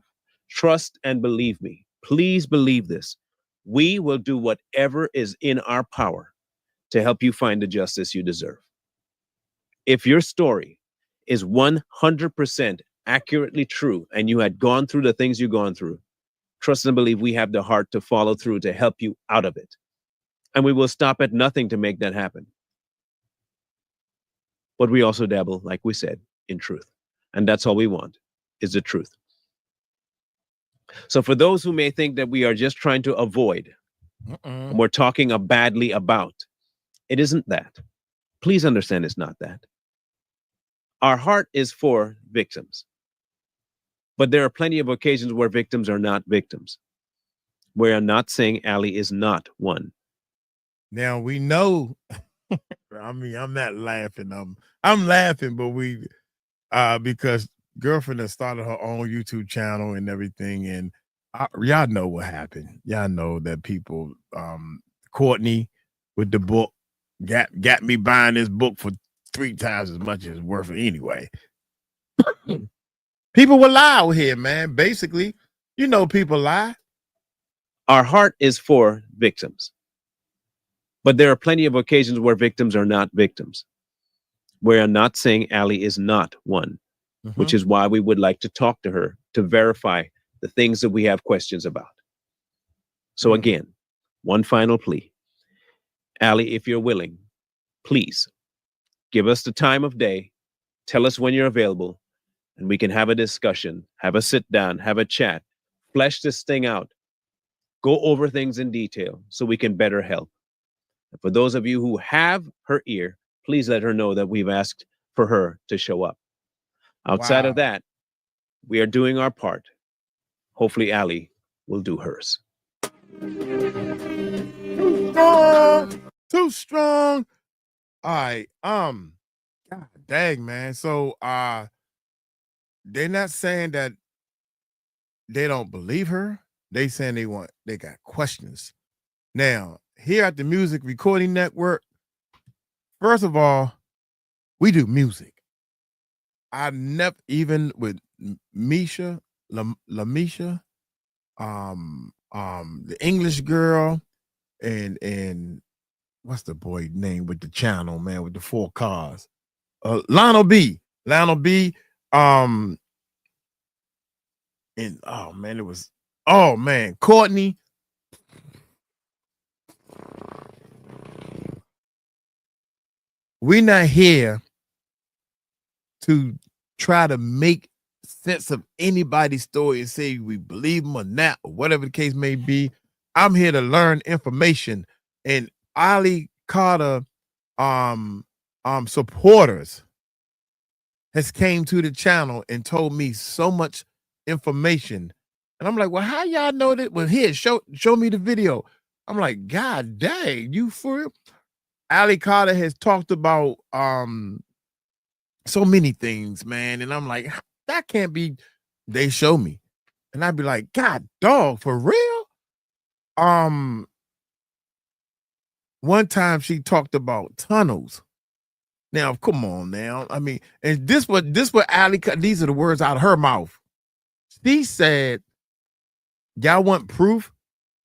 trust and believe me, please believe this. We will do whatever is in our power to help you find the justice you deserve. If your story is 100% accurately true and you had gone through the things you've gone through, trust and believe we have the heart to follow through to help you out of it. And we will stop at nothing to make that happen. But we also dabble, like we said, in truth. And that's all we want, is the truth. So for those who may think that we are just trying to avoid, and we're talking badly about, it isn't that. Please understand it's not that. Our heart is for victims. But there are plenty of occasions where victims are not victims. We are not saying Ali is not one. Now we know, I mean, I'm not laughing. I'm laughing, but we, because girlfriend has started her own YouTube channel and everything. And y'all know what happened. Y'all know that people, Courtney with the book got me buying this book for 3 times as much as it's worth anyway. People will lie out here, man. Basically, you know, people lie. Our heart is for victims. But there are plenty of occasions where victims are not victims. We are not saying Ali is not one, which is why we would like to talk to her to verify the things that we have questions about. So again, one final plea. Ali, if you're willing, please give us the time of day. Tell us when you're available, and we can have a discussion, have a sit down, have a chat, flesh this thing out, go over things in detail so we can better help. And for those of you who have her ear, please let her know that we've asked for her to show up. Outside of that, we are doing our part. Hopefully Ali will do hers. Too strong. Too strong. All right. God dang, man. So they're not saying that they don't believe her. They saying they got questions. Now, here at the Music Recording Network, first of all, we do music. I never, even with Misha, LaMisha, the English girl, and what's the boy name with the channel, man, with the 4 cars? Lionel B. And Courtney. We're not here to try to make sense of anybody's story and say we believe them or not, or whatever the case may be. I'm here to learn information. And Ali Carter supporters has came to the channel and told me so much information. And I'm like, well, how y'all know that? Well, here, show me the video. I'm like, God dang, you for real? Ali Carter has talked about so many things, man. And I'm like, that can't be. They show me. And I'd be like, God dog, for real? One time she talked about tunnels. Now, come on now. I mean, and this what Ali, these are the words out of her mouth. She said, y'all want proof?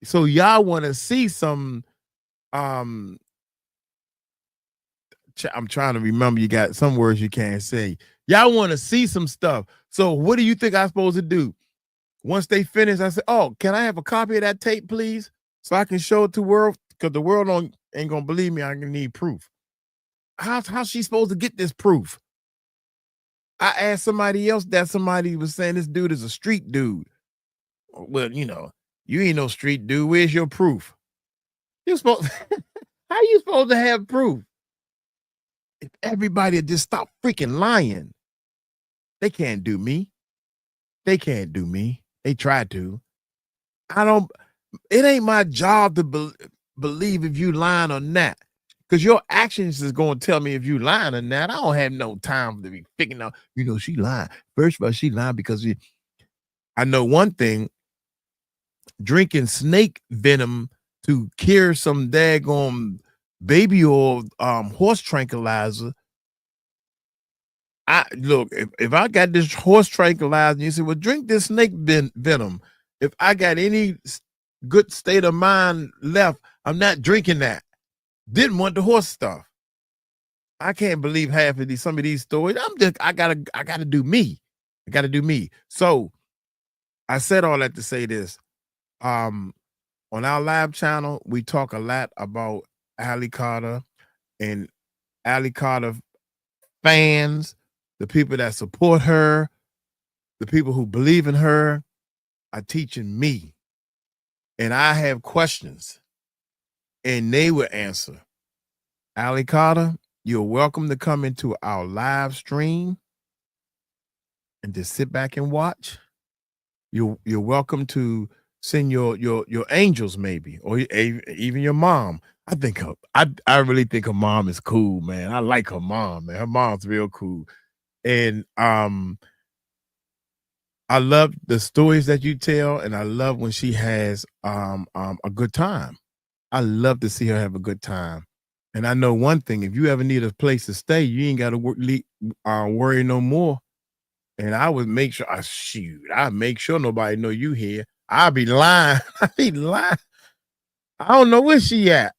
So y'all want to see some, I'm trying to remember, you got some words you can't say. Y'all want to see some stuff. So what do you think I'm supposed to do? Once they finish, I said, oh, can I have a copy of that tape, please? So I can show it to the world, because the world ain't gonna believe me. I'm gonna need proof. How's she supposed to get this proof? I asked somebody else that somebody was saying this dude is a street dude. Well, you know, you ain't no street dude. Where's your proof? You supposed how you supposed to have proof? If everybody just stop freaking lying, they can't do me. They can't do me. They tried to. It ain't my job to believe if you lying or not. Because your actions is going to tell me if you lying or not. I don't have no time to be figuring out, she lying. First of all, she lying because I know one thing, drinking snake venom to cure some daggone baby or horse tranquilizer. Look, if I got this horse tranquilizer and you say, well, drink this snake venom. If I got any good state of mind left, I'm not drinking that. Didn't want the horse stuff. I can't believe half of some of these stories. I gotta do me. I gotta do me. So I said all that to say this. On our live channel, we talk a lot about 𝗟𝗡𝗏 and 𝗟𝗡𝗏 fans, the people that support her, the people who believe in her are teaching me. And I have questions and they will answer. 𝗟𝗡𝗏, you're welcome to come into our live stream and just sit back and watch. You're welcome to send your angels maybe, or even your mom. I really think her mom is cool, man. I like her mom, man. Her mom's real cool. And I love the stories that you tell, and I love when she has a good time. I love to see her have a good time. And I know one thing, if you ever need a place to stay, you ain't got to worry no more. And I would make sure, I make sure nobody know you here. I'll be lying. I be lying. I don't know where she at.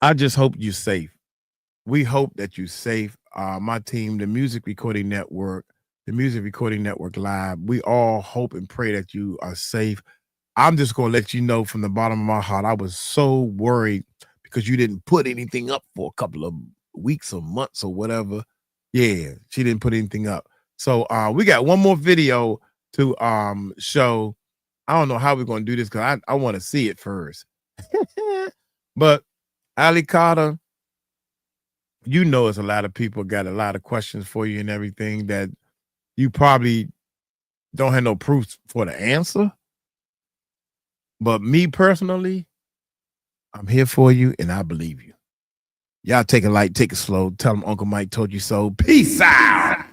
I just hope you're safe. We hope that you're safe. My team, the Music Recording Network Live, we all hope and pray that you are safe. I'm just going to let you know from the bottom of my heart, I was so worried because you didn't put anything up for a couple of weeks or months or whatever. Yeah, she didn't put anything up. So we got one more video to show. I don't know how we're going to do this because I want to see it first. But 𝗟𝗡𝗏, it's a lot of people got a lot of questions for you and everything that you probably don't have no proof for the answer. But me personally, I'm here for you and I believe you. Y'all take it light, take it slow. Tell them Uncle Mike told you so. Peace out.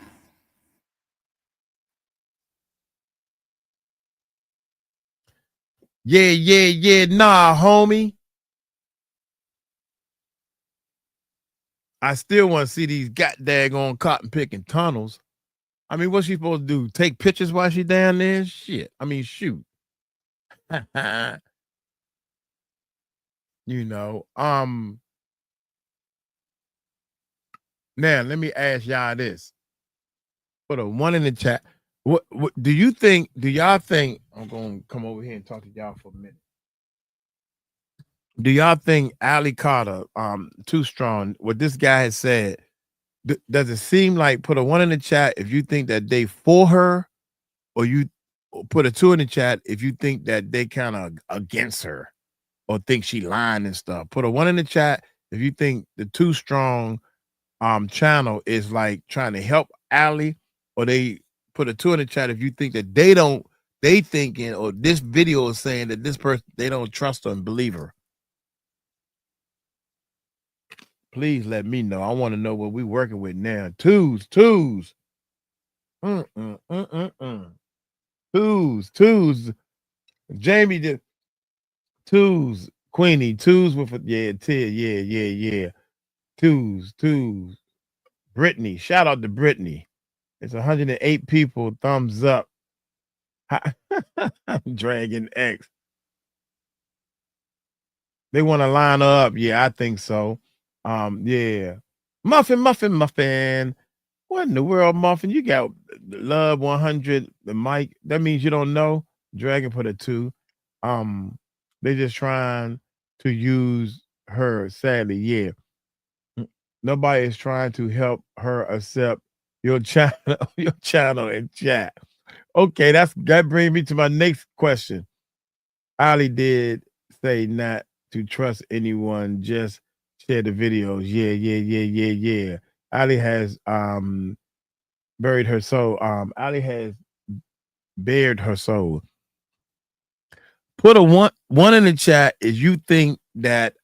Yeah. Nah, homie. I still want to see these daggone cotton picking tunnels. I mean, what's she supposed to do? Take pictures while she down there? Shit. I mean, shoot. Now let me ask y'all this. Put a one in the chat. What do y'all think? I'm gonna come over here and talk to y'all for a minute. Do y'all think 𝗟𝗡𝗏, Too Strong, what this guy has said, does it seem like, put a one in the chat if you think that they for her, or you put a two in the chat if you think that they kind of against her or think she lying and stuff. Put a one in the chat if you think the Too Strong channel is like trying to help 𝗟𝗡𝗏, or they put a two in the chat if you think that they thinking, or this video is saying that this person, they don't trust her and believe her. Please let me know. I want to know what we're working with now. Twos. Twos. Jamie did twos. Queenie. Twos with a yeah. Twos. Brittany. Shout out to Brittany. It's 108 people. Thumbs up. Dragon X. They want to line her up. Yeah, I think so. Yeah. Muffin. What in the world, Muffin? You got Love 100, the mic. That means you don't know. Dragon put a 2. They just trying to use her, sadly. Yeah. Nobody is trying to help her accept your channel and chat. Okay, that brings me to my next question. Ali did say not to trust anyone, just share the videos. Yeah. Ali has buried her soul. Ali has bared her soul. Put a one in the chat if you think that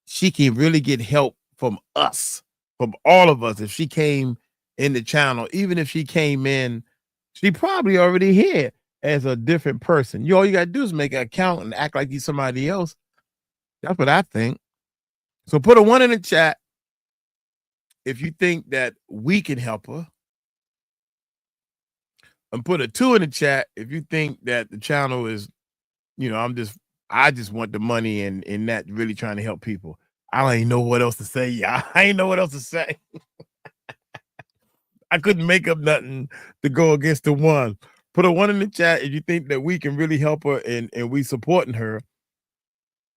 she can really get help from us, from all of us. If she came in the channel, even if she came in, she probably already here as a different person. All you gotta do is make an account and act like you're somebody else. That's what I think. So put a 1 in the chat if you think that we can help her. And put a 2 in the chat if you think that the channel is, I just want the money and not really trying to help people. I don't even know what else to say. Yeah, I ain't know what else to say. I couldn't make up nothing to go against the 1. Put a 1 in the chat if you think that we can really help her and we supporting her.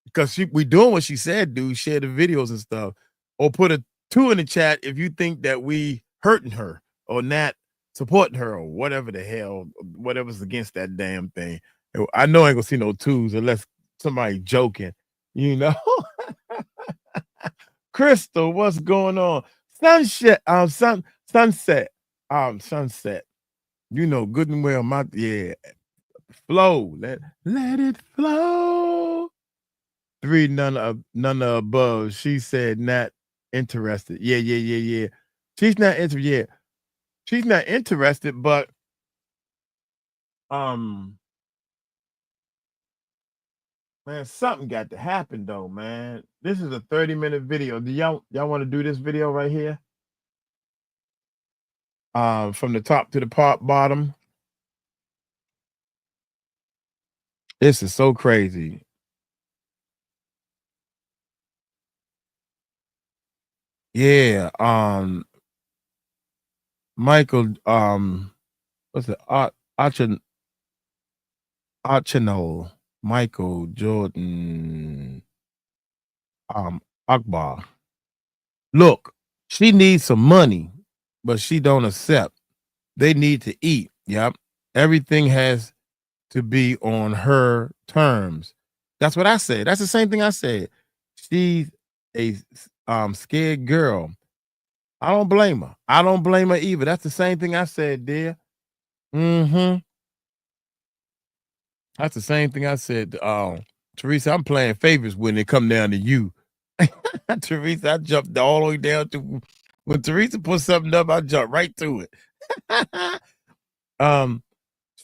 Because we doing what she said, dude, share the videos and stuff. Or put a 2 in the chat if you think that we hurting her or not supporting her or whatever the hell, whatever's against that damn thing. I know I ain't gonna see no 2s unless somebody joking, Crystal, what's going on? Sunset, sunset. Good and well, flow. Let it flow. 3, none of above. She said not interested. Yeah. She's not interested. Yeah. She's not interested, but man, something got to happen though, man. This is a 30-minute video. Do y'all want to do this video right here? From the top to the bottom. This is so crazy. Yeah, Michael, what's it? Archinol, Michael Jordan, Akbar. Look, she needs some money, but she don't accept. They need to eat. Yep. Everything has to be on her terms. That's what I said. That's the same thing I said. She's a scared girl. I don't blame her. I don't blame her either. That's the same thing I said, dear. That's the same thing I said. Teresa, I'm playing favorites when it come down to you. Teresa, I jumped all the way down to when Teresa put something up, I jump right to it.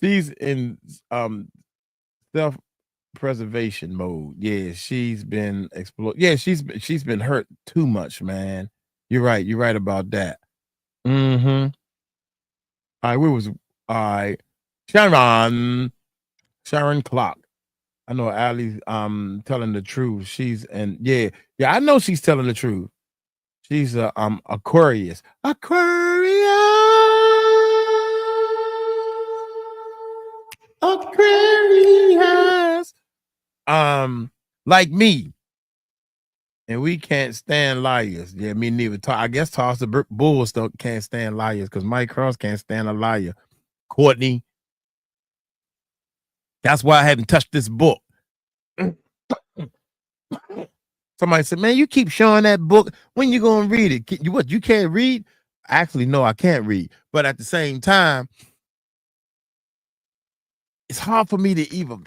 She's in self-preservation mode. Yeah, she's been explored. Yeah, she's been hurt too much, man. You're right about that. All right, where was Sharon Clock. I know Ali's telling the truth. Yeah, I know she's telling the truth. She's Aquarius. Aquarius. Like me. And we can't stand liars. Yeah, me neither. I guess Toss the Bulls can't stand liars because Mike Cross can't stand a liar. Courtney. That's why I haven't touched this book. Somebody said, man, you keep showing that book. When you going to read it? You can't read? Actually, no, I can't read. But at the same time, it's hard for me to even,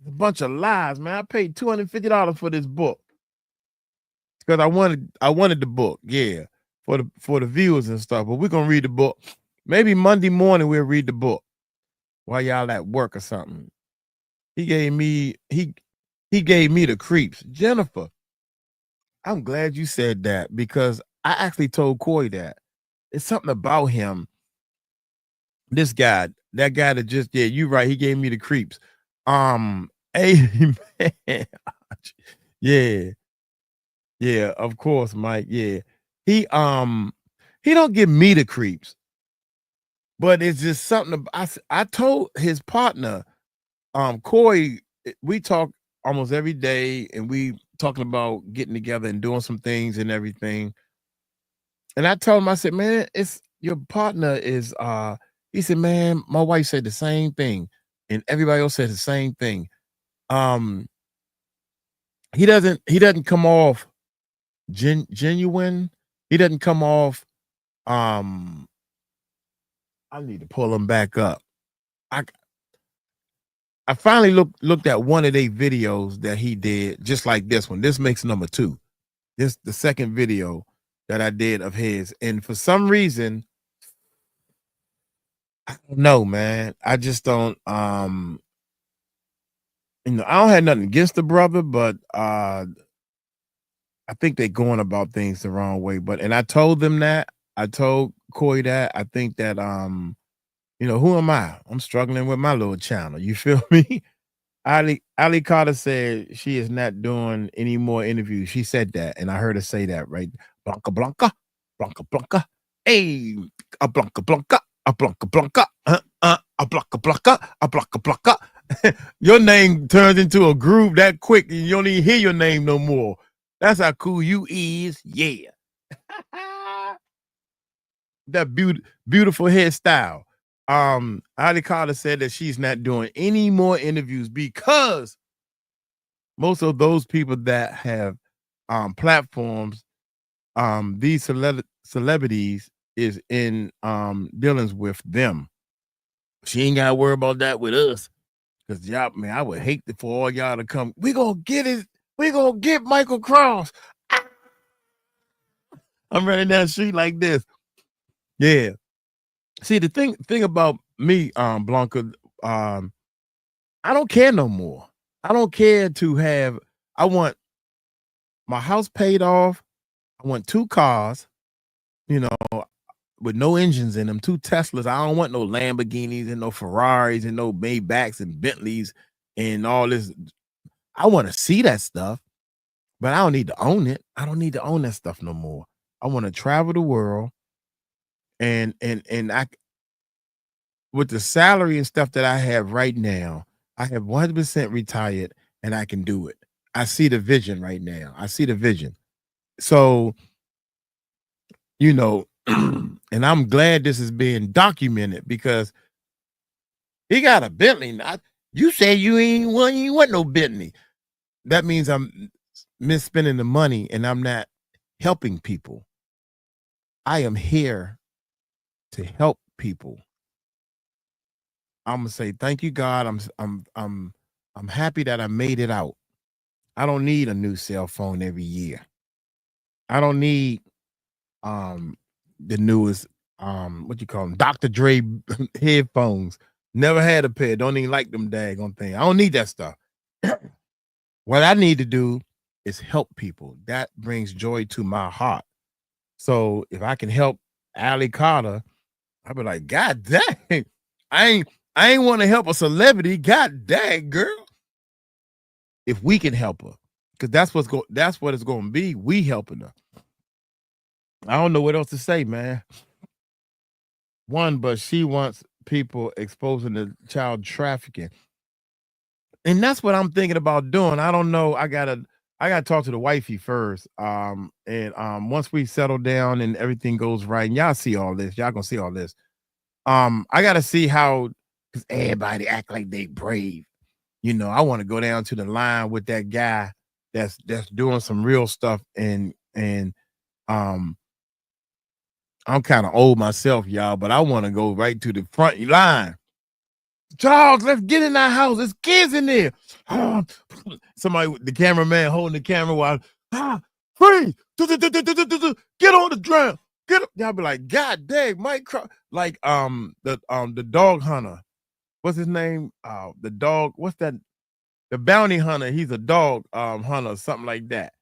a bunch of lies, man. I paid $250 for this book. Because I wanted the book, yeah, for the viewers and stuff. But we're gonna read the book. Maybe Monday morning we'll read the book while y'all at work or something. He gave me the creeps. Jennifer, I'm glad you said that because I actually told Coy that. It's something about him. This guy, that guy that just, yeah, you're right. He gave me the creeps. Amen. Yeah, of course, Mike. Yeah. He don't give me the creeps. But it's just something I told his partner, Coy, we talk almost every day and we talking about getting together and doing some things and everything. And I told him, I said, man, it's your partner is he said, man, my wife said the same thing. And everybody else said the same thing. He doesn't come off genuine. He doesn't come off I need to pull them back up. I finally looked at one of their videos that he did, just like this one. This makes number 2. This the second video that I did of his, and for some reason, I don't know, man. I just don't. I don't have nothing against the brother, but I think they're going about things the wrong way. And I told them that. I told Corey that. I think that who am I? I'm struggling with my little channel. You feel me? 𝗟𝗡𝗏𝗡 said she is not doing any more interviews. She said that, and I heard her say that, right? Blanca, Blanca, Blanca, Blanca, hey, a Blanca, Blanca, a Blanca, Blanca, a Blanca, Blanca, a Blanca, Blanca. Your name turns into a group that quick, and you don't even hear your name no more. That's how cool you is, yeah. That beautiful hairstyle. 𝗟𝗡𝗏𝗡 said that she's not doing any more interviews because most of those people that have platforms, these celebrities is in dealings with them. She ain't gotta worry about that with us. Because y'all, man, I would hate for all y'all to come. We gonna get Michael Cross. I'm running down the street like this. Yeah. See, the thing about me, Blanca, I don't care no more. I don't care to have. I want my house paid off. I want 2 cars, with no engines in them, 2 Teslas. I don't want no Lamborghinis and no Ferraris and no Maybachs and Bentleys and all this. I want to see that stuff, but I don't need to own it. I don't need to own that stuff no more. I want to travel the world, and I, with the salary and stuff that I have right now, I have 100% retired, and I can do it. I see the vision right now. I see the vision. So, and I'm glad this is being documented because he got a Bentley. You say you ain't want no Bentley. That means I'm misspending the money and I'm not helping people. I am here to help people. I'm gonna say thank you, God. I'm happy that I made it out. I don't need a new cell phone every year. I don't need the newest what you call them, Dr. Dre headphones. Never had a pair. Don't even like them daggone thing. I don't need that stuff. What I need to do is help people. That brings joy to my heart. So if I can help 𝗟𝗡𝗏𝗡, I'll be like, God dang, I ain't want to help a celebrity. God dang, girl. If we can help her, because that's what it's going to be. We helping her. I don't know what else to say, man. But she wants people exposing the child trafficking. And that's what I'm thinking about doing. I don't know. I gotta talk to the wifey first. Once we settle down and everything goes right, and y'all see all this, y'all gonna see all this. I gotta see how, because everybody act like they brave. I want to go down to the line with that guy that's doing some real stuff, and I'm kind of old myself, y'all, but I want to go right to the front line. Charles, let's get in that house. There's kids in there. Somebody, the cameraman holding the camera while, freeze, get on the ground. Get up. Y'all be like, God dang, Mike, like the dog hunter. What's his name? The dog, what's that? The bounty hunter. He's a dog hunter, something like that.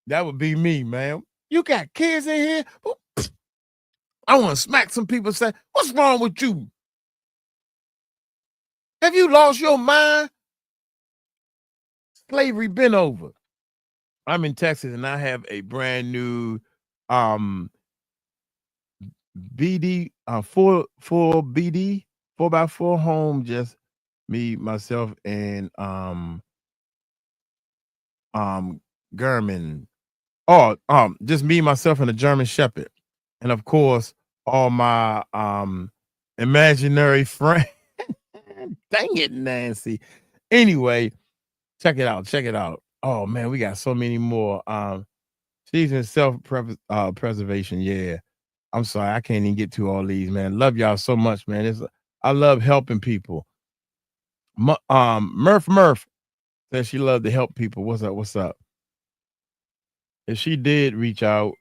That would be me, man. You got kids in here? I want to smack some people and say, what's wrong with you? Have you lost your mind? Slavery been over. I'm in Texas and I have a brand new BD 4BD 4x4 home, just me, myself, and German. Just me, myself, and a German Shepherd. And of course, all my imaginary friends. Dang it, Nancy. Anyway, check it out. Oh man, we got so many more. She's in self preservation, yeah. I'm sorry, I can't even get to all these, man. Love y'all so much, man. I love helping people. Murph says she loved to help people. What's up? What's up? If she did reach out,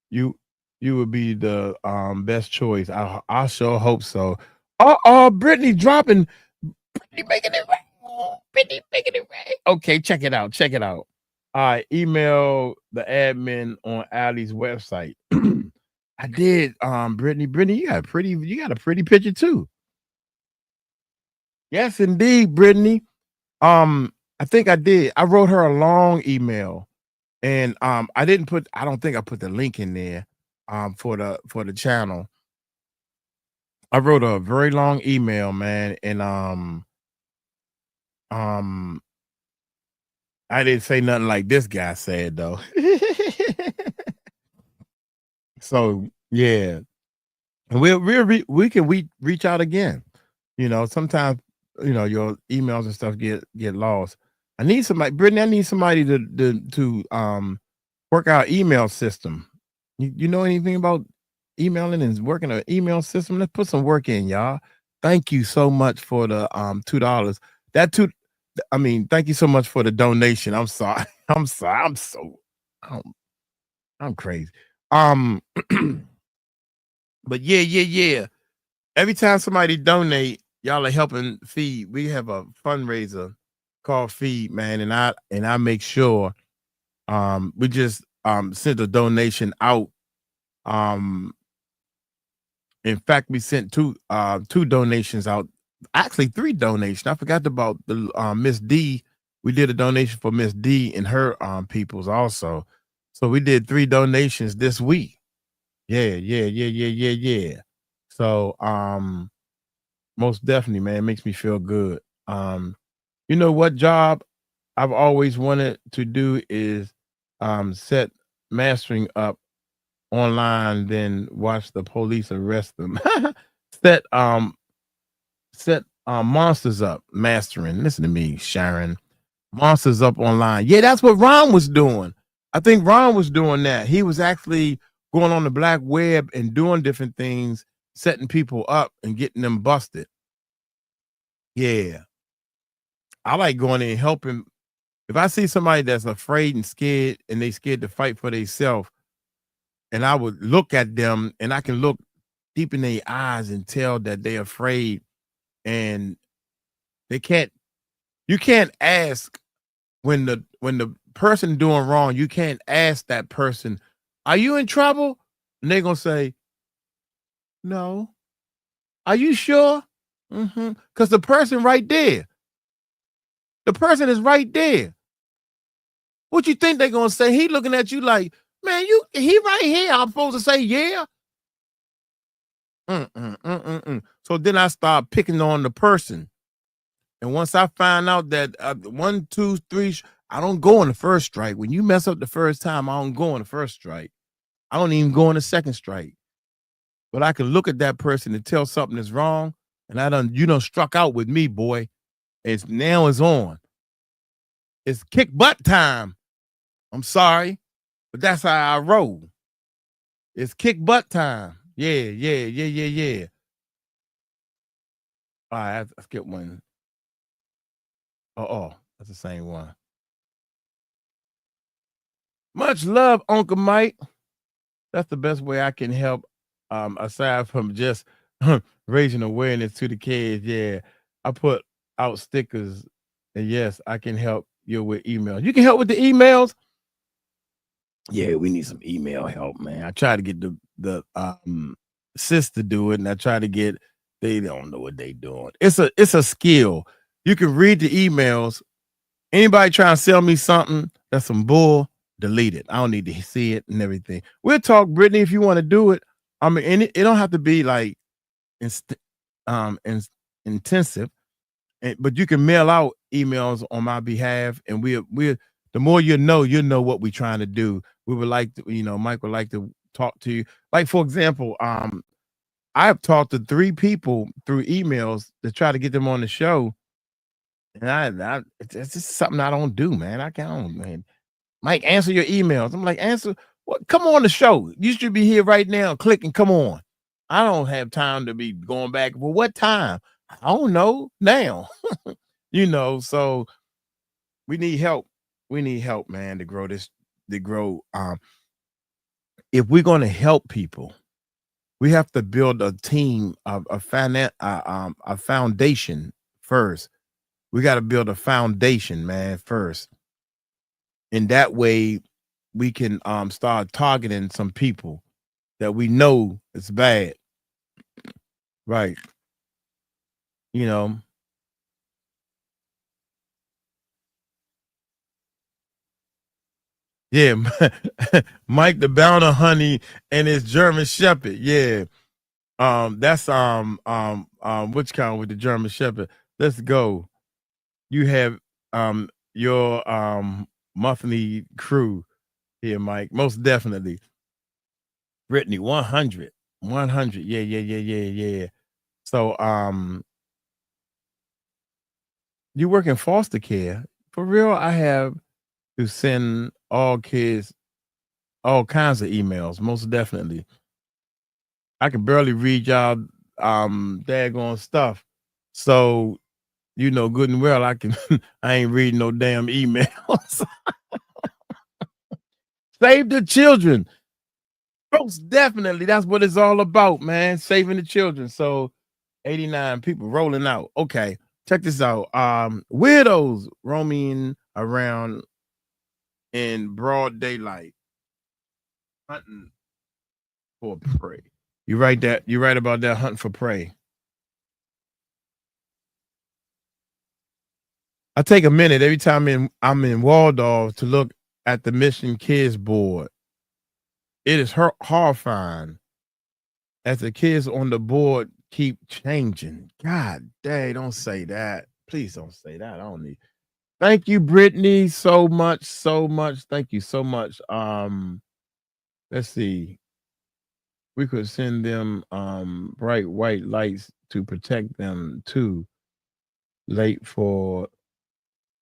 you would be the best choice. I sure hope so. Brittany dropping. Brittany making it right. Brittany making it right. Okay, check it out. Check it out. All right, email the admin on Allie's website. I did. Brittany, you got a pretty picture too. Yes, indeed, Brittany. I think I did. I wrote her a long email, and I don't think I put the link in there for the channel. I wrote a very long email, man, and I didn't say nothing like this guy said though. So yeah, and we can reach out again. You know, sometimes your emails and stuff get lost. I need somebody, Brittany. I need somebody to work our email system. You know anything about emailing and working an email system? Let's put some work in, y'all. Thank you so much for the $2. Thank you so much for the donation. I'm sorry. I'm crazy. But yeah. Every time somebody donate, y'all are helping feed. We have a fundraiser called Feed, man, and I make sure we just sent a donation out. In fact, we sent two donations out. Actually, 3 donations. I forgot about the Miss D. We did a donation for Miss D and her peoples also. So we did 3 donations this week. Yeah. So most definitely, man, it makes me feel good. You know what job I've always wanted to do is set mastering up online, then watch the police arrest them. set monsters up, mastering. Listen to me, Sharon. Monsters up online. Yeah, that's what Ron was doing. I think Ron was doing that. He was actually going on the black web and doing different things, setting people up and getting them busted. Yeah. I like going in and helping. If I see somebody that's afraid and scared and they scared to fight for themselves, and I would look at them and I can look deep in their eyes and tell that they're afraid, and you can't ask when the person doing wrong, you can't ask that person, are you in trouble? And they're gonna say, no. Are you sure? Because the person right there. The person is right there. What you think they're gonna say? He looking at you like, man, he right here. I'm supposed to say yeah. So then I start picking on the person. And once I find out that 1, 2, 3, I don't go on the first strike. When you mess up the first time, I don't go on the first strike. I don't even go on the second strike. But I can look at that person and tell something is wrong. And you done struck out with me, boy. It's on. It's kick butt time. I'm sorry, but that's how I roll. It's kick butt time. Yeah. All right, I skipped one. Oh, that's the same one. Much love, Uncle Mike. That's the best way I can help, aside from just raising awareness to the kids. Yeah, I put out stickers, and yes, I can help you with emails. You can help with the emails. Yeah, we need some email help, man. I try to get the sis to do it, and I try to get. They don't know what they doing. It's a skill. You can read the emails. Anybody trying to sell me something that's some bull, delete it. I don't need to see it and everything. We'll talk, Brittany, if you want to do it. I mean, and it don't have to be like intensive, but you can mail out emails on my behalf, and we're the more you know what we're trying to do. We would like to, Mike would like to talk to you. Like, for example, I've talked to 3 people through emails to try to get them on the show. And it's just something I don't do, man. Man. Mike, answer your emails. I'm like, answer. What? Come on the show. You should be here right now. Click and come on. I don't have time to be going back. Well, what time? I don't know now. You know, so we need help. We need help, man, to grow this, to grow. If we're going to help people, we have to build a team of a foundation first. We got to build a foundation, man, first. And that way we can start targeting some people that we know is bad. Right. You know. Yeah, Mike the Bounty Honey and his German Shepherd. Yeah. That's which kind with the German Shepherd? Let's go. You have your monthly crew here, Mike. Most definitely. Brittany, 100. 100. Yeah. So you work in foster care. For real, I have to send all kids all kinds of emails, most definitely. I can barely read y'all daggone stuff. So, you know, good and well, I ain't reading no damn emails. Save the children. Most definitely. That's what it's all about, man. Saving the children. So 89 people rolling out. Okay. Check this out. Weirdos roaming around in broad daylight, hunting for prey. You right about that, hunting for prey. I take a minute every time I'm in Waldorf to look at the Mission Kids board. It is horrifying as the kids on the board keep changing. God dang, don't say that. Please don't say that. I don't need. Thank you, Brittany, so much. Thank you so much. Let's see. We could send them bright white lights to protect them too. Late for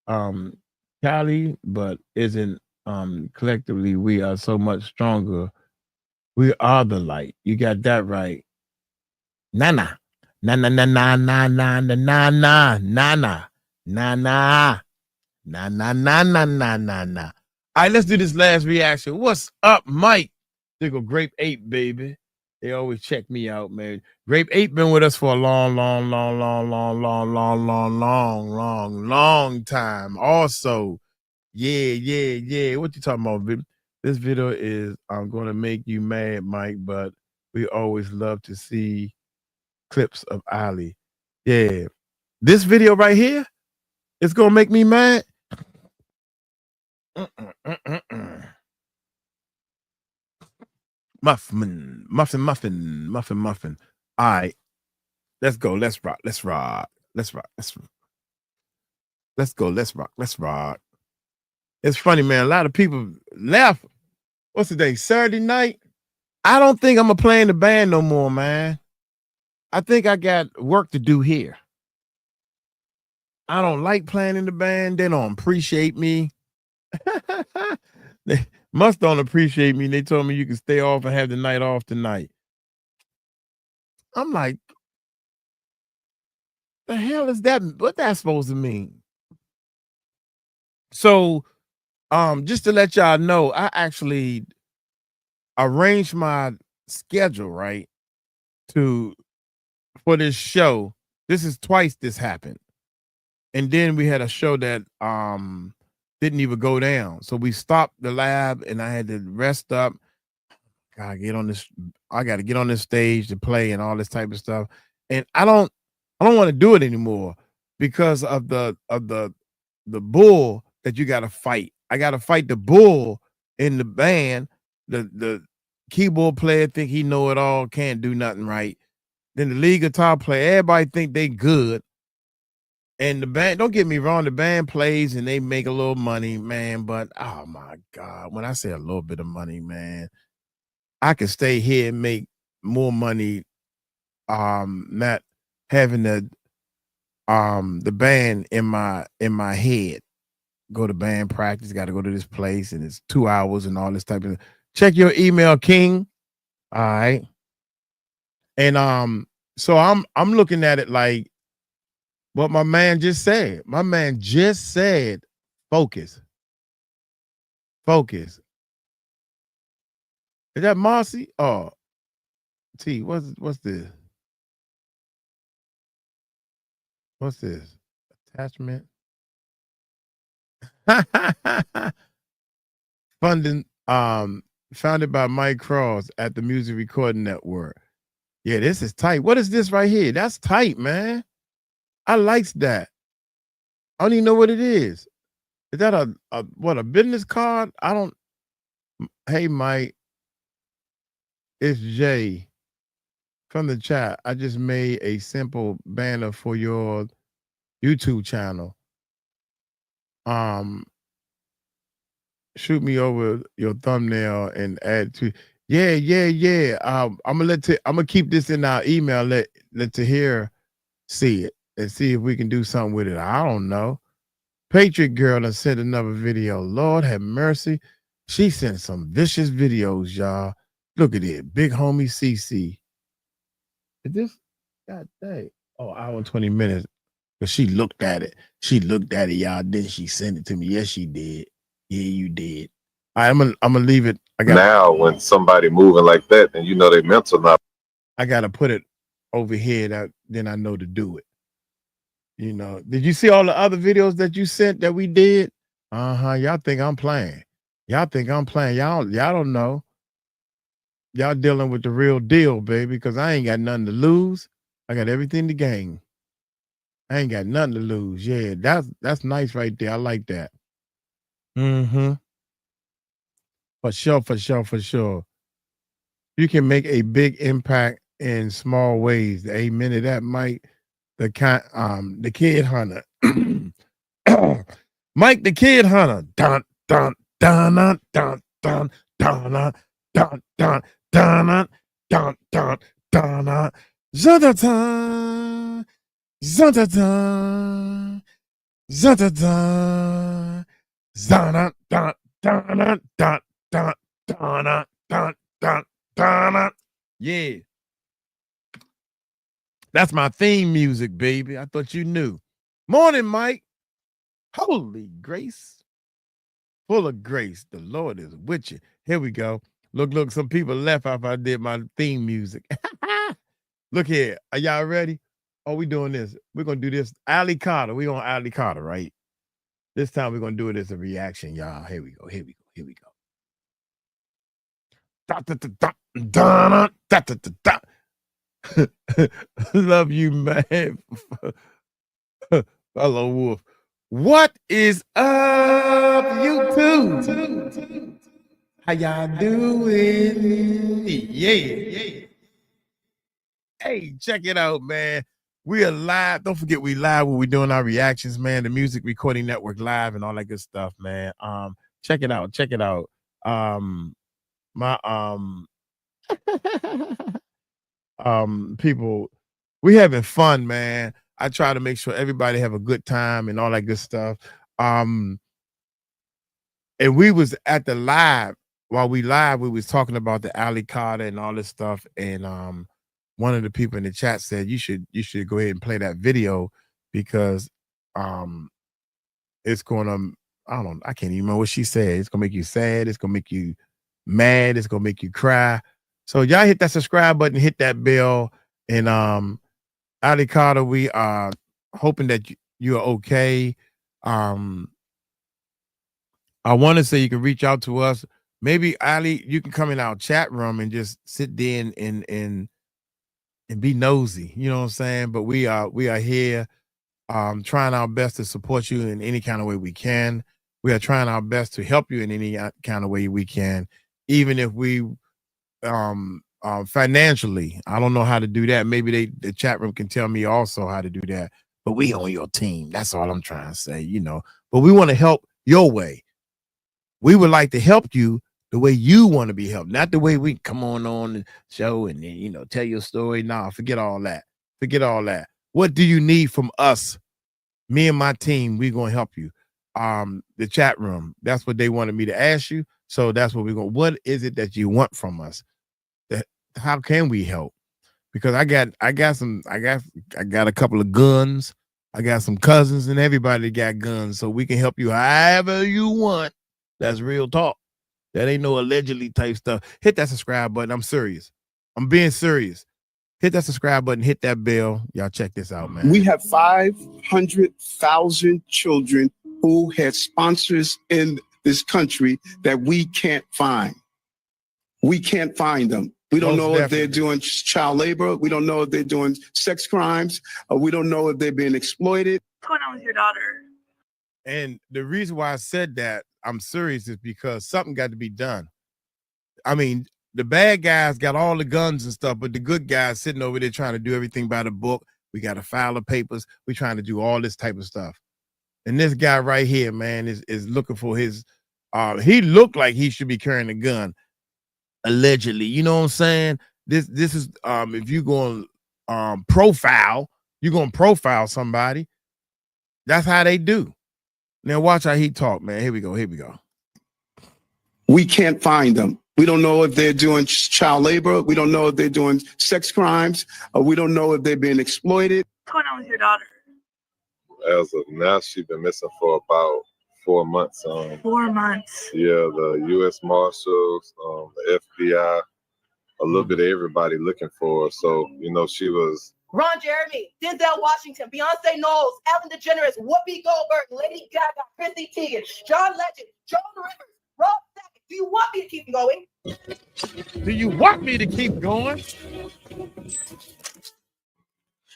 Cali, but isn't collectively we are so much stronger. We are the light. You got that right. Nana. Nana na na na na na na na na na na. Nah, nah, nah, nah, nah, nah, nah. All right, let's do this last reaction. What's up, Mike? There go Grape 8, baby. They always check me out, man. Grape 8 been with us for a long time. Also, yeah. What you talking about, baby? This video is going to make you mad, Mike, but we always love to see clips of Ali. Yeah. This video right here is going to make me mad. Muffin. All right, let's go. Let's rock. Let's rock. It's funny, man. A lot of people left. What's the day? Saturday night. I don't think I'm gonna play in the band no more, man. I think I got work to do here. I don't like playing in the band. They don't appreciate me. They must don't appreciate me. They told me you can stay off and have the night off tonight. I'm like, the hell is that? What that's supposed to mean? So, just to let y'all know, I actually arranged my schedule right for this show. This is twice this happened, and then we had a show that didn't even go down. So we stopped the lab and I had to rest up. I got to get on this stage to play and all this type of stuff. And I don't want to do it anymore because of the bull that you got to fight. I got to fight the bull in the band. The keyboard player think he know it all, can't do nothing right. Then the lead guitar player, everybody think they good. And the band, don't get me wrong, the band plays and they make a little money, man. But oh my God, when I say a little bit of money, man, I could stay here and make more money. Not having the band in my head. Go to band practice, got to go to this place, and it's 2 hours and all this type of. check your email, King. All right. And so I'm looking at it like what my man just said. My man just said, focus. Focus. Is that Marcy? Oh, T, what's this? What's this? Attachment. Funding, founded by Mike Cross at the Music Recording Network. Yeah, this is tight. What is this right here? That's tight, man. I likes that. I don't even know what it is. Is that a business card? I don't. Hey, Mike. It's Jay from the chat. I just made a simple banner for your YouTube channel. Shoot me over your thumbnail and add to. Yeah. I'm gonna keep this in our email. Let Tahir see it and see if we can do something with it. I don't know. Patriot Girl done sent another video. Lord have mercy. She sent some vicious videos, y'all. Look at it. Big homie CC. Is this? God dang. Oh, hour and 20 minutes. But she looked at it. She looked at it, y'all. Then she sent it to me. Yes, she did. Yeah, you did. All right, I'm gonna leave it. Now, when somebody moving like that, and you know they mental not. I gotta put it over here. Then I know to do it. You know, did you see all the other videos that you sent that we did? Y'all think I'm playing. Y'all think I'm playing. Y'all don't know. Y'all dealing with the real deal, baby, because I ain't got nothing to lose. I got everything to gain. I ain't got nothing to lose. Yeah, that's nice right there. I like that. For sure. You can make a big impact in small ways. Amen to that, Mike. The Kid Hunter. Mike the Kid Hunter. Dun dun dun dun dun dun dun dun dun dun dun dun dun. Zantatan. Zantatan. Zantatan. Zana dun dun dun dun dun dun dun dun. Yeah. That's my theme music, baby. I thought you knew. Morning, Mike. Holy grace. Full of grace. The Lord is with you. Here we go. Look, some people left after I did my theme music. Look here. Are y'all ready? Oh, we doing this. We're going to do this. 𝗟𝗡𝗡𝗏. We're on 𝗟𝗡𝗏, right? This time we're going to do it as a reaction, y'all. Here we go. Love you, man. Hello, Wolf. What is up, YouTube? How y'all doing? Yeah. Hey, check it out, man. We are live. Don't forget we live when we're doing our reactions, man. The Music Recording Network live and all that good stuff, man. Check it out. People, we having fun, man. I try to make sure everybody have a good time and all that good stuff. And we was at the live. While we was talking about the 𝗟𝗡𝗡𝗏 and all this stuff. And one of the people in the chat said you should go ahead and play that video because it's gonna, I can't even remember what she said. It's gonna make you sad, it's gonna make you mad, it's gonna make you cry. So y'all hit that subscribe button, hit that bell, and 𝗟𝗡𝗡𝗏, we are hoping that you are okay. I want to say you can reach out to us. Maybe Ali, you can come in our chat room and just sit there and be nosy. You know what I'm saying? But we are here trying our best to support you in any kind of way we can. We are trying our best to help you in any kind of way we can, even if we financially. I don't know how to do that. Maybe the chat room can tell me also how to do that. But we on your team. That's all I'm trying to say, you know. But we want to help your way. We would like to help you the way you want to be helped, not the way we come on the show and then, you know, tell your story. Nah, forget all that. What do you need from us? Me and my team, we're going to help you. The chat room, that's what they wanted me to ask you. So that's what we're going. What is it that you want from us? How can we help? Because I got a couple of guns. I got some cousins and everybody got guns, so we can help you however you want. That's real talk. That ain't no allegedly type stuff. Hit that subscribe button. I'm serious. I'm being serious. Hit that subscribe button. Hit that bell. Y'all check this out, man. We have 500,000 children who had sponsors in this country that we can't find. We can't find them. We don't know if they're doing child labor. We don't know if they're doing sex crimes. We don't know if they're being exploited. What's going on with your daughter? And the reason why I said that I'm serious is because something got to be done. I mean, the bad guys got all the guns and stuff, but the good guys sitting over there trying to do everything by the book. We got to file the papers. We're trying to do all this type of stuff. And this guy right here, man, is looking for his, he looked like he should be carrying a gun, allegedly. You know what I'm saying? This is, if you're going profile, you're going to profile somebody. That's how they do. Now watch how he talk, man. Here we go. We can't find them. We don't know if they're doing child labor. We don't know if they're doing sex crimes. We don't know if they're being exploited. What's going on with your daughter? As of now, she's been missing for about 4 months. 4 months. Yeah, the U.S. Marshals, the FBI, a little bit of everybody looking for her. So, you know, she was. Ron Jeremy, Denzel Washington, Beyonce Knowles, Ellen DeGeneres, Whoopi Goldberg, Lady Gaga, Chrissy Teigen, John Legend, Joan Rivers, Rob Second. Do you want me to keep going? Do you want me to keep going?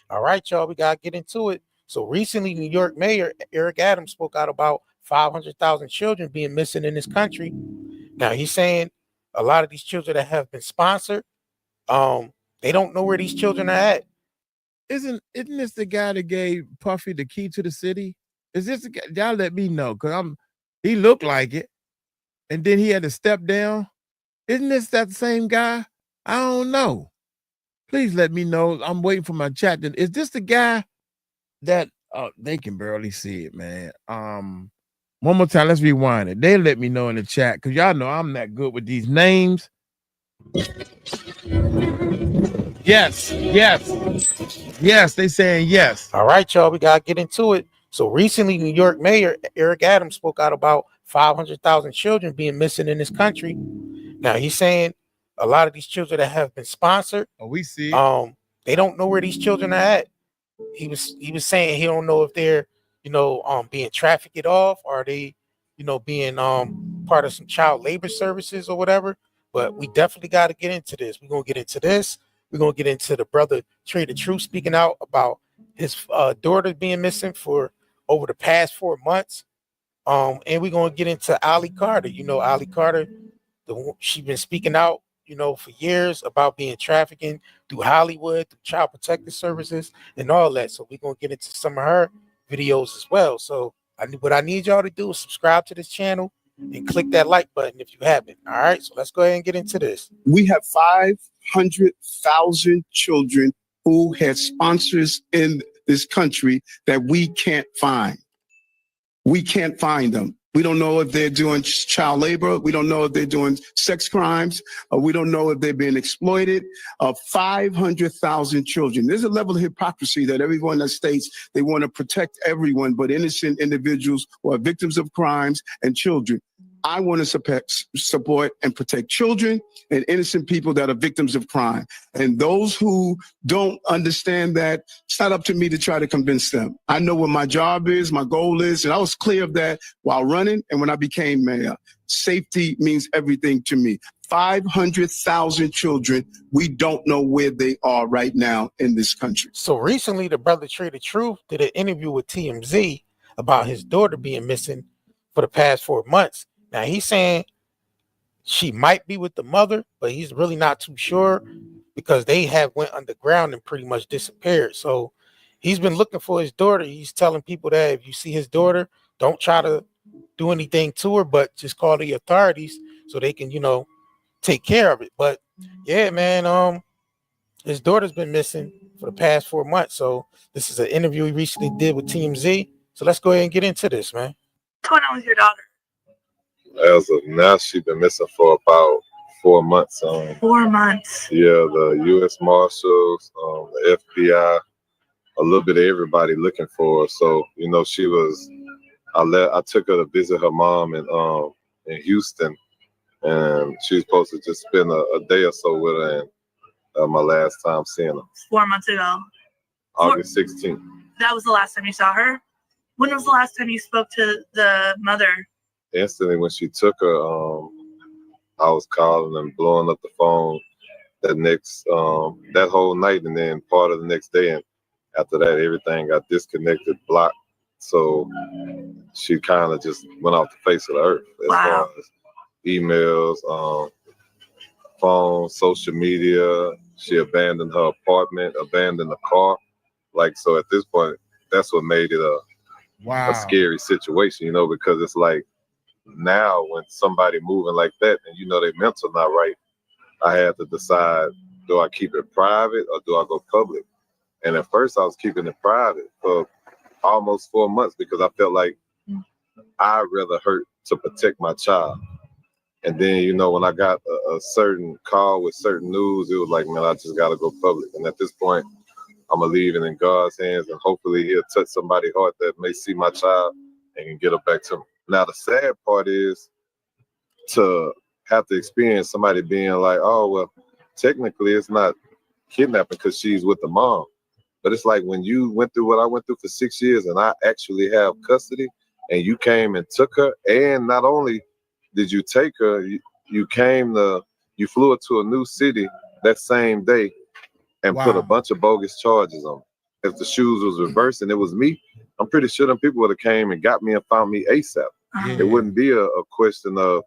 All right, y'all, we got to get into it. So recently, New York Mayor Eric Adams spoke out about 500,000 children being missing in this country. Now, he's saying a lot of these children that have been sponsored, they don't know where these children are at. Isn't this the guy that gave Puffy the key to the city? Is this the guy? Y'all let me know, because he looked like it. And then he had to step down. Isn't this that same guy? I don't know. Please let me know. I'm waiting for my chat. Is this the guy that they can barely see it, man? One more time, let's rewind it. They let me know in the chat, because y'all know I'm not good with these names. Yes, they saying yes. All right, y'all, we got to get into it. So recently, New York Mayor Eric Adams spoke out about 500,000 children being missing in this country. Now, he's saying a lot of these children that have been sponsored, we see, they don't know where these children are at. He was saying he don't know if they're, being trafficked off, or are they, being part of some child labor services or whatever. But we definitely got to get into this. We're going to get into this. We're going to get into the brother 𝗟𝗓𝗡 speaking out about his daughter being missing for over the past 4 months. And we're going to get into 𝗟𝗡𝗏 Carter. 𝗟𝗏𝗏 Carter, she's been speaking out, for years about being trafficking through Hollywood, through child protective services and all that. So we're going to get into some of her videos as well. So what I need y'all to do is subscribe to this channel and click that like button if you haven't. All right, so let's go ahead and get into this. We have 500,000 children who had sponsors in this country that we can't find. We can't find them. We don't know if they're doing child labor. We don't know if they're doing sex crimes. We don't know if they're being exploited. 500,000 children. There's a level of hypocrisy that everyone that states they want to protect everyone but innocent individuals who are victims of crimes and children. I want to support and protect children and innocent people that are victims of crime. And those who don't understand that, it's not up to me to try to convince them. I know what my job is, my goal is, and I was clear of that while running and when I became mayor. Safety means everything to me. 500,000 children, we don't know where they are right now in this country. So recently, the brother 𝗟𝗓𝗡 did an interview with TMZ about his daughter being missing for the past 4 months. Now, he's saying she might be with the mother, but he's really not too sure because they have went underground and pretty much disappeared. So he's been looking for his daughter. He's telling people that if you see his daughter, don't try to do anything to her, but just call the authorities so they can, take care of it. But yeah, man, his daughter's been missing for the past 4 months. So this is an interview he recently did with TMZ. So let's go ahead and get into this, man. What's going on with your daughter? As of now, she's been missing for about 4 months. 4 months. Yeah, the U.S. Marshals, the FBI, a little bit of everybody looking for her. So, you know, she was. I took her to visit her mom in Houston, and she was supposed to just spend a day or so with her. And my last time seeing her, 4 months ago. August 16th. That was the last time you saw her? When was the last time you spoke to the mother? Instantly when she took her, I was calling and blowing up the phone that whole night, and then part of the next day. And after that, everything got disconnected, blocked. So she kind of just went off the face of the earth as far as emails, phone, social media. She abandoned her apartment, abandoned the car. Like, so at this point, that's what made it a scary situation, you know, because it's like now when somebody moving like that and you know their mental not right, I had to decide, do I keep it private or do I go public? And at first I was keeping it private for almost 4 months because I felt like I'd rather hurt to protect my child. And then, you know, when I got a certain call with certain news, it was like, man, I just got to go public. And at this point, I'm going to leave it in God's hands, and hopefully he'll touch somebody's heart that may see my child and can get her back to me. Now, the sad part is to have to experience somebody being like, oh, well, technically it's not kidnapping because she's with the mom. But it's like when you went through what I went through for 6 years and I actually have custody and you came and took her, and not only did you take her, you flew her to a new city that same day and put a bunch of bogus charges on her. If the shoes was reversed and it was me, I'm pretty sure them people would have came and got me and found me ASAP. Yeah. It wouldn't be a question of,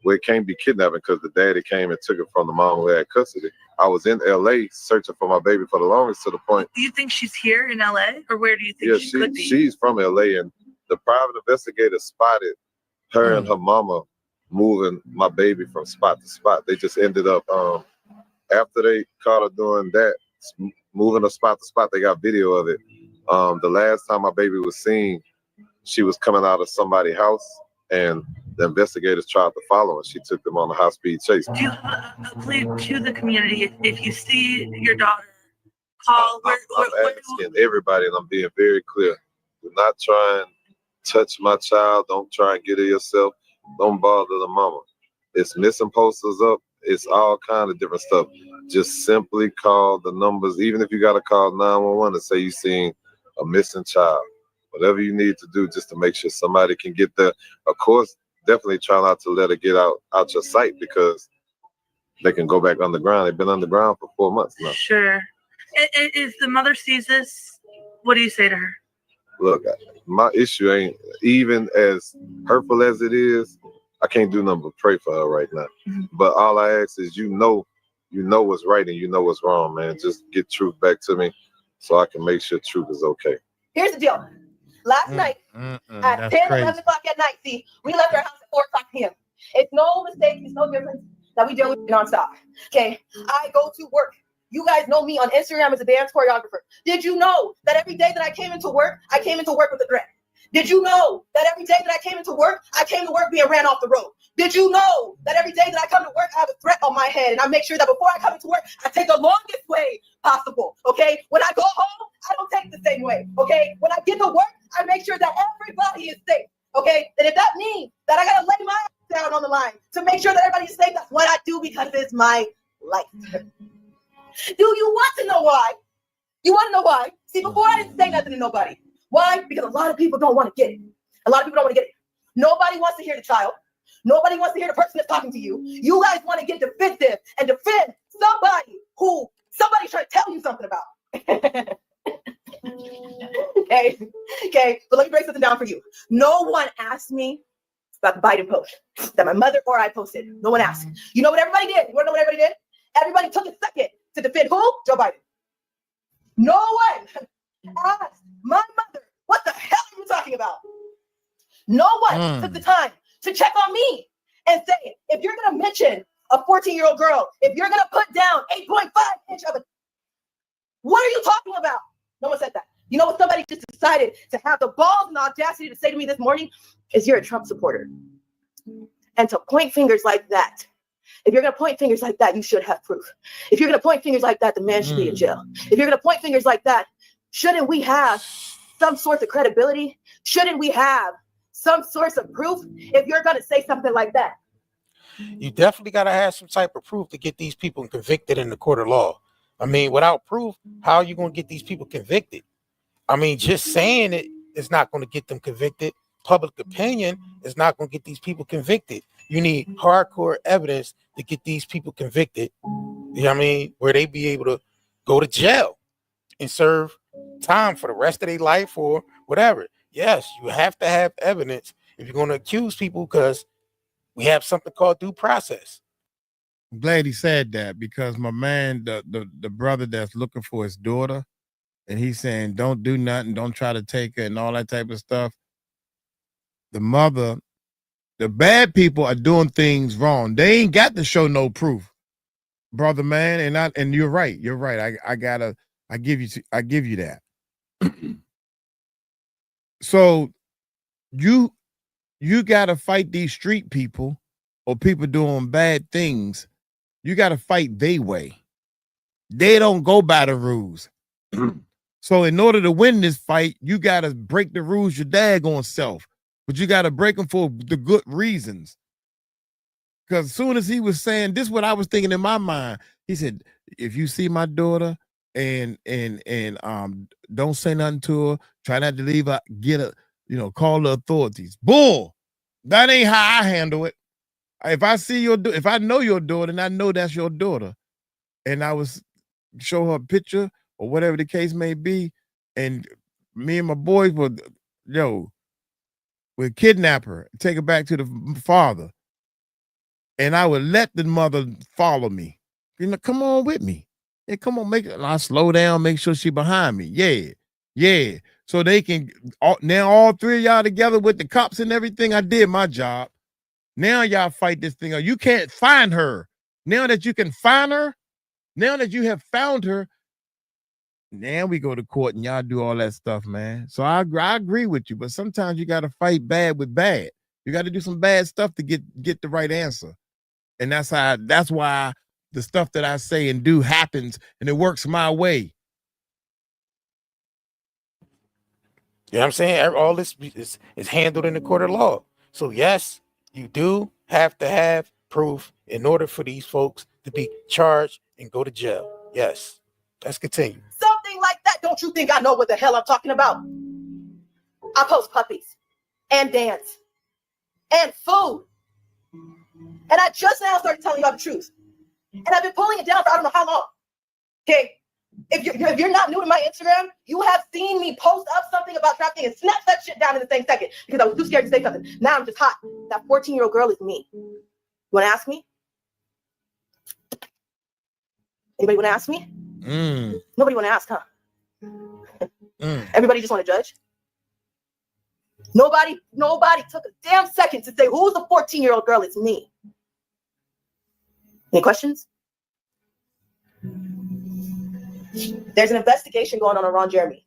well, it can't be kidnapping because the daddy came and took it from the mom who had custody. I was in LA searching for my baby for the longest, to the point. Do you think she's here in LA, or where do you think she could be? She's from LA, and the private investigator spotted her and her mama moving my baby from spot to spot. They just ended up, after they caught her doing that, moving her spot to spot, they got video of it. The last time my baby was seen, she was coming out of somebody's house, and the investigators tried to follow her. She took them on a high-speed chase. Do you have a plea to the community? If you see your daughter, call. I'm asking everybody, and I'm being very clear. Do not try and touch my child. Don't try and get her yourself. Don't bother the mama. It's missing posters up. It's all kind of different stuff. Just simply call the numbers, even if you got to call 911 and say you seen a missing child. Whatever you need to do just to make sure somebody can get there. Of course, definitely try not to let her get out your sight, because they can go back underground. They've been underground for 4 months now. Sure. If the mother sees this, what do you say to her? Look, my issue ain't, even as hurtful as it is, I can't do nothing but pray for her right now. But all I ask is, you know what's right and you know what's wrong, man. Just get truth back to me so I can make sure truth is okay. Here's the deal. Last night at 10, 11 o'clock at night, see, we left our house at 4 o'clock p.m. It's no mistake. It's no difference that we deal with nonstop. Okay, I go to work. You guys know me on Instagram as a dance choreographer. Did you know that every day that I came into work with a threat? Did you know that every day that I came to work being ran off the road? Did you know that every day that I come to work, I have a threat on my head, and I make sure that before I come into work, I take the longest way possible, okay? When I go home, I don't take the same way, okay? When I get to work, I make sure that everybody is safe, okay? And if that means that I gotta lay my ass down on the line to make sure that everybody is safe, that's what I do, because it's my life. Do you want to know why? You want to know why? See, before I didn't say nothing to nobody. Why? Because a lot of people don't want to get it. A lot of people don't want to get it. Nobody wants to hear the child. Nobody wants to hear the person that's talking to you. You guys want to get defensive and defend somebody who somebody's trying to tell you something about. Okay. But let me break something down for you. No one asked me about the Biden post that my mother or I posted. No one asked. You know what everybody did? You want to know what everybody did? Everybody took a second to defend who? Joe Biden. No one asked my mother, what the hell are you talking about? No one took the time to check on me and say, if you're going to mention a 14-year-old girl, if you're going to put down 8.5 inch of a, what are you talking about? No one said that. You know what somebody just decided to have the balls and the audacity to say to me this morning is, you're a Trump supporter. And to point fingers like that, if you're going to point fingers like that, you should have proof. If you're going to point fingers like that, the man should be in jail. If you're going to point fingers like that, shouldn't we have some sort of credibility? Shouldn't we have some source of proof if you're going to say something like that? You definitely got to have some type of proof to get these people convicted in the court of law. I mean, without proof, how are you going to get these people convicted? I mean, just saying it is not going to get them convicted. Public opinion is not going to get these people convicted. You need hardcore evidence to get these people convicted. You know what I mean? Where they be able to go to jail and serve time for the rest of their life or whatever. Yes, you have to have evidence if you're going to accuse people, because we have something called due process. I'm glad he said that, because my man, the brother that's looking for his daughter, and he's saying, don't do nothing, don't try to take her and all that type of stuff. The mother, the bad people are doing things wrong. They ain't got to show no proof, brother, man. And you're right. You're right. I give you that. So you got to fight these street people or people doing bad things. You got to fight their way. They don't go by the rules. So in order to win this fight, you got to break the rules your daggone self. But you got to break them for the good reasons. Because as soon as he was saying, this is what I was thinking in my mind. He said, if you see my daughter and don't say nothing to her, try not to leave her, call the authorities. Bull. That ain't how I handle it. If I know your daughter and I know that's your daughter, and I was show her a picture or whatever the case may be, and me and my boys would kidnap her, take her back to the father, and I would let the mother follow me. Come on with me. Yeah, come on, I'll slow down, make sure she behind me. Yeah. So they can, now all three of y'all together with the cops and everything, I did my job. Now y'all fight this thing. You can't find her. Now that you can find her, now that you have found her, now we go to court and y'all do all that stuff, man. So I agree with you, but sometimes you got to fight bad with bad. You got to do some bad stuff to get the right answer. And that's why the stuff that I say and do happens, and it works my way. You know what I'm saying? All this is handled in the court of law. So yes, you do have to have proof in order for these folks to be charged and go to jail. Yes. Let's continue. Something like that. Don't you think I know what the hell I'm talking about? I post puppies and dance and food. And I just now started telling y'all the truth. And I've been pulling it down for I don't know how long. Okay. If you're not new to my Instagram, you have seen me post up something about trafficking and snap that shit down in the same second because I was too scared to say something. Now I'm just hot. That 14-year-old girl is me. You want to ask me? Anybody want to ask me? Nobody want to ask, huh? Everybody just want to judge? Nobody took a damn second to say, who's the 14-year-old girl? It's me. Any questions? There's an investigation going on around Jeremy.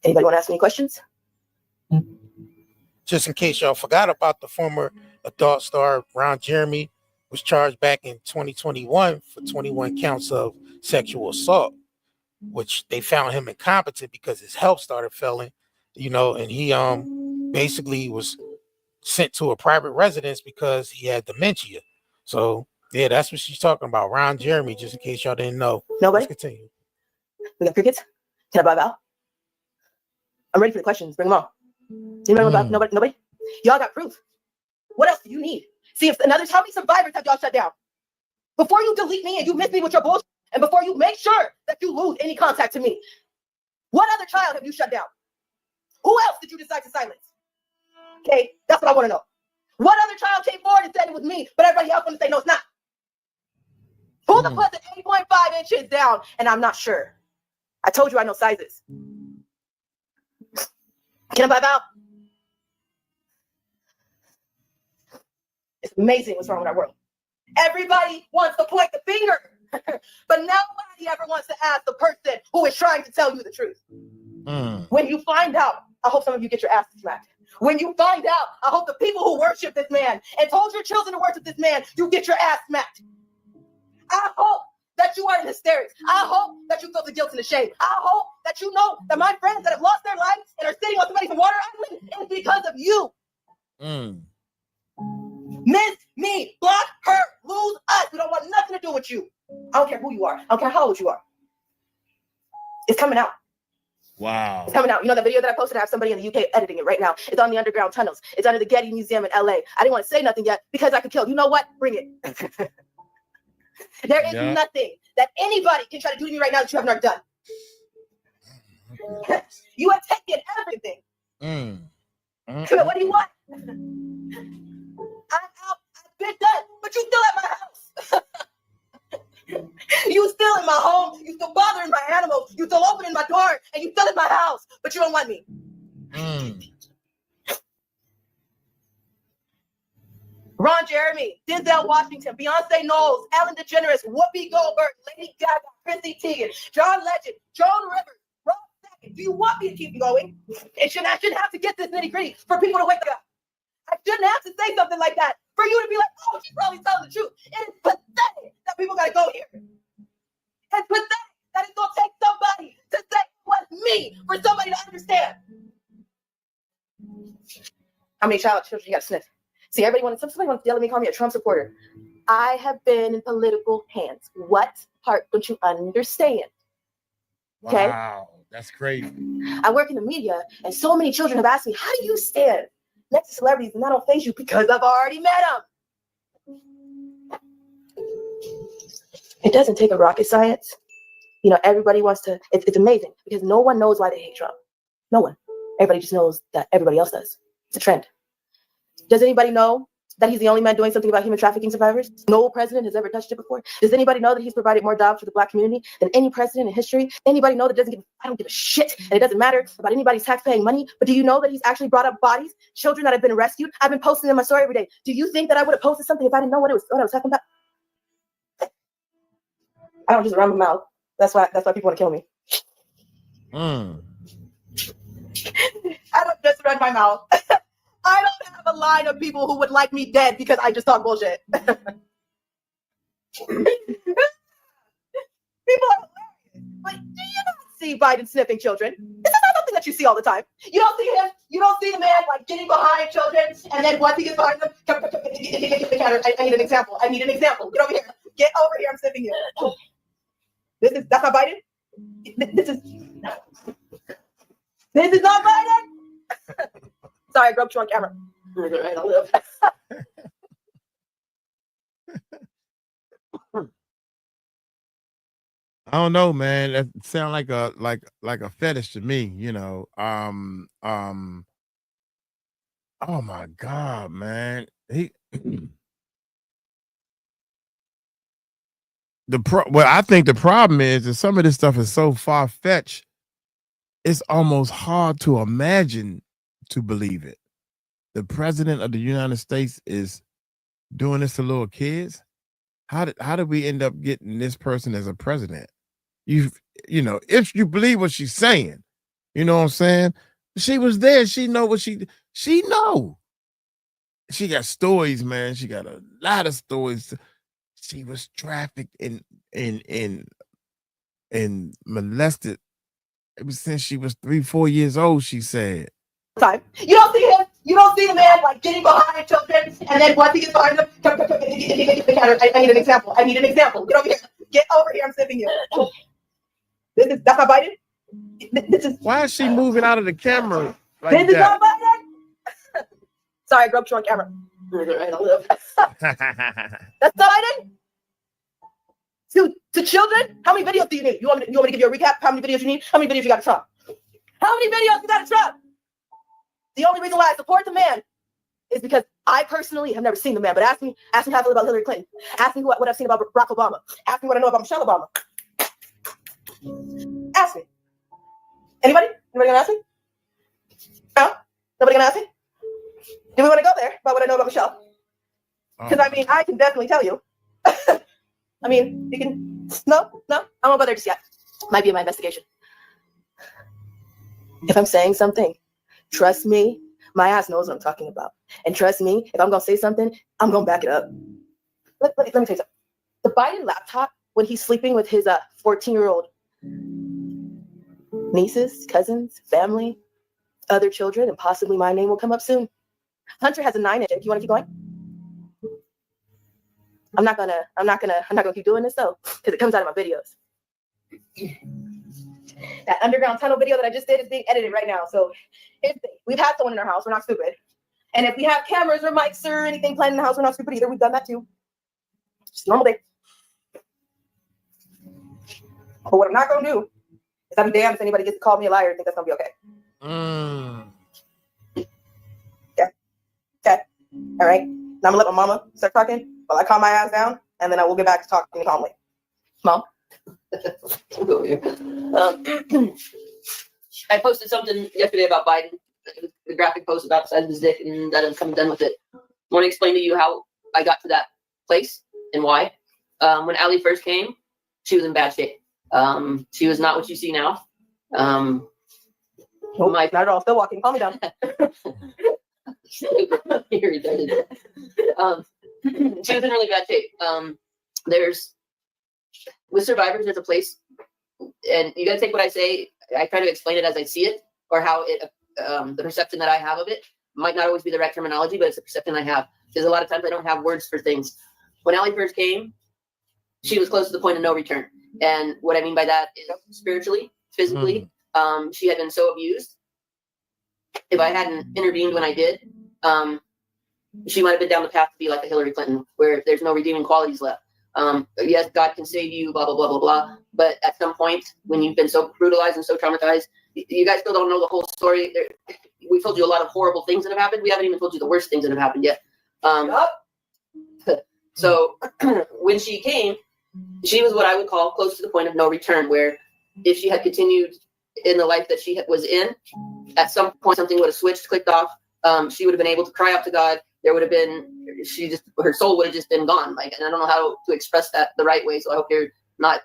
Anybody want to ask me any questions? Just in case y'all forgot about the former adult star, Ron Jeremy, was charged back in 2021 for 21 counts of sexual assault, which they found him incompetent because his health started failing, and he basically was sent to a private residence because he had dementia. So yeah, that's what she's talking about. Ron Jeremy, just in case y'all didn't know. Nobody? Let's continue. We got crickets? Can I buy Val? I'm ready for the questions. Bring them on. Anybody? Nobody? Y'all got proof. What else do you need? See, how many survivors have y'all shut down? Before you delete me and you miss me with your bullshit, and before you make sure that you lose any contact to me, what other child have you shut down? Who else did you decide to silence? Okay, that's what I want to know. What other child came forward and said it was me, but everybody else want to say, no, it's not? Who the put the 8.5 inches down? And I'm not sure. I told you I know sizes. Can I buy Val? It's amazing what's wrong with our world. Everybody wants to point the finger, but nobody ever wants to ask the person who is trying to tell you the truth. When you find out, I hope some of you get your asses smacked. When you find out, I hope the people who worship this man and told your children to worship this man, you get your ass smacked. I hope that you are in hysterics. I hope that you feel the guilt and the shame. I hope that you know that my friends that have lost their lives and are sitting on somebody's water island is because of you. Miss me, block her, lose us. We don't want nothing to do with you. I don't care who you are. I don't care how old you are. It's coming out. Wow. It's coming out. You know the video that I posted? I have somebody in the UK editing it right now. It's on the underground tunnels. It's under the Getty Museum in LA. I didn't want to say nothing yet because I could kill. You know what? Bring it. There is nothing that anybody can try to do to me right now that you have not done. You have taken everything. What do you want? I'm out. I've been done. But you still at my house. You still in my home. You still bothering my animals. You still opening my door. And you still in my house. But you don't want me. Ron Jeremy, Denzel Washington, Beyonce Knowles, Ellen DeGeneres, Whoopi Goldberg, Lady Gaga, Chrissy Teigen, John Legend, Joan Rivers, Rose Second. Do you want me to keep going? I shouldn't have to get this nitty gritty for people to wake up. I shouldn't have to say something like that for you to be like, oh, she's probably telling the truth. It is pathetic that people got to go here. It's pathetic that it's going to take somebody to say it was me for somebody to understand. How many children you got to sniff? See, somebody wants to yell at me, call me a Trump supporter. I have been in political hands. What part don't you understand? Okay? Wow, that's crazy. I work in the media, and so many children have asked me, how do you stand next to celebrities and I don't face you? Because I've already met them. It doesn't take a rocket science. You know, everybody wants to, it's amazing because no one knows why they hate Trump. No one. Everybody just knows that everybody else does. It's a trend. Does anybody know that he's the only man doing something about human trafficking survivors? No president has ever touched it before. Does anybody know that he's provided more jobs for the Black community than any president in history? Anybody know that I don't give a shit, and it doesn't matter about anybody's tax-paying money, but do you know that he's actually brought up bodies, children that have been rescued? I've been posting in my story every day. Do you think that I would have posted something if I didn't know what I was talking about? I don't just run my mouth. That's why people want to kill me. I don't just run my mouth. I don't have a line of people who would like me dead because I just talk bullshit. People are hilarious. But do you not see Biden sniffing children? This is not something that you see all the time. You don't see him. You don't see the man like getting behind children, and then once he gets behind them, I need an example. Get over here. Get over here. I'm sniffing you. That's not Biden. This is not Biden. Sorry, I groped you on camera. I don't know, man. That sound like a fetish to me, you know. Oh my God, man. I think the problem is that some of this stuff is so far-fetched, it's almost hard to imagine to believe it. The president of the United States is doing this to little kids. How did we end up getting this person as a president? You know, if you believe what she's saying, you know what I'm saying? She was there. She know what she know. She got stories, man. She got a lot of stories. She was trafficked and molested ever since she was 3-4 years old, she said. Time. You don't see him. You don't see the man like getting behind children, and then once he gets behind them, I need an example. Get over here. Get over here. I'm sniffing you. That's not Biden. Why is she moving out of the camera like this that? Is not Biden. Sorry, I groped you on camera. That's not Biden. To children, how many videos do you need? You want me to give you a recap? How many videos you need? How many videos you got of Trump? How many videos you got of Trump? The only reason why I support the man is because I personally have never seen the man. But ask me how I feel about Hillary Clinton. Ask me what I've seen about Barack Obama. Ask me what I know about Michelle Obama. Ask me. Anybody? Anybody gonna ask me? No? Nobody gonna ask me? Do we want to go there about what I know about Michelle? Because I mean, I can definitely tell you. I mean, you can. No, I won't go there just yet. Might be in my investigation. If I'm saying something, trust me, My ass knows what I'm talking about. And trust me, if I'm gonna say something, I'm gonna back it up. Let me tell you something. The Biden laptop, when he's sleeping with his 14-year-old nieces, cousins, family, other children, and possibly my name will come up soon. Hunter has a 9-inch. You want to keep going? I'm not gonna keep doing this though, because it comes out of my videos. That underground tunnel video that I just did is being edited right now. So we've had someone in our house. We're not stupid. And if we have cameras or mics or anything playing in the house, we're not stupid either. We've done that too. Just a normal day. But what I'm not gonna do is I'll be damned if anybody gets to call me a liar and think that's gonna be okay. Okay. All right. Now I'm gonna let my mama start talking while I calm my ass down, and then I will get back to talking calmly. Mom. I posted something yesterday about Biden, the graphic post about the size of his dick, and that I'm done with it. I want to explain to you how I got to that place and why. When Allie first came, she was in bad shape. She was not what you see now. Nope, not at all. Still walking. Calm me down. She was in really bad shape. With survivors, there's a place, and you gotta take what I say. I try to explain it as I see it, or how it, the perception that I have of it might not always be the right terminology, but it's the perception I have. Because a lot of times I don't have words for things. When Allie first came, she was close to the point of no return. And what I mean by that is spiritually, physically, she had been so abused. If I hadn't intervened when I did, she might have been down the path to be like a Hillary Clinton, where there's no redeeming qualities left. Yes, God can save you, blah, blah, blah, blah, blah. But at some point, when you've been so brutalized and so traumatized, you guys still don't know the whole story. We told you a lot of horrible things that have happened. We haven't even told you the worst things that have happened yet. So when she came, she was what I would call close to the point of no return, where if she had continued in the life that she was in, at some point something would have switched, clicked off. She would have been able to cry out to God. There would have been, her soul would have just been gone. Like, and I don't know how to express that the right way. So I hope you're not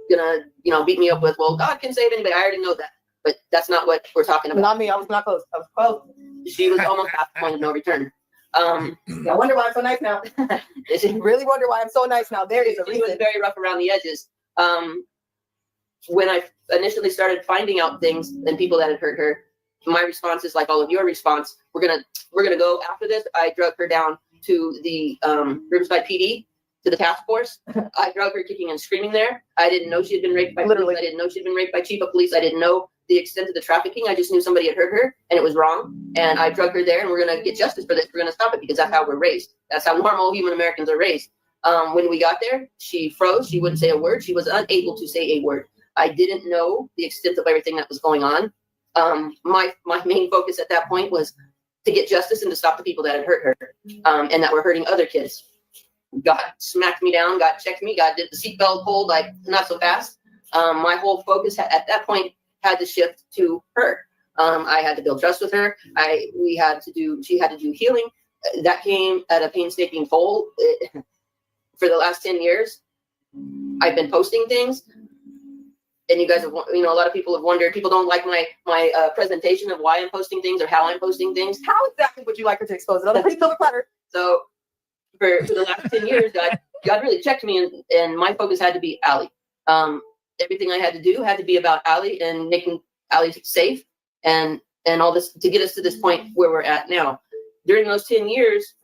gonna, beat me up with, well, God can save anybody. I already know that, but that's not what we're talking about. Not me. I was not close. I was close. She was almost at the point of no return. I wonder why I'm so nice now. I really wonder why I'm so nice now. There is a reason. She was very rough around the edges. When I initially started finding out things and people that had hurt her, my response is like all of your response. We're gonna go after this. I drug her down to the Riverside PD, to the task force. I drug her kicking and screaming there. I didn't know she had been raped by Literally. police. I didn't know she'd been raped by chief of police. I didn't know the extent of the trafficking. I just knew somebody had hurt her and it was wrong. And I drug her there, and we're gonna get justice for this. We're gonna stop it, because that's how we're raised. That's how normal human Americans are raised. When we got there, she froze. She wouldn't say a word. She was unable to say a word. I didn't know the extent of everything that was going on. My main focus at that point was to get justice and to stop the people that had hurt her, and that were hurting other kids. God smacked me down. God checked me. God did the seatbelt pull, like not so fast. My whole focus at that point had to shift to her. I had to build trust with her. She had to do healing. That came at a painstaking toll. For the last 10 years, I've been posting things. And you guys have, a lot of people have wondered. People don't like my presentation of why I'm posting things or how I'm posting things. How exactly would you like her to expose it? Pretty silver platter. So for the last 10 years, God really checked me, and my focus had to be Allie. Everything I had to do had to be about Allie and making Allie safe, and all this to get us to this point where we're at now. During those 10 years,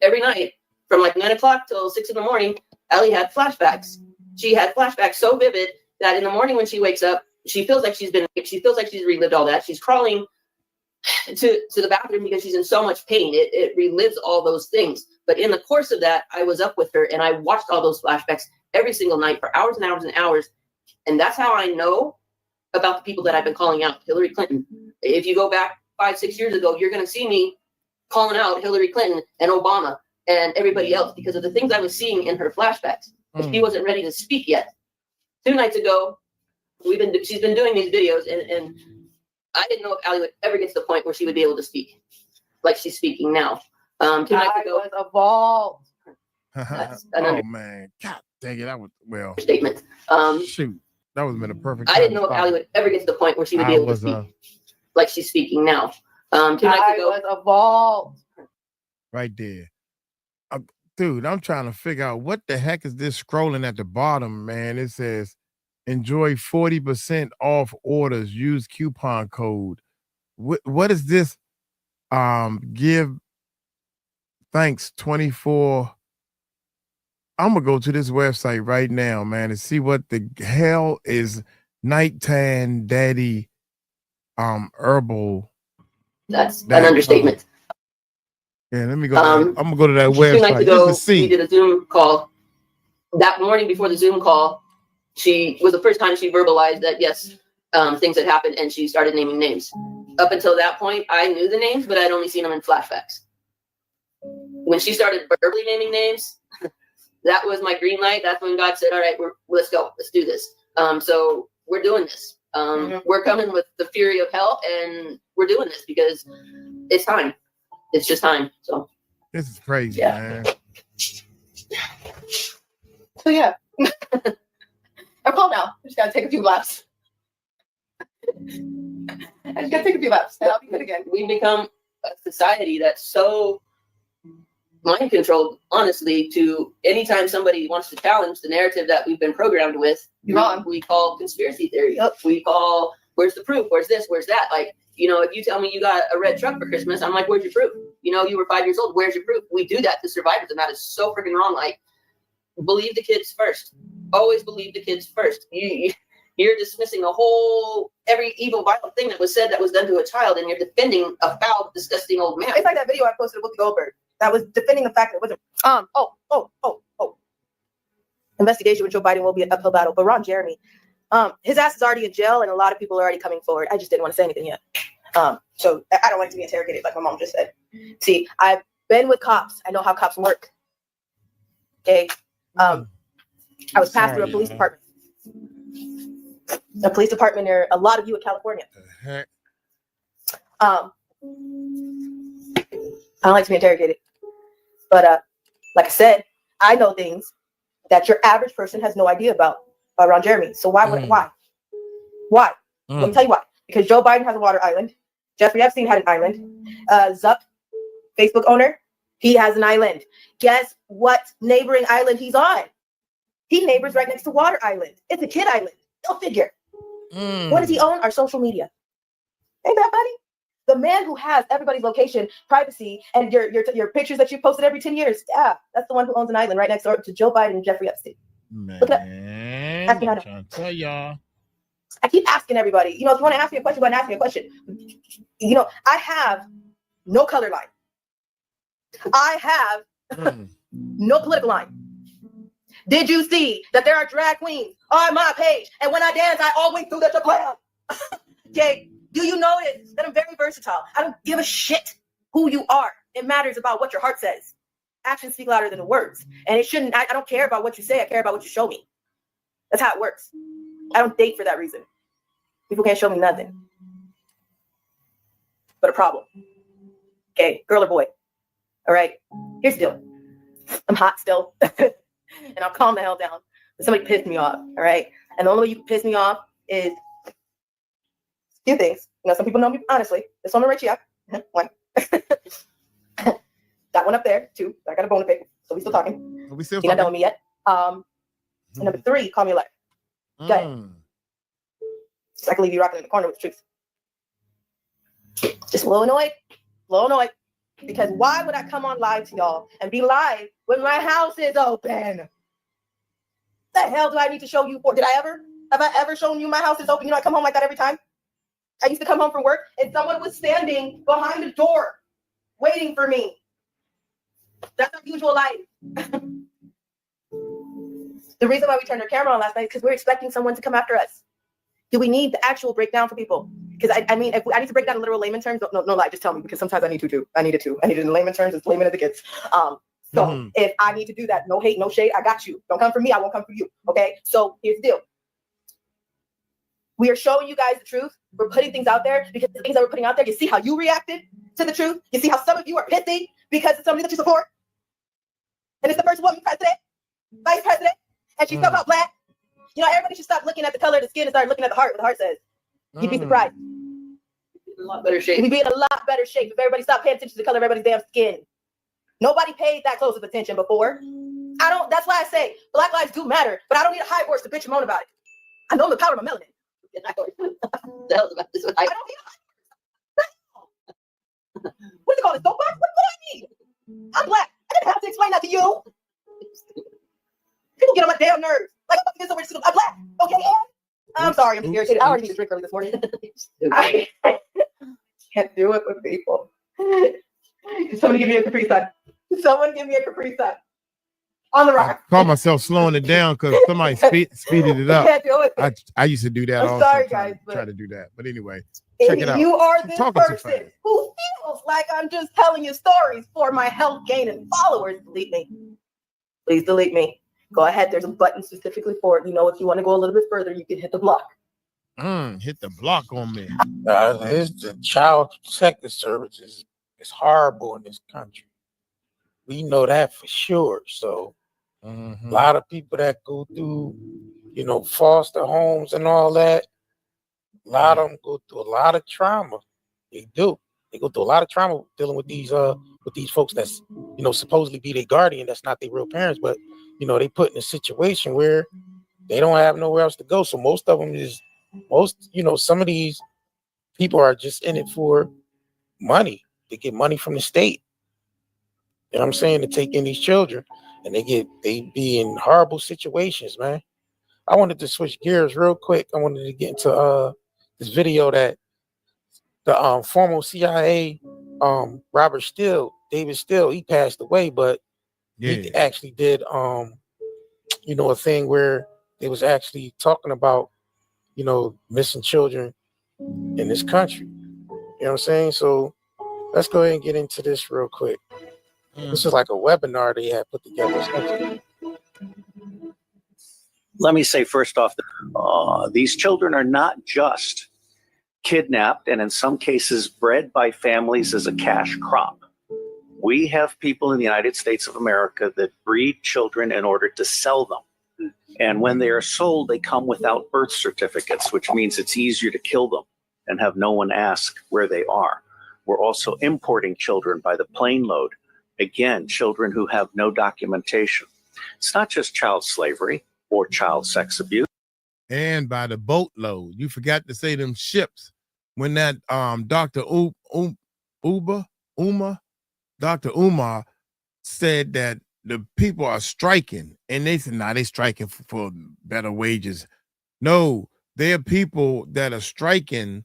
every night from like 9 o'clock till 6 in the morning, Allie had flashbacks. She had flashbacks so vivid that in the morning when she wakes up, she feels like she's been raped. She feels like she's relived all that. She's crawling to the bathroom because she's in so much pain. It relives all those things. But in the course of that, I was up with her and I watched all those flashbacks every single night for hours and hours and hours. And that's how I know about the people that I've been calling out. Hillary Clinton. If you go back 5-6 years ago, you're going to see me calling out Hillary Clinton and Obama and everybody else because of the things I was seeing in her flashbacks. But she wasn't ready to speak yet. 2 nights ago, she's been doing these videos, and I didn't know if Allie would ever get to the point where she would be able to speak like she's speaking now. 2 nights ago, was evolved. Oh man, God dang it! That was statement. Shoot, that would have been a perfect. I didn't know if Allie would ever get to the point where she would be able to speak like she's speaking now. 2 nights I ago. was evolved. Right there. Dude, I'm trying to figure out what the heck is this scrolling at the bottom, man. It says, enjoy 40% off orders. Use coupon code. What is this? Give thanks 24. I'm gonna go to this website right now, man, and see what the hell is Nighttime Daddy herbal. That's an understatement. Yeah, let me go. I'm gonna go to that 2 nights website ago, just to see. we did a Zoom call. That morning before the Zoom call, she was the first time she verbalized that yes, things had happened, and she started naming names. Up until that point, I knew the names, but I'd only seen them in flashbacks. When she started verbally naming names, that was my green light. That's when God said, "All right, let's go, let's do this." So we're doing this. We're coming with the fury of hell, and we're doing this because it's time. It's just time. So This is crazy, Yeah. man. So yeah, I'm calm now. I just gotta take a few laps. I just gotta take a few laps, and I'll be good again. we've become a society that's so mind controlled, honestly, to anytime somebody wants to challenge the narrative that we've been programmed with, Wrong. we call conspiracy theory. We call, where's the proof? Where's this? Where's that? Like, if you tell me you got a red truck for Christmas, I'm like, where's your proof? You were 5 years old. Where's your proof? We do that to survivors, and that is so freaking wrong. Like, believe the kids first. Always believe the kids first. You're dismissing every evil, violent thing that was said that was done to a child, and you're defending a foul, disgusting old man. It's like that video I posted with Goldberg that was defending the fact that it wasn't. Investigation with Joe Biden will be an uphill battle, but Ron Jeremy, his ass is already in jail, and a lot of people are already coming forward. I just didn't want to say anything yet. So I don't like to be interrogated, like my mom just said. See, I've been with cops. I know how cops work. Okay. I was passed through a police department. A police department near a lot of you in California. I don't like to be interrogated, but like I said, I know things that your average person has no idea about Ron Jeremy. So why? Let me tell you why. Because Joe Biden has a water island. Jeffrey Epstein had an island. Zuck, Facebook owner, he has an island. Guess what neighboring island he's on? He neighbors right next to Water Island. It's a kid island. Go figure. What does he own? Our social media. Ain't that funny? The man who has everybody's location, privacy, and your pictures that you posted every 10 years. Yeah, that's the one who owns an island right next door to Joe Biden and Jeffrey Epstein. Man, Look it up. I'm trying to tell y'all. I keep asking everybody, if you want to ask me a question, go ahead and ask me a question. I have no color line. I have no political line. Did you see that there are drag queens on my page? And when I dance, I always do the shablam. Okay, do you notice that I'm very versatile? I don't give a shit who you are. It matters about what your heart says. Actions speak louder than the words. And it shouldn't, I don't care about what you say. I care about what you show me. That's how it works. I don't date for that reason. People can't show me nothing but a problem. Okay, girl or boy. All right, here's the deal. I'm hot still. And I'll calm the hell down. But somebody pissed me off, all right? And the only way you can piss me off is a few things. Some people know me honestly. This one right here. One. That one up there, 2. I got a bone to pick, so we still talking. Are we still You're not done talking? with me yet. And number 3, call me a liar. Go ahead. So I can leave you rocking in the corner with the truth. Just a little annoyed. Because why would I come on live to y'all and be live when my house is open? The hell do I need to show you for? Have I ever shown you my house is open? I come home like that every time. I used to come home from work and someone was standing behind the door waiting for me. That's our usual life. The reason why we turned our camera on last night is because we're expecting someone to come after us. Do we need the actual breakdown for people? Because I mean, if I need to break down in literal layman terms, no lie, just tell me, because sometimes I need to too. I need it in layman terms, it's layman as it gets. So if I need to do that, no hate, no shade, I got you. Don't come for me, I won't come for you. Okay? So here's the deal. We are showing you guys the truth. We're putting things out there because the things that we're putting out there, you see how you reacted to the truth. You see how some of you are pissy because it's somebody that you support. And it's the first woman president, vice president, and she's so-called black. Everybody should stop looking at the color of the skin and start looking at the heart, what the heart says. You'd be surprised. a lot better shape. We'd be in a lot better shape if everybody stopped paying attention to the color of everybody's damn skin. Nobody paid that close of attention before. That's why I say Black lives do matter, but I don't need a high horse to bitch and moan about it. I know the power of my melanin. The hell's about this? I don't need a high horse. What do you call it? Soapbox? What do I need? I'm Black. I didn't have to explain that to you. People get on my damn nerves. Like, I'm Black. Okay, and I'm sorry, I'm just irritated. I already need a drink early this morning. I can't do it with people. Somebody give me a Capri Sun. Someone give me a Capri Sun. On the rock. I call myself slowing it down because somebody speeded it up. Can't do it. I used to do that I'm all sorry, the time. guys, Try to do that. But anyway, if check it out. you are this Talking too person fast. who feels like I'm just telling you stories for my health gain and followers, delete me. Please delete me. Go ahead. There's a button specifically for it. You know, if you want to go a little bit further, you can hit the block. Hit the block on me. The child protective services is horrible in this country. We know that for sure. So a lot of people that go through, foster homes and all that, a lot of them go through a lot of trauma. They do. They go through a lot of trauma dealing with these folks that's, supposedly be their guardian. That's not their real parents, but they put in a situation where they don't have nowhere else to go. So most of them some of these people are just in it for money. They get money from the state. You know what I'm saying? To take in these children, and they be in horrible situations, man. I wanted to switch gears real quick. I wanted to get into this video that the former CIA David Steele, he passed away, but he actually did a thing where they was actually talking about missing children in this country. You know what I'm saying? So let's go ahead and get into this real quick. This is like a webinar they had put together. Let me say first off, these children are not just kidnapped and in some cases bred by families as a cash crop. We have people in the United States of America that breed children in order to sell them. And when they are sold, they come without birth certificates, which means it's easier to kill them and have no one ask where they are. We're also importing children by the plane load. Again, children who have no documentation. It's not just child slavery or child sex abuse. And by the boatload. You forgot to say them ships. When that Dr. Umar said that the people are striking, and they said, nah, they striking for better wages. No, there are people that are striking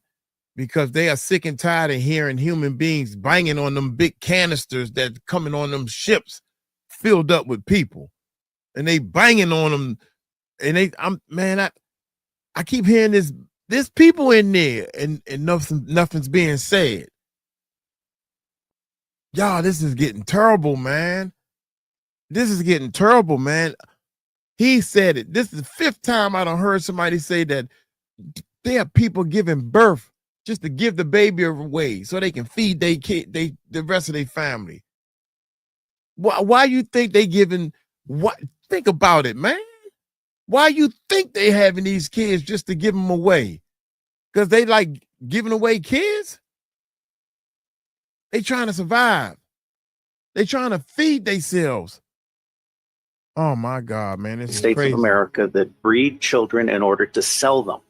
because they are sick and tired of hearing human beings banging on them big canisters that coming on them ships filled up with people. And they banging on them. And I keep hearing there's people in there and nothing's being said. Y'all, this is getting terrible, man. This is getting terrible, man. He said it. This is the fifth time I done heard somebody say that there are people giving birth just to give the baby away so they can feed their kid, the rest of their family. Why you think they giving what? Think about it, man. Why you think they having these kids just to give them away? Because they like giving away kids? They trying to survive. They trying to feed themselves. Oh my God, man. This is States crazy. of America that breed children in order to sell them.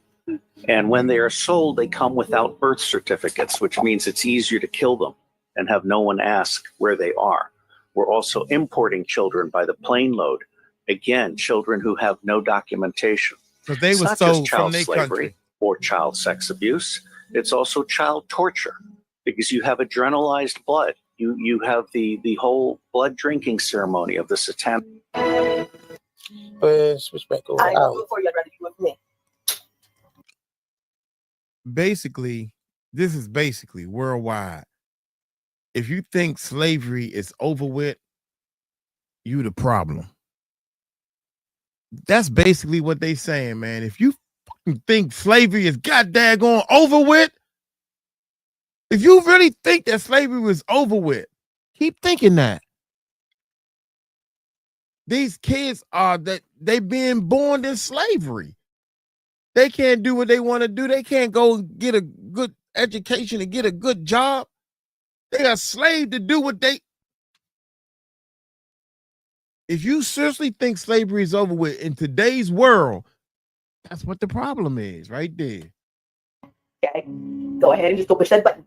And when they are sold, they come without birth certificates, which means it's easier to kill them and have no one ask where they are. We're also importing children by the plane load. Again, children who have no documentation. Because they It's were not sold just child from their slavery country. or child sex abuse. It's also child torture because you have adrenalized blood. You have the whole blood drinking ceremony of the satanic. Switch back over. I know before you'd rather do it for me. Basically, this is basically worldwide. If you think slavery is over with, you the problem. That's basically what they saying, man. If you fucking think slavery is goddamn over with, if you really think that slavery was over with, keep thinking that. These kids they being born in slavery. They can't do what they want to do. They can't go get a good education and get a good job. They are slave to do what they. If you seriously think slavery is over with in today's world, that's what the problem is right there. Okay, go ahead and just go push that button.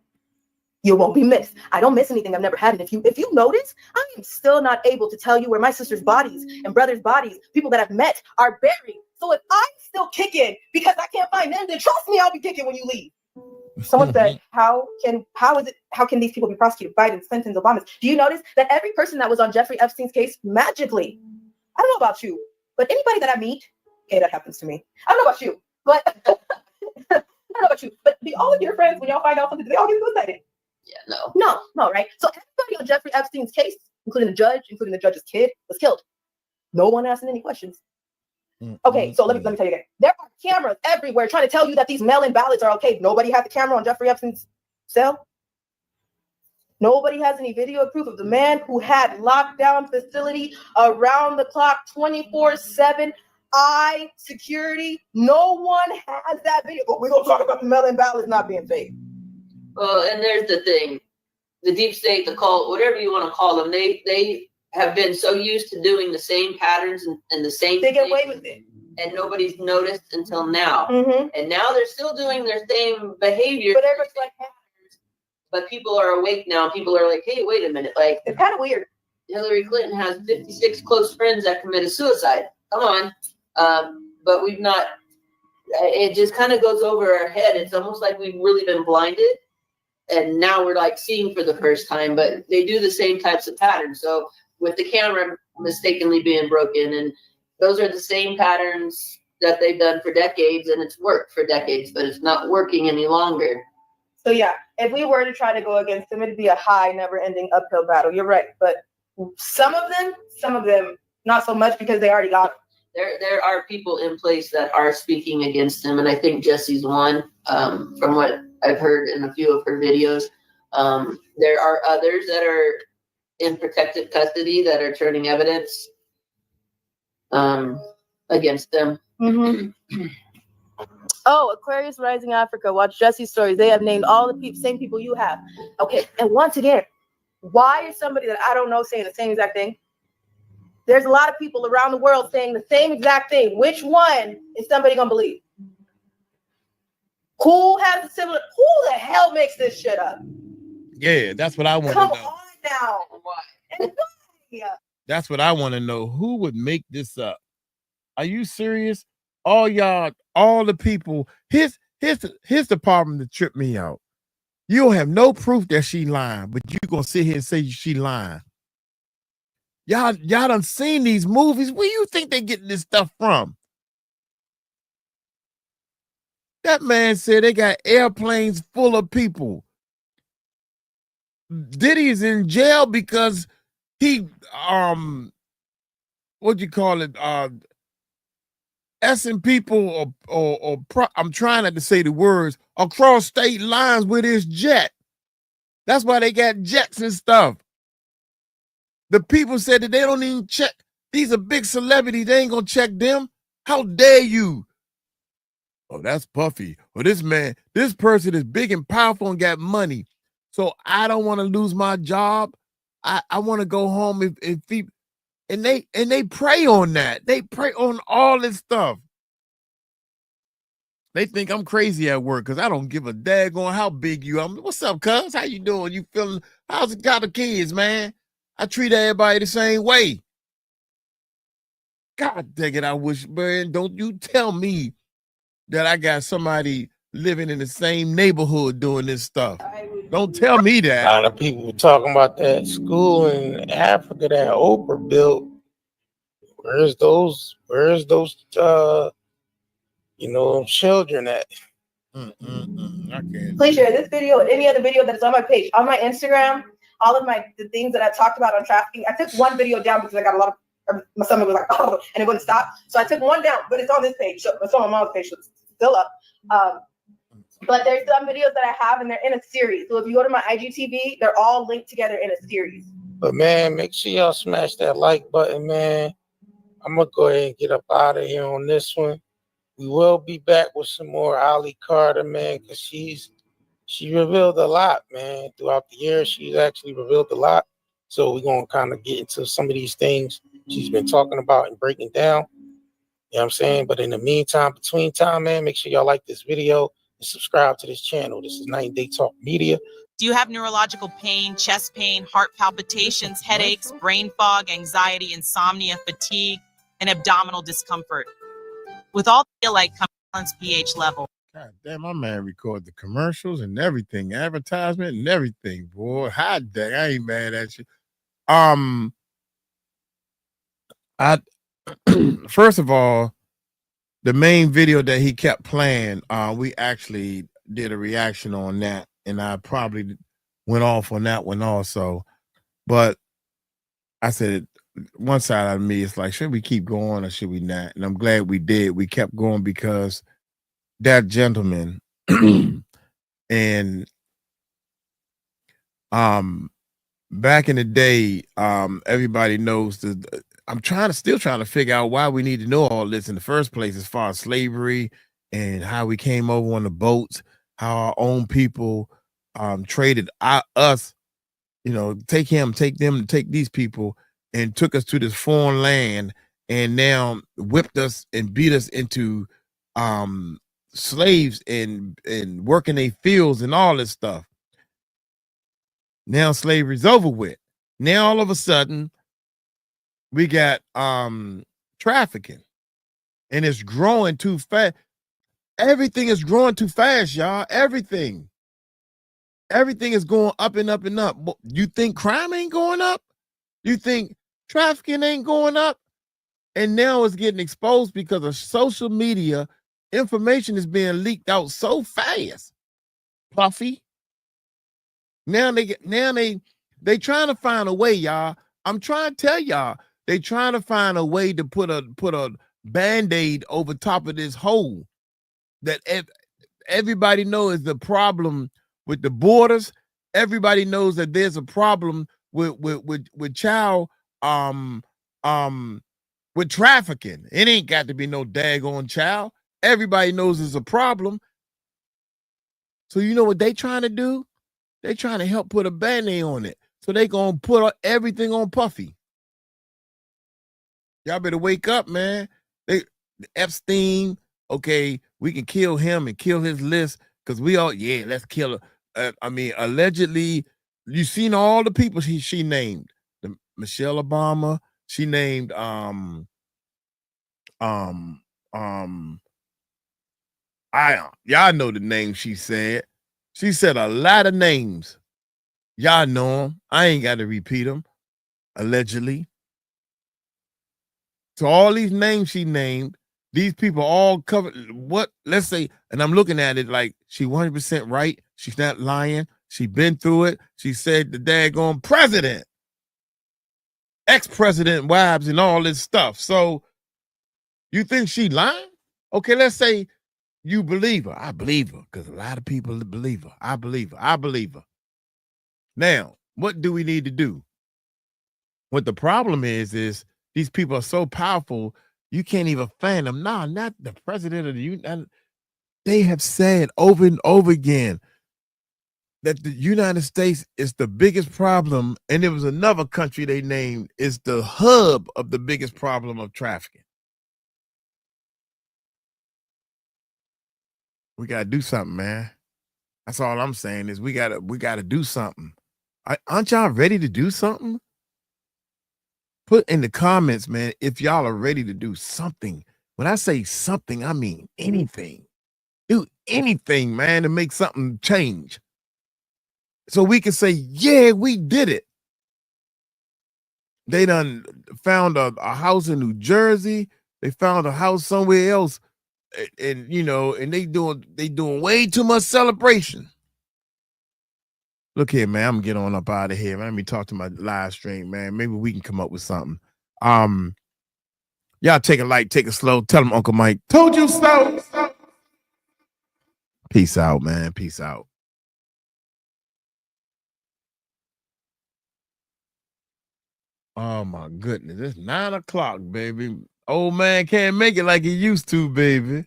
You won't be missed. I don't miss anything. I've never had it. If you notice, I am still not able to tell you where my sister's bodies and brother's bodies, people that I've met, are buried. So if I'm still kicking because I can't find them, then trust me, I'll be kicking when you leave. Someone said, how can these people be prosecuted? Biden, Clinton, Obama. Do you notice that every person that was on Jeffrey Epstein's case magically, I don't know about you, but anybody that I meet, okay, that happens to me. I don't know about you, but I don't know about you, but all of your friends, when y'all find out something, they all get excited. Yeah, No, right? So everybody on Jeffrey Epstein's case, including the judge, including the judge's kid, was killed. No one asking any questions. Okay, so let me tell you again. There are cameras everywhere trying to tell you that these mail-in ballots are okay. Nobody had the camera on Jeffrey Epstein's cell. Nobody has any video proof of the man who had lockdown facility around the clock, 24/7, eye security. No one has that video. But we're gonna talk about the mail-in ballots not being fake. Well, and there's the thing, the deep state, the cult, whatever you want to call them, they have been so used to doing the same patterns and the same They get away with it. And nobody's noticed until now. Mm-hmm. And now they're still doing their same behavior. But everybody's like, but people are awake now. People are like, hey, wait a minute. Like, it's kind of weird. Hillary Clinton has 56 close friends that committed suicide. Come on. But we've not, it just kind of goes over our head. It's almost like we've really been blinded. And now we're like seeing for the first time, but they do the same types of patterns. So with the camera mistakenly being broken, and those are the same patterns that they've done for decades, and it's worked for decades, but it's not working any longer. So yeah, if we were to try to go against them, it'd be a high, never-ending uphill battle. You're right, but some of them, not so much because they already got them. There are people in place that are speaking against them, and I think Jesse's one, from what I've heard in a few of her videos. There are others that are in protective custody that are turning evidence against them. Mm-hmm. Oh, Aquarius Rising Africa. Watch Jesse's stories. They have named all the same people you have. Okay, and once again, why is somebody that I don't know saying the same exact thing? There's a lot of people around the world saying the same exact thing. Which one is somebody gonna believe? Who has a similar? Who the hell makes this shit up? Yeah, that's what I want to Come know. on now. And why? That's what I want to know. Who would make this up? Are you serious? All y'all, all the people. Here's the problem that tripped me out. You don't have no proof that she lying, but you gonna sit here and say she lying. Y'all done seen these movies. Where you think they getting this stuff from? That man said they got airplanes full of people. Diddy is in jail because he what you call it, essing people or I'm trying not to say the words, across state lines with his jet. That's why they got jets and stuff. The people said that they don't even check. These are big celebrities. They ain't gonna check them. How dare you? Oh, that's Puffy. Or this man, this person is big and powerful and got money. So I don't want to lose my job. I want to go home if he, and they prey on that. They prey on all this stuff. They think I'm crazy at work because I don't give a daggone how big you are. What's up, cuz? How you doing? You feeling? How's it got the kids, man? I treat everybody the same way. God dang it, I wish, man, don't you tell me that I got somebody living in the same neighborhood doing this stuff. Don't tell me that. A lot of people were talking about that school in Africa that Oprah built. Where's those children at? I can't. Please share this video and any other video that is on my page, on my Instagram, all of the things that I talked about on trafficking. I took one video down because I got a lot of, my stomach was like, oh, and it wouldn't stop. So I took one down, but it's on this page. So it's on my mom's page, so it's still up. But there's some videos that I have, and they're in a series. So if you go to my IGTV, they're all linked together in a series. But man, make sure y'all smash that like button, man. I'm gonna go ahead and get up out of here on this one. We will be back with some more Ali Carter, man, because she's she revealed a lot, man. Throughout the years, she's actually revealed a lot. So we're gonna kind of get into some of these things she's been talking about and breaking down. You know what I'm saying? But in the meantime, between time, man, make sure y'all like this video and subscribe to this channel. This is 90 Day Talk Media. Do you have neurological pain, chest pain, heart palpitations, headaches, brain fog, anxiety, insomnia, fatigue, and abdominal discomfort? With all the like balanced pH level. God damn, my man record the commercials and everything, advertisement and everything, boy. Hot dang, I ain't mad at you. I first of all, the main video that he kept playing, we actually did a reaction on that, and I probably went off on that one also. But I said, one side of me is like, should we keep going or should we not? And I'm glad we did. We kept going because that gentleman and back in the day, everybody knows that I'm still trying to figure out why we need to know all this in the first place, as far as slavery and how we came over on the boats, how our own people traded us, you know, take them, take these people, and took us to this foreign land, and now whipped us and beat us into slaves and working their fields and all this stuff. Now slavery's over with. Now all of a sudden we got trafficking, and it's growing too fast. Everything is growing too fast, y'all. Everything is going up and up and up. You think crime ain't going up? You think trafficking ain't going up? And now it's getting exposed because of social media. Information is being leaked out so fast, Puffy. Now they trying to find a way, y'all. I'm trying to tell y'all, they trying to find a way to put a Band-Aid over top of this hole that everybody knows is the problem with the borders. Everybody knows that there's a problem with child with trafficking. It ain't got to be no daggone child. Everybody knows there's a problem. So you know what they trying to do? They trying to help put a Band-Aid on it. So they gonna put everything on Puffy. Y'all better wake up, man. Epstein, okay, we can kill him and kill his list, because we all, yeah, let's kill her. I mean, allegedly, you seen all the people she named. Michelle Obama, she named y'all know the name she said. She said a lot of names. Y'all know them. I ain't got to repeat them. Allegedly. So all these names she named, these people all covered. What? Let's say, and I'm looking at it like she 100% right. She's not lying. She been through it. She said the daggone president, ex-president wives and all this stuff. So you think she lying? Okay, let's say you believe her. I believe her, because a lot of people believe her. I believe her. I believe her. Now, what do we need to do? What the problem is these people are so powerful, you can't even fan them. Nah, not the president of the United. They have said over and over again that the United States is the biggest problem, and there was another country they named is the hub of the biggest problem of trafficking. We gotta do something, man. That's all I'm saying is we gotta do something. Aren't y'all ready to do something? Put in the comments, man, if y'all are ready to do something. When I say something, I mean anything. Do anything, man, to make something change. So we can say, yeah, we did it. They done found a house in New Jersey. They found a house somewhere else. And you know, and they doing way too much celebration. Look here, man. I'm gonna get on up out of here. Let me talk to my live stream, man. Maybe we can come up with something. Y'all take it light, take it slow. Tell them Uncle Mike told you so. Peace out, man. Peace out. Oh my goodness, it's 9 o'clock, baby. Old man can't make it like he used to, baby.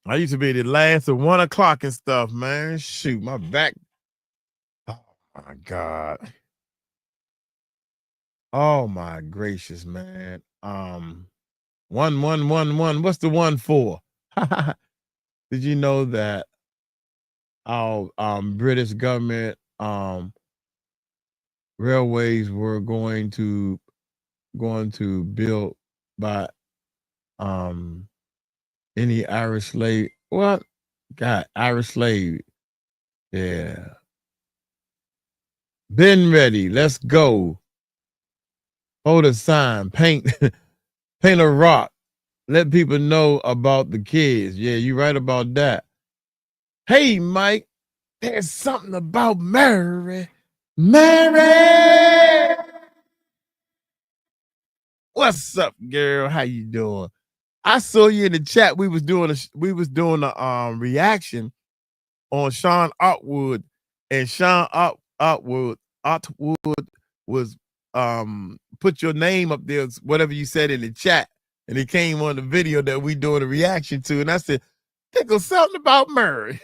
I used to be the last at 1 o'clock and stuff, man. Shoot, my back. Oh my God. Oh my gracious, man. 1111. What's the one for? Did you know that our British government railways were going to build by any Irish slave? What? God, Irish slave. Yeah. Been ready. Let's go. Hold a sign. Paint paint a rock. Let people know about the kids. Yeah, you right about that. Hey, Mike, there's something about Mary. Mary! What's up, girl? How you doing? I saw you in the chat. We was doing a reaction on Sean Otwood, and Sean Otwood was put your name up there, whatever you said in the chat, and it came on the video that we doing a reaction to, and I said, think of something about Murray.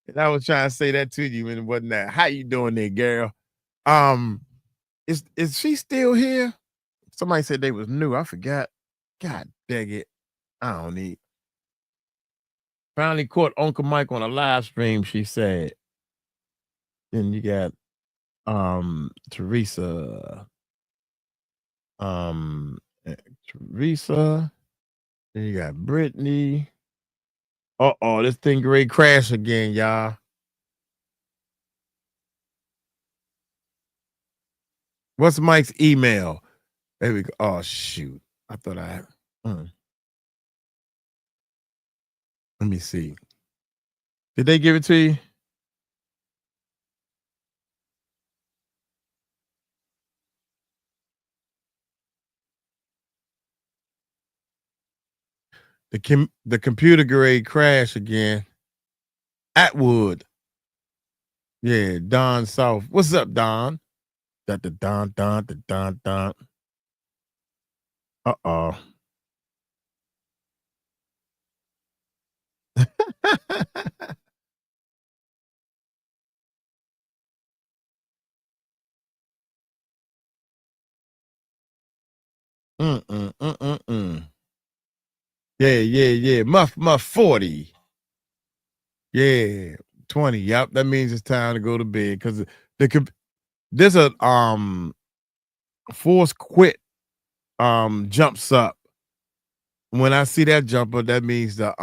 And I was trying to say that to you and whatnot. How you doing there, girl? Is she still here? Somebody said they was new. I forgot. God dang it. I don't need. Finally caught Uncle Mike on a live stream, she said. Then you got Teresa. Teresa. Then you got Brittany. Uh-oh, this thing great crash again, y'all. What's Mike's email? There we go. Oh, shoot. I thought I had. Let me see. Did they give it to you? The computer grade crash again. Atwood. Yeah, Don South. What's up, Don? Got the Don. Uh-oh. Yeah. Muff 40. Yeah, 20. Yep, that means it's time to go to bed because there's a force quit jumps up. When I see that jump up, that means the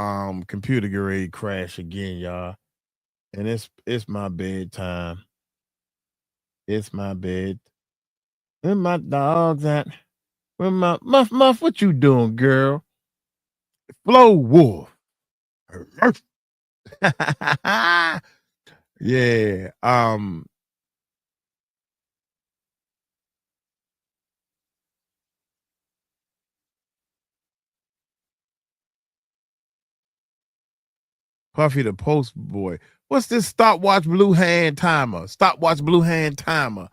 computer grade crash again, y'all. And it's my bedtime. It's my bed. Where my dogs at? Where my Muff, what you doing, girl? Flo Wolf. Yeah. Puffy the post boy. What's this stopwatch blue hand timer? Stopwatch blue hand timer.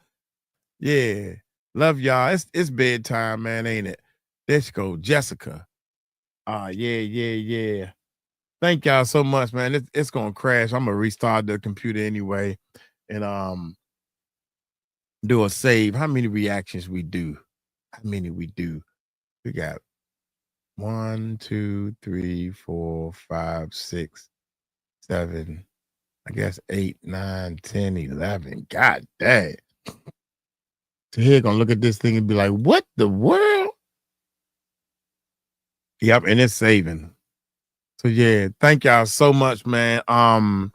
Yeah. Love y'all. It's bedtime, man, ain't it? Let's go, Jessica. Yeah. Thank y'all so much, man. It's gonna crash. I'm gonna restart the computer anyway and do a save. How many reactions we do? We got 1, 2, 3, 4, 5, 6, 7, I guess 8, 9, 10, 11. God dang. So here gonna look at this thing and be like, what the world? Yep, and it's saving. So yeah, thank y'all so much, man. I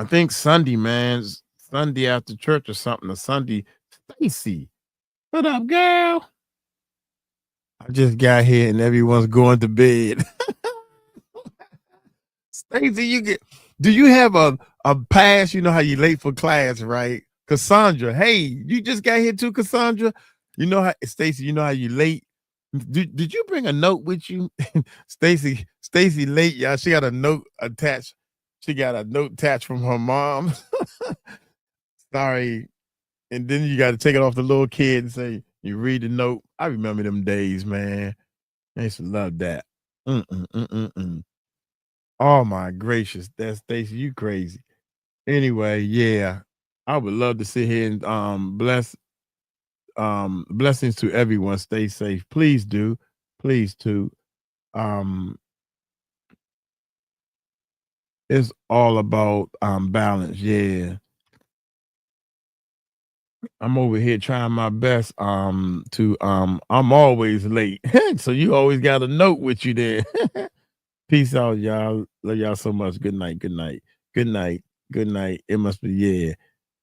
think Sunday, man, Sunday after church or something, or Sunday. Stacy, what up, girl? I just got here and everyone's going to bed. Stacy, do you have a pass? You know how you late for class, right? Cassandra, hey, you just got here too, Cassandra. You know how, Stacy, you know how you late? Did you bring a note with you? Stacy late, y'all. She got a note attached. She got a note attached from her mom. Sorry. And then you got to take it off the little kid and say, you read the note. I remember them days, man. I used to love that. Oh my gracious, that's Stacey, you crazy. Anyway, yeah, I would love to sit here and blessings to everyone. Stay safe, please do, please too. It's all about balance. Yeah, I'm over here trying my best to I'm always late. So you always got a note with you there. Peace out, y'all. Love y'all so much. Good night. Good night. Good night. Good night. It must be, yeah.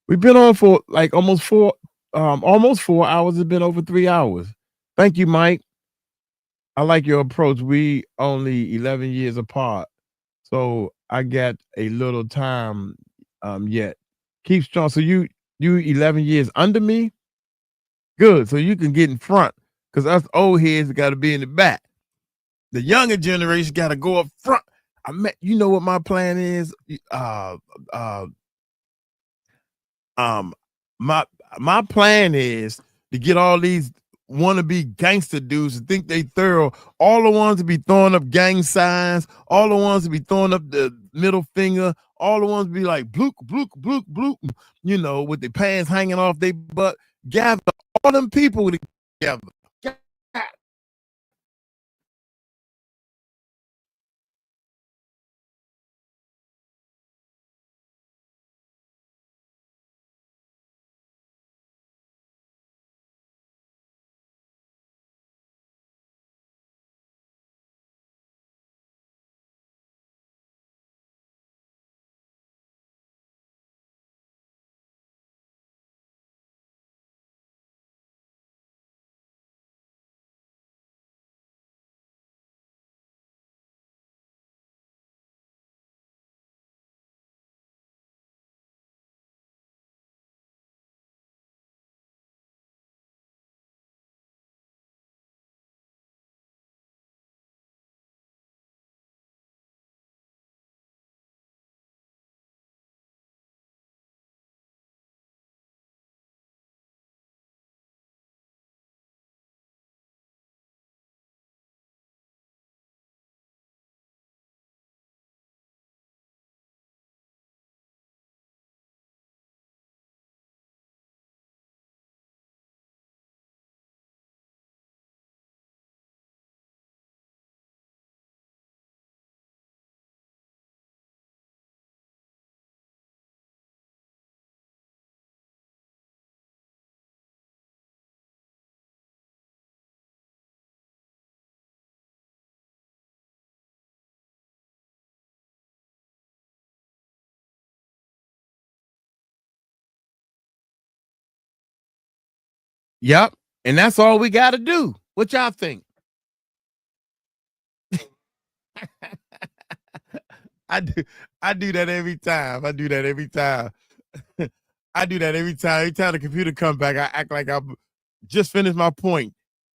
We've been on for like almost 4 hours. It's been over 3 hours. Thank you, Mike. I like your approach. We only 11 years apart, so I got a little time yet. Keep strong. So you 11 years under me? Good. So you can get in front, because us old heads got to be in the back. The younger generation got to go up front. You know what my plan is? My plan is to get all these wannabe gangster dudes to think they thorough. All the ones to be throwing up gang signs, all the ones to be throwing up the middle finger, all the ones to be like bloop, bloop, bloop, bloop, you know, with their pants hanging off their butt. Gather all them people together. Yep. And that's all we got to do. What y'all think? I do that every time. I do that every time. I do that every time. Every time the computer comes back, I act like I just finished my point.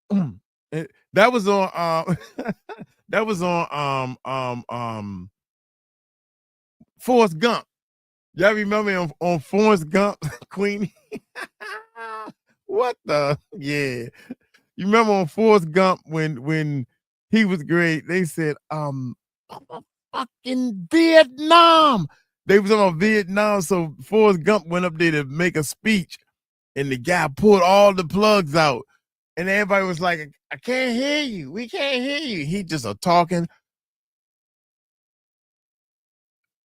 That was on that was on Forrest Gump. Y'all remember on Forrest Gump, Queenie? What the? Yeah. You remember on Forrest Gump when he was great, they said, fucking Vietnam. They was on Vietnam, so Forrest Gump went up there to make a speech, and the guy pulled all the plugs out, and everybody was like, I can't hear you. We can't hear you. He just a talking.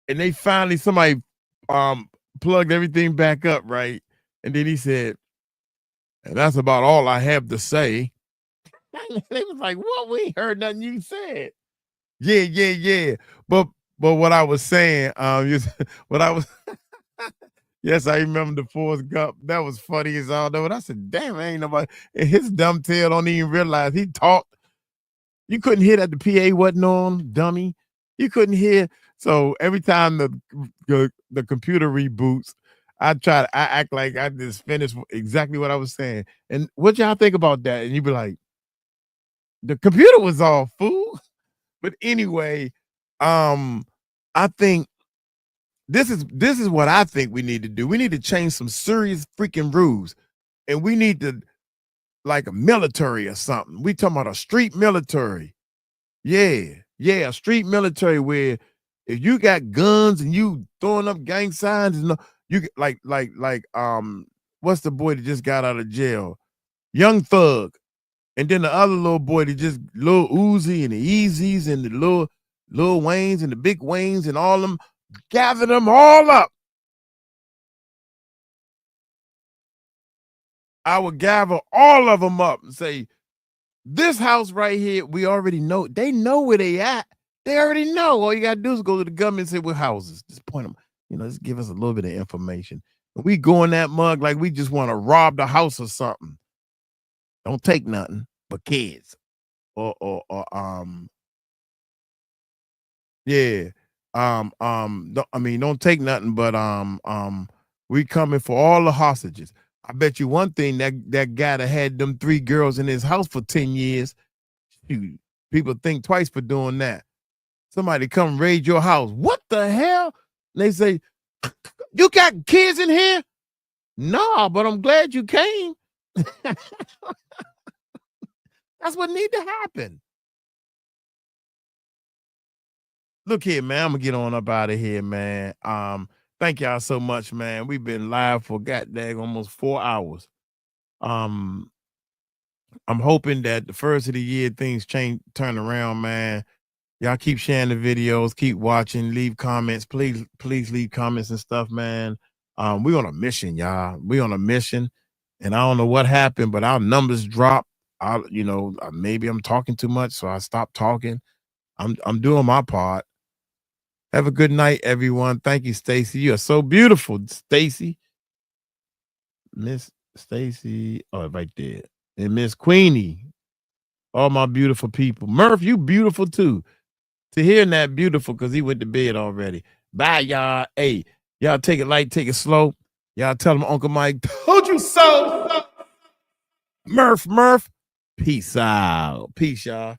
And they finally, somebody plugged everything back up, right? And then he said, and that's about all I have to say. They was like, what? We ain't heard nothing you said. Yeah. But what I was saying, what I was, yes, I remember the Forrest Gump. That was funny as all though. And I said, damn, ain't nobody, and his dumb tail don't even realize he talked. You couldn't hear that the PA wasn't on, dummy. You couldn't hear. So every time the computer reboots, I act like I just finished exactly what I was saying. And what y'all think about that? And you'd be like, the computer was off, fool. But anyway, I think this is what I think we need to do. We need to change some serious freaking rules, and we need to like a military or something. We talking about a street military. Yeah, a street military where if you got guns and you throwing up gang signs and you get like what's the boy that just got out of jail? Young Thug. And then the other little boy that just Lil Uzi and the Eazies and the Lil Waynes and the Big Waynes and all them, gather them all up. I would gather all of them up and say, this house right here, we already know. They know where they at. They already know. All you got to do is go to the government and say, what houses? Just point them, just give us a little bit of information. We go in that mug like we just want to rob the house or something. Don't take nothing but kids. Don't take nothing but we coming for all the hostages. I bet you one thing, that guy that had them 3 girls in his house for 10 years, shoot, people think twice for doing that. Somebody come raid your house. What the hell? They say, you got kids in here? No, but I'm glad you came. That's what need to happen. Look here, man. I'm gonna get on up out of here, man. Thank y'all so much, man. We've been live for goddamn almost 4 hours. I'm hoping that the first of the year things turn around, man. Y'all keep sharing the videos, keep watching, leave comments. Please leave comments and stuff, man. We're on a mission, y'all. We're on a mission, and I don't know what happened, but our numbers dropped. Maybe I'm talking too much, so I stopped talking. I'm doing my part. Have a good night, everyone. Thank you, Stacy. You are so beautiful, Stacy. Miss Stacy. Oh, right there. And Miss Queenie. All my beautiful people. Murph, you beautiful too. To hearing that beautiful because he went to bed already. Bye, y'all. Hey, y'all take it light, take it slow. Y'all tell him Uncle Mike told you so. Murph. Peace out. Peace, y'all.